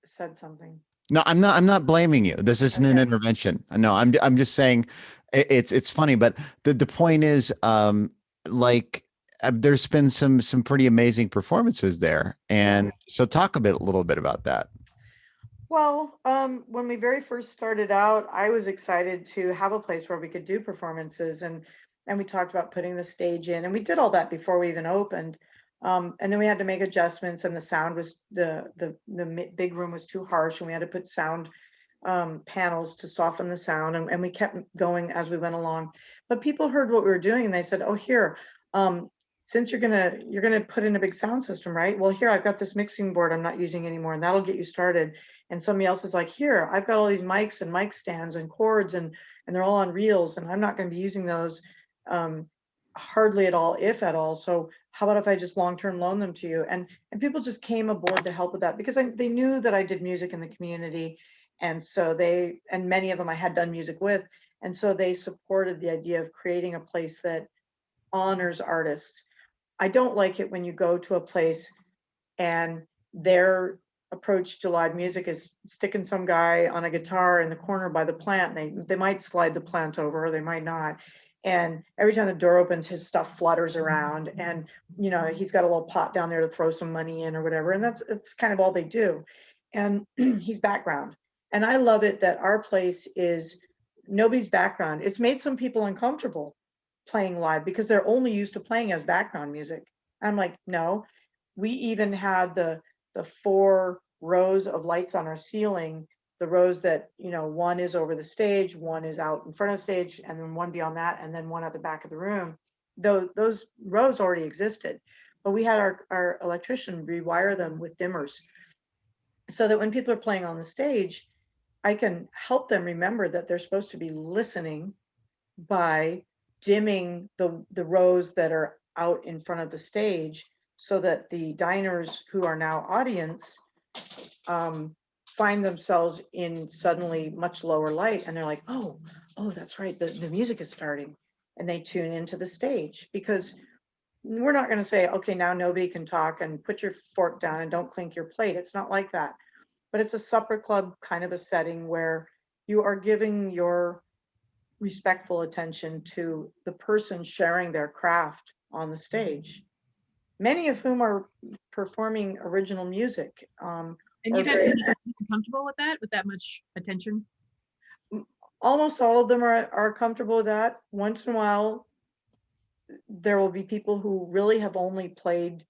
said something. No, I'm not blaming you. This isn't an Okay. intervention. No, I'm just saying it's funny, but the point is, like, there's been some pretty amazing performances there, and so talk a little bit about that. Well, when we very first started out, I was excited to have a place where we could do performances, and we talked about putting the stage in, and we did all that before we even opened. And then we had to make adjustments, and the sound was the big room was too harsh, and we had to put sound panels to soften the sound, and we kept going as we went along. But people heard what we were doing, and they said, "Oh, here, since you're gonna put in a big sound system, right? Well, here I've got this mixing board I'm not using anymore, and that'll get you started." And somebody else is like, "Here, I've got all these mics and mic stands and cords, and they're all on reels, and I'm not going to be using those hardly at all, if at all. So how about if I just long-term loan them to you?" And people just came aboard to help with that because they knew that I did music in the community, and so many of them I had done music with, and so they supported the idea of creating a place that honors artists. I don't like it when you go to a place and their approach to live music is sticking some guy on a guitar in the corner by the plant. They might slide the plant over, or they might not. And every time the door opens, his stuff flutters around, and he's got a little pot down there to throw some money in or whatever. And it's kind of all they do. And he's background. And I love it that our place is nobody's background. It's made some people uncomfortable playing live because they're only used to playing as background music. I'm like, no. We even had the 4 rows of lights on our ceiling, the rows that, one is over the stage, one is out in front of the stage, and then one beyond that, and then one at the back of the room. Those rows already existed, but we had our electrician rewire them with dimmers so that when people are playing on the stage, I can help them remember that they're supposed to be listening by dimming the rows that are out in front of the stage, so that the diners who are now audience find themselves in suddenly much lower light, and they're like, oh, that's right, the music is starting, and they tune into the stage. Because we're not going to say, okay, now nobody can talk and put your fork down and don't clink your plate. It's not like that. But it's a supper club kind of a setting where you are giving your respectful attention to the person sharing their craft on the stage, many of whom are performing original music. And you've had people comfortable with that much attention? Almost all of them are comfortable with that. Once in a while, there will be people who really have only played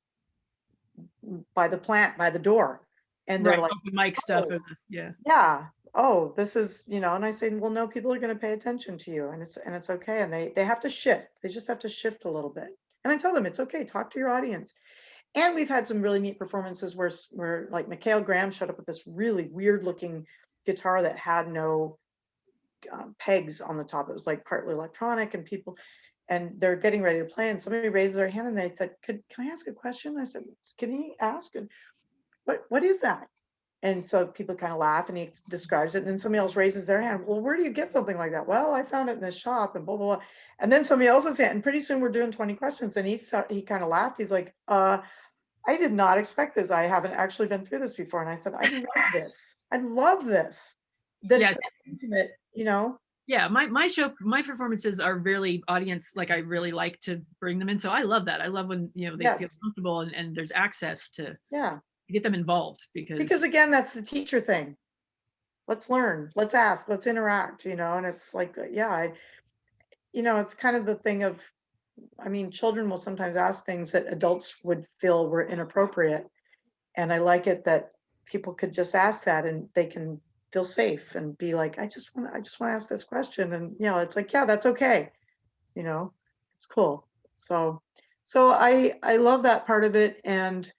by the plant, by the door. And they're like, open mic stuff. oh, yeah. Oh, this is, and I say, well, no, people are going to pay attention to you, and it's okay. And they have to shift. They just have to shift a little bit. And I tell them, it's okay, talk to your audience. And we've had some really neat performances where like Mikhail Graham showed up with this really weird looking guitar that had no pegs on the top. It was like partly electronic, and they're getting ready to play, and somebody raises their hand and they said, can I ask a question? I said, can you ask? And what is that? And so people kind of laugh, and he describes it. And then somebody else raises their hand. Well, where do you get something like that? Well, I found it in this shop, and blah, blah, blah. And then somebody else's hand. And pretty soon we're doing 20 questions. And he kind of laughed. He's like, I did not expect this. I haven't actually been through this before. And I said, I love this. I love this. That's intimate, Yeah, my performances are really audience, like I really like to bring them in. So I love that. I love when, they feel comfortable and there's access to get them involved, because again, that's the teacher thing. Let's learn, let's ask, let's interact, and it's like, it's kind of the thing of, children will sometimes ask things that adults would feel were inappropriate. And I like it that people could just ask that, and they can feel safe and be like, I just want to ask this question. And, it's like, yeah, that's okay. It's cool. So I love that part of it. And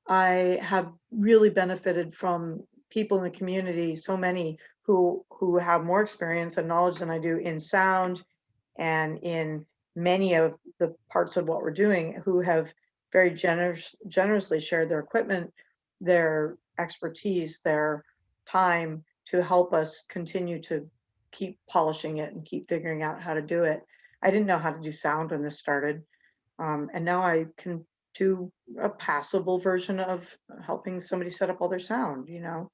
I have really benefited from people in the community, so many who have more experience and knowledge than I do in sound and in many of the parts of what we're doing, who have very generously shared their equipment, their expertise, their time, to help us continue to keep polishing it and keep figuring out how to do it. I didn't know how to do sound when this started. And now I can do a passable version of helping somebody set up all their sound, you know.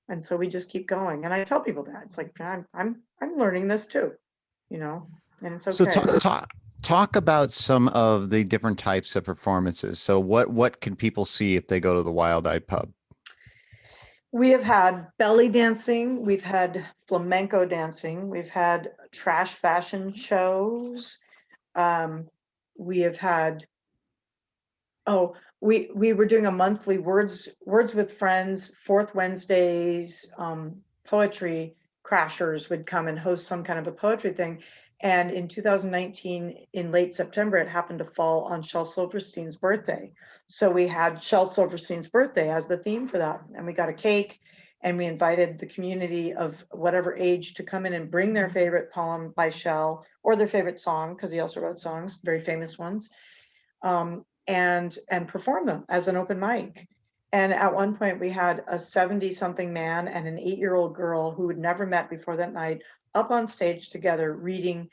And so we just keep going. And I tell people that it's like, I'm learning this too, you know, and it's So okay. talk about some of the different types of performances. So what can people see if they go to the Wild Eyed Pub? We have had belly dancing, we've had flamenco dancing, we've had trash fashion shows. We have had, oh, we were doing a monthly words with friends, fourth Wednesdays, poetry crashers would come and host some kind of a poetry thing. And in 2019, in late September, it happened to fall on Shel Silverstein's birthday. So we had Shel Silverstein's birthday as the theme for that. And we got a cake and we invited the community of whatever age to come in and bring their favorite poem by Shel or their favorite song, because he also wrote songs, very famous ones, and perform them as an open mic. And at one point we had a 70-something man and an 8-year-old girl who had never met before that night up on stage together reading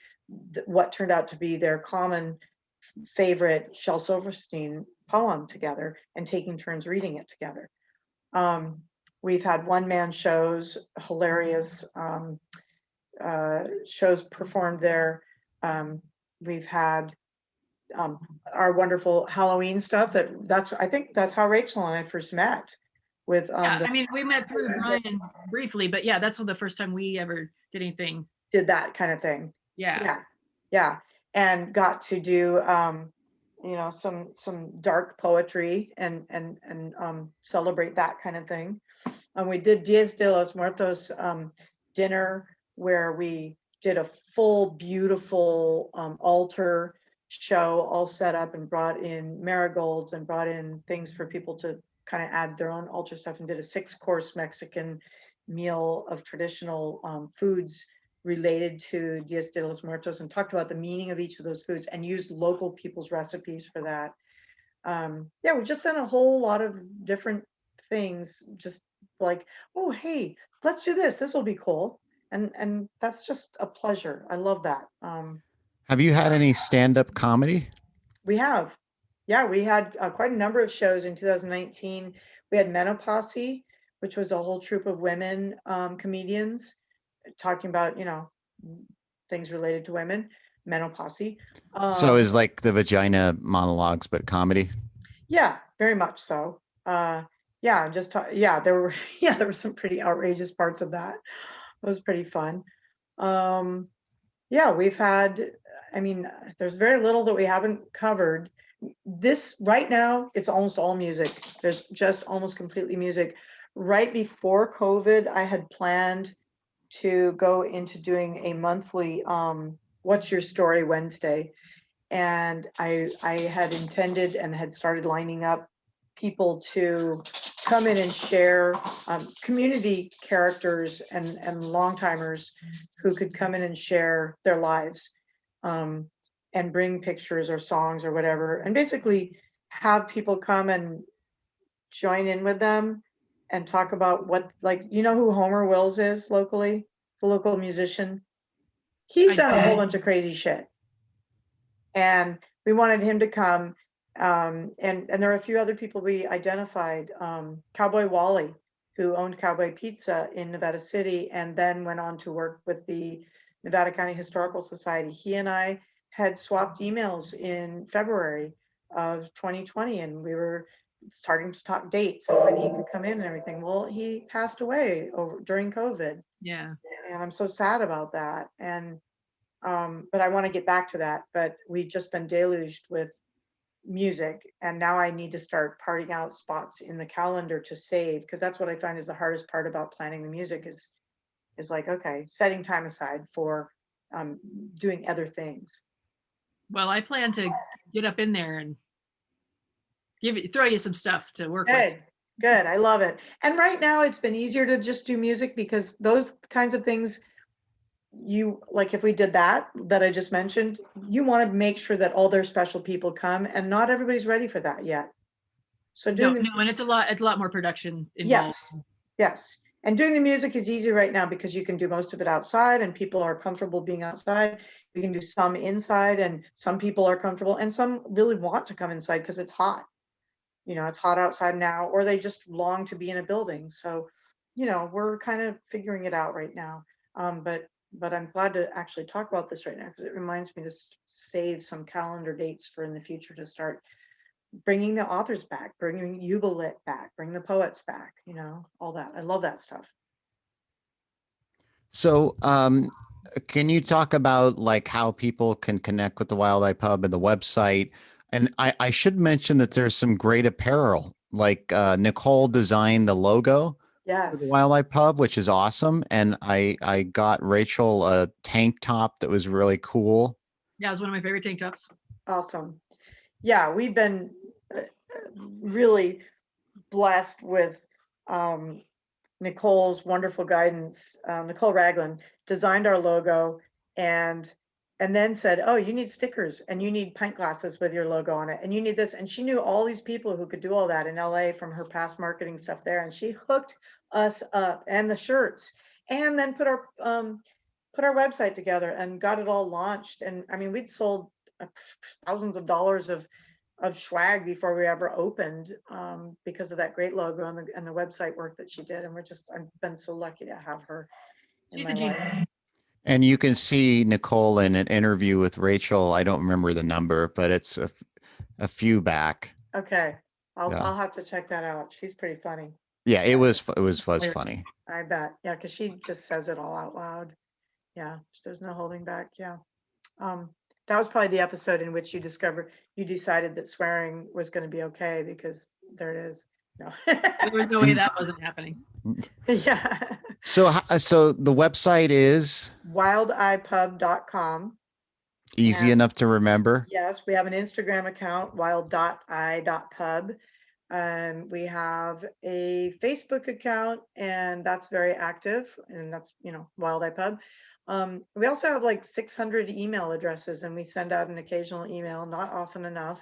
what turned out to be their common favorite Shel Silverstein poem together and taking turns reading it together. We've had one-man shows, hilarious shows performed there. We've had our wonderful Halloween stuff. I think that's how Rachel and I first met. With Yeah, I mean, we met through Brian briefly, but yeah, that's the first time we ever did anything. Did that kind of thing. Yeah. Yeah, and got to do you know, some dark poetry and celebrate that kind of thing. And we did Dias de los Muertos dinner, where we did a full beautiful altar show all set up and brought in marigolds and brought in things for people to kind of add their own altar stuff, and did a 6-course Mexican meal of traditional foods related to Dias de los Muertos, and talked about the meaning of each of those foods and used local people's recipes for that. Yeah, we've just done a whole lot of different things, just like, oh, hey, let's do this. This will be cool. And that's just a pleasure. I love that. Have you had any stand-up comedy? We have. Yeah, we had quite a number of shows in 2019. We had Menopause, which was a whole troupe of women comedians talking about, you know, things related to women, menopause. So is like the vagina monologues, but comedy? Yeah, very much so. Yeah, yeah, there were there were some pretty outrageous parts of that. It was pretty fun. Yeah, we've had, I mean, there's very little that we haven't covered. This right now, it's almost all music. There's just almost completely music. Right before COVID, I had planned to go into doing a monthly What's Your Story Wednesday. And I had intended and had started lining up people to come in and share, community characters and long timers who could come in and share their lives, and bring pictures or songs or whatever, and basically have people come and join in with them and talk about what, like, you know who Homer Wills is locally? It's a local musician. He's done a whole bunch of crazy shit. And we wanted him to come. And there are a few other people we identified. Cowboy Wally, who owned Cowboy Pizza in Nevada City and then went on to work with the Nevada County Historical Society. He and I had swapped emails in February of 2020, and we were starting to talk dates and when he could come in and everything. Well, he passed away during COVID. Yeah. And I'm so sad about that. And but I want to get back to that. But we've just been deluged with music, and now I need to start parting out spots in the calendar to save, because that's what I find is the hardest part about planning the music is like, okay, setting time aside for doing other things. Well, I plan to get up in there and throw you some stuff to work with. Good. I love it. And right now it's been easier to just do music, because those kinds of things, you like, if we did that I just mentioned, you want to make sure that all their special people come, and not everybody's ready for that yet. So No, and it's a lot more production involved. Yes. And doing the music is easy right now because you can do most of it outside and people are comfortable being outside. You can do some inside and some people are comfortable and some really want to come inside because it's hot. You know, it's hot outside now, or they just long to be in a building. So, you know, we're kind of figuring it out right now. But I'm glad to actually talk about this right now because it reminds me to save some calendar dates for in the future to start bringing the authors back, bringing Yubalit back, bring the poets back, you know, all that. I love that stuff. So, can you talk about like how people can connect with the Wildlife Pub and the website? And I should mention that there's some great apparel. Like Nicole designed the logo for the Yes, Wildlife Pub, which is awesome. And I got Rachel a tank top that was really cool. Yeah, it was one of my favorite tank tops. awesome. Yeah, we've been really blessed with Nicole's wonderful guidance. Nicole Ragland designed our logo and then said, oh, you need stickers and you need pint glasses with your logo on it and you need this. And she knew all these people who could do all that in LA from her past marketing stuff there. And she hooked us up and the shirts and then put our website together and got it all launched. And I mean, we'd sold thousands of dollars of swag before we ever opened because of that great logo and the website work that she did. And I've been so lucky to have her in She's my a life. genius. And you can see Nicole in an interview with Rachel. I don't remember the number, but it's a few back. Okay, Yeah. I'll have to check that out. She's pretty funny. Yeah, it was funny. I bet. Yeah, because she just says it all out loud. Yeah, there's no holding back. Yeah. That was probably the episode in which you decided that swearing was going to be okay because there it is. No. There was no way that wasn't happening. Yeah. So the website is wildeyepub.com. easy And enough to remember. yes, we have an Instagram account, wild.i.pub. We have a Facebook account, and that's very active, and that's, you know, Wild Eye Pub. We also have like 600 email addresses, and we send out an occasional email, not often enough,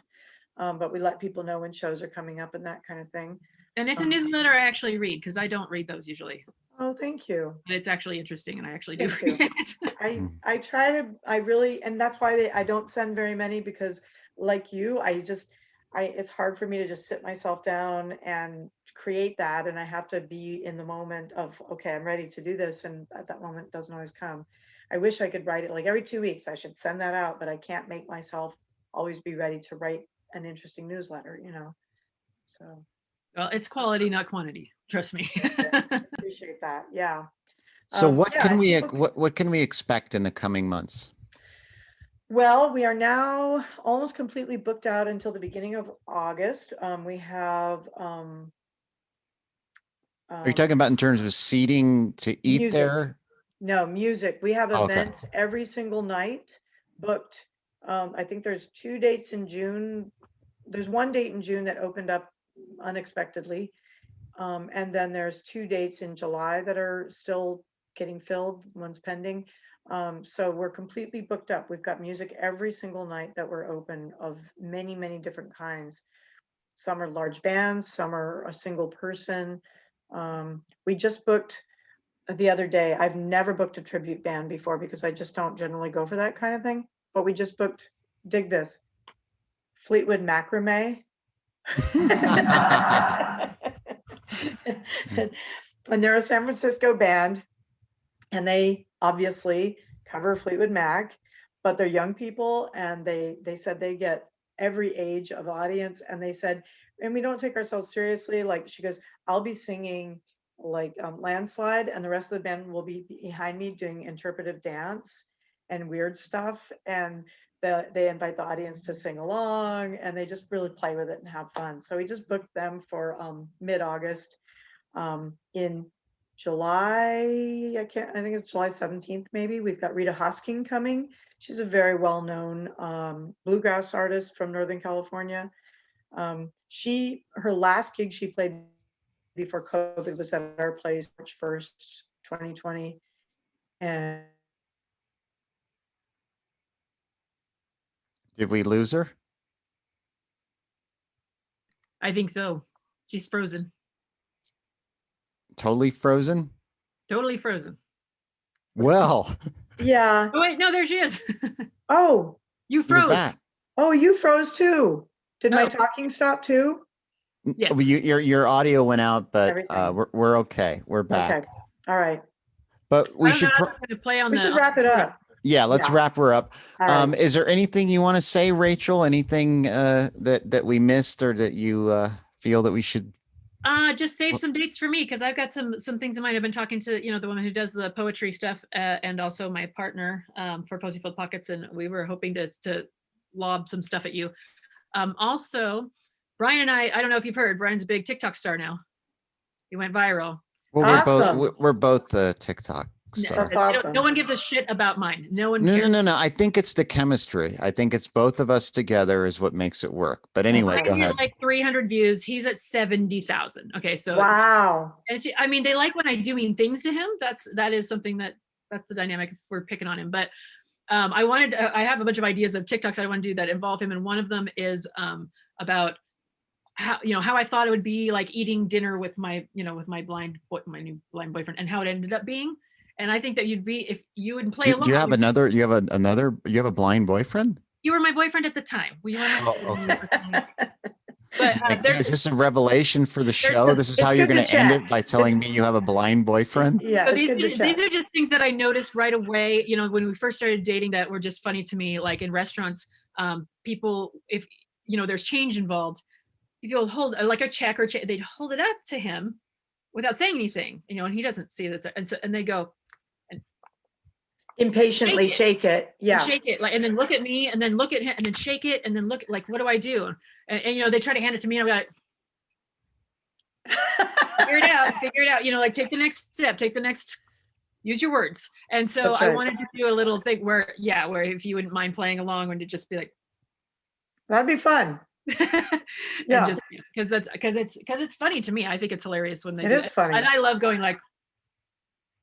but we let people know when shows are coming up and that kind of thing. And it's a newsletter I actually read because I don't read those usually. Oh, thank you. But it's actually interesting and I actually do Thank read you. it. I try to, I really, and that's why I don't send very many because like you, it's hard for me to just sit myself down and create that. And I have to be in the moment of, okay, I'm ready to do this. And at that moment, it doesn't always come. I wish I could write it like every 2 weeks, I should send that out, but I can't make myself always be ready to write an interesting newsletter, you know? So. Well, it's quality, not quantity. Trust me. I appreciate that. Yeah. So what yeah, can we people- what can we expect in the coming months? Well, we are now almost completely booked out until the beginning of August. We have Are you talking about in terms of seating to eat music. there? No, music. We have Oh, okay. events every single night booked. I think there's 2 dates in June. There's 1 date in June that opened up unexpectedly. And then there's 2 dates in July that are still getting filled. One's pending. So we're completely booked up. We've got music every single night that we're open of many, many different kinds. Some are large bands, some are a single person. We just booked the other day. I've never booked a tribute band before because I just don't generally go for that kind of thing. But we just booked, dig this, Fleetwood Macrame. And they're a San Francisco band, and they obviously cover Fleetwood Mac, but they're young people, and they said they get every age of audience, and they said, and we don't take ourselves seriously. Like she goes, I'll be singing like Landslide, and the rest of the band will be behind me doing interpretive dance and weird stuff, and they invite the audience to sing along, and they just really play with it and have fun. So we just booked them for mid-August. In July, I think it's July 17th, maybe. We've got Rita Hosking coming. She's a very well-known bluegrass artist from Northern California. Her last gig she played before COVID was at our place, March 1st, 2020. And Did we lose her? I think so. She's frozen. Totally frozen? Totally frozen. Well, Yeah. Oh wait, no, there she is. Oh, You you're froze. back. oh, you froze too. Did my Oh. talking stop too? Yes. Your audio went out, but Everything. we're okay. We're back. Okay. All right. But we I don't know should. how that's going to play on We the. should wrap it up. Yeah, let's Yeah. wrap her up. All right. Is there anything you want to say, Rachel? Anything that we missed or that you feel that we should? Just save some dates for me because I've got some things in mind. I've been talking to the woman who does the poetry stuff and also my partner for Posy Filled Pockets, and we were hoping to lob some stuff at you. Also, Brian and I don't know if you've heard, Brian's a big TikTok star now. He went viral. Well, Awesome. we're both TikTok stars. That's awesome. No one gives a shit about mine. No one No, cares. no. I think it's the chemistry. I think it's both of us together is what makes it work. But anyway, go Mine's ahead. at like 300 views. He's at 70,000. Okay, so Wow. and I mean, they like when I do mean things to him. That is something that's the dynamic if we're picking on him. But I have a bunch of ideas of TikToks I want to do that involve him, and one of them is about how I thought it would be like eating dinner with my my new blind boyfriend, and how it ended up being. And I think that if you would play along. Do you have another? You have a blind boyfriend? You were my boyfriend at the time. You were my Oh, okay. But Is this a revelation for the show? This is It's how you're good going to to end chat. it by telling me you have a blind boyfriend? Yeah, so it's good to chat. these are just things that I noticed right away. When we first started dating, that were just funny to me. Like in restaurants, people, if there's change involved, people hold like a check or they'd hold it up to him without saying anything, and he doesn't see that, and they go Impatiently shake it. Yeah. shake it, like, and then look at me, and then look at him, and then shake it, and then look, like, what do I do? And they try to hand it to me, and I'm like, figure it out, like, take the next step, use your words. And so That's I right. wanted to do a little thing where if you wouldn't mind playing along, and to just be like, That'd be fun. and just because it's funny to me. I think it's hilarious when they It do is funny. and I love going like,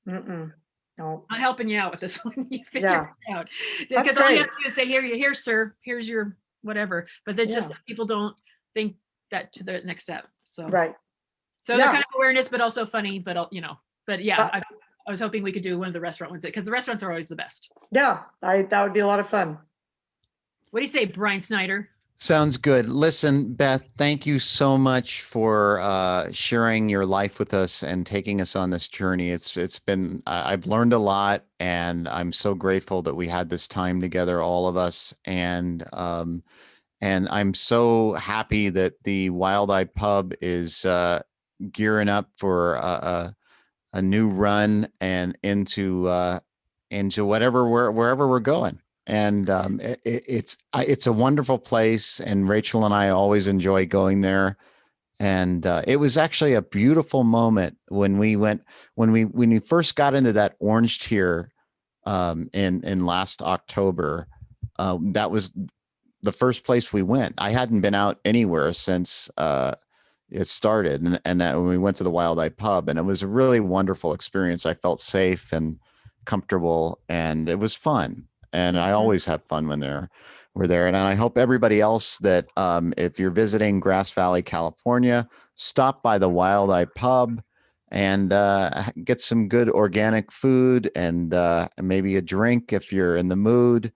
No. not helping you out with this one. You figure it out, That's because all you have great. to do is say, here, sir, here's your whatever. But they just, people don't think that to the next step. So Right. so they're kind of awareness, but also funny. But but yeah, But- I was hoping we could do one of the restaurant ones, because the restaurants are always the best. Yeah, that would be a lot of fun. What do you say, Brian Snyder? Sounds good. Listen, Beth, thank you so much for sharing your life with us and taking us on this journey. It's been I've learned a lot, and I'm so grateful that we had this time together, all of us. And I'm so happy that the Wild Eye Pub is gearing up for a new run and into wherever we're going. And it's a wonderful place, and Rachel and I always enjoy going there. And it was actually a beautiful moment when we first got into that orange tier in last October. That was the first place we went. I hadn't been out anywhere since it started, and that when we went to the Wild Eye Pub, and it was a really wonderful experience. I felt safe and comfortable, and it was fun. And I always have fun when we're there. And I hope everybody else that if you're visiting Grass Valley, California, stop by the Wild Eye Pub and get some good organic food and maybe a drink if you're in the mood.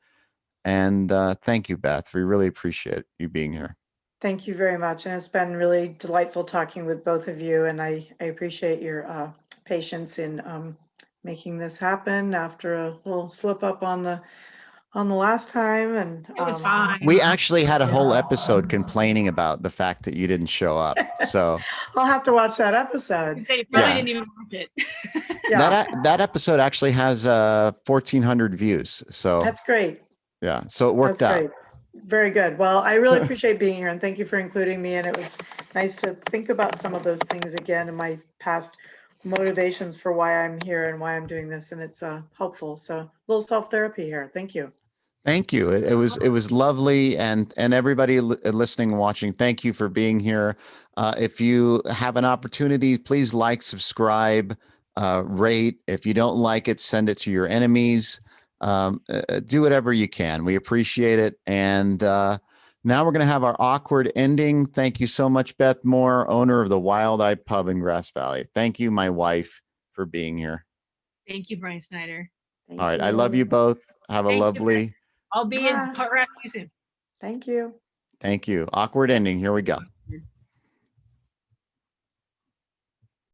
And thank you, Beth. We really appreciate you being here. Thank you very much. And it's been really delightful talking with both of you. And I appreciate your patience in making this happen after a little slip up on the last time. And It was fine. We actually had a whole episode complaining about the fact that you didn't show up. So I'll have to watch that episode. They probably didn't even watch it. Yeah, that episode actually has 1,400 views. So that's great. yeah, so it worked That's out. great. Very good. Well, I really appreciate being here, and thank you for including me. And it was nice to think about some of those things again and my past motivations for why I'm here and why I'm doing this. And it's helpful. So a little self-therapy here. Thank you. Thank you. It was lovely, and everybody listening and watching, thank you for being here. If you have an opportunity, please like, subscribe, rate. If you don't like it, send it to your enemies. Do whatever you can. We appreciate it. And now we're going to have our awkward ending. Thank you so much, Beth Moore, owner of the Wild Eye Pub in Grass Valley. Thank you, my wife, for being here. Thank you, Brian Snyder. Thank All right. I love you both. Have a Thank you, lovely, I'll be in Bye. harassing you soon. Thank you. thank you. Awkward ending. Here we go.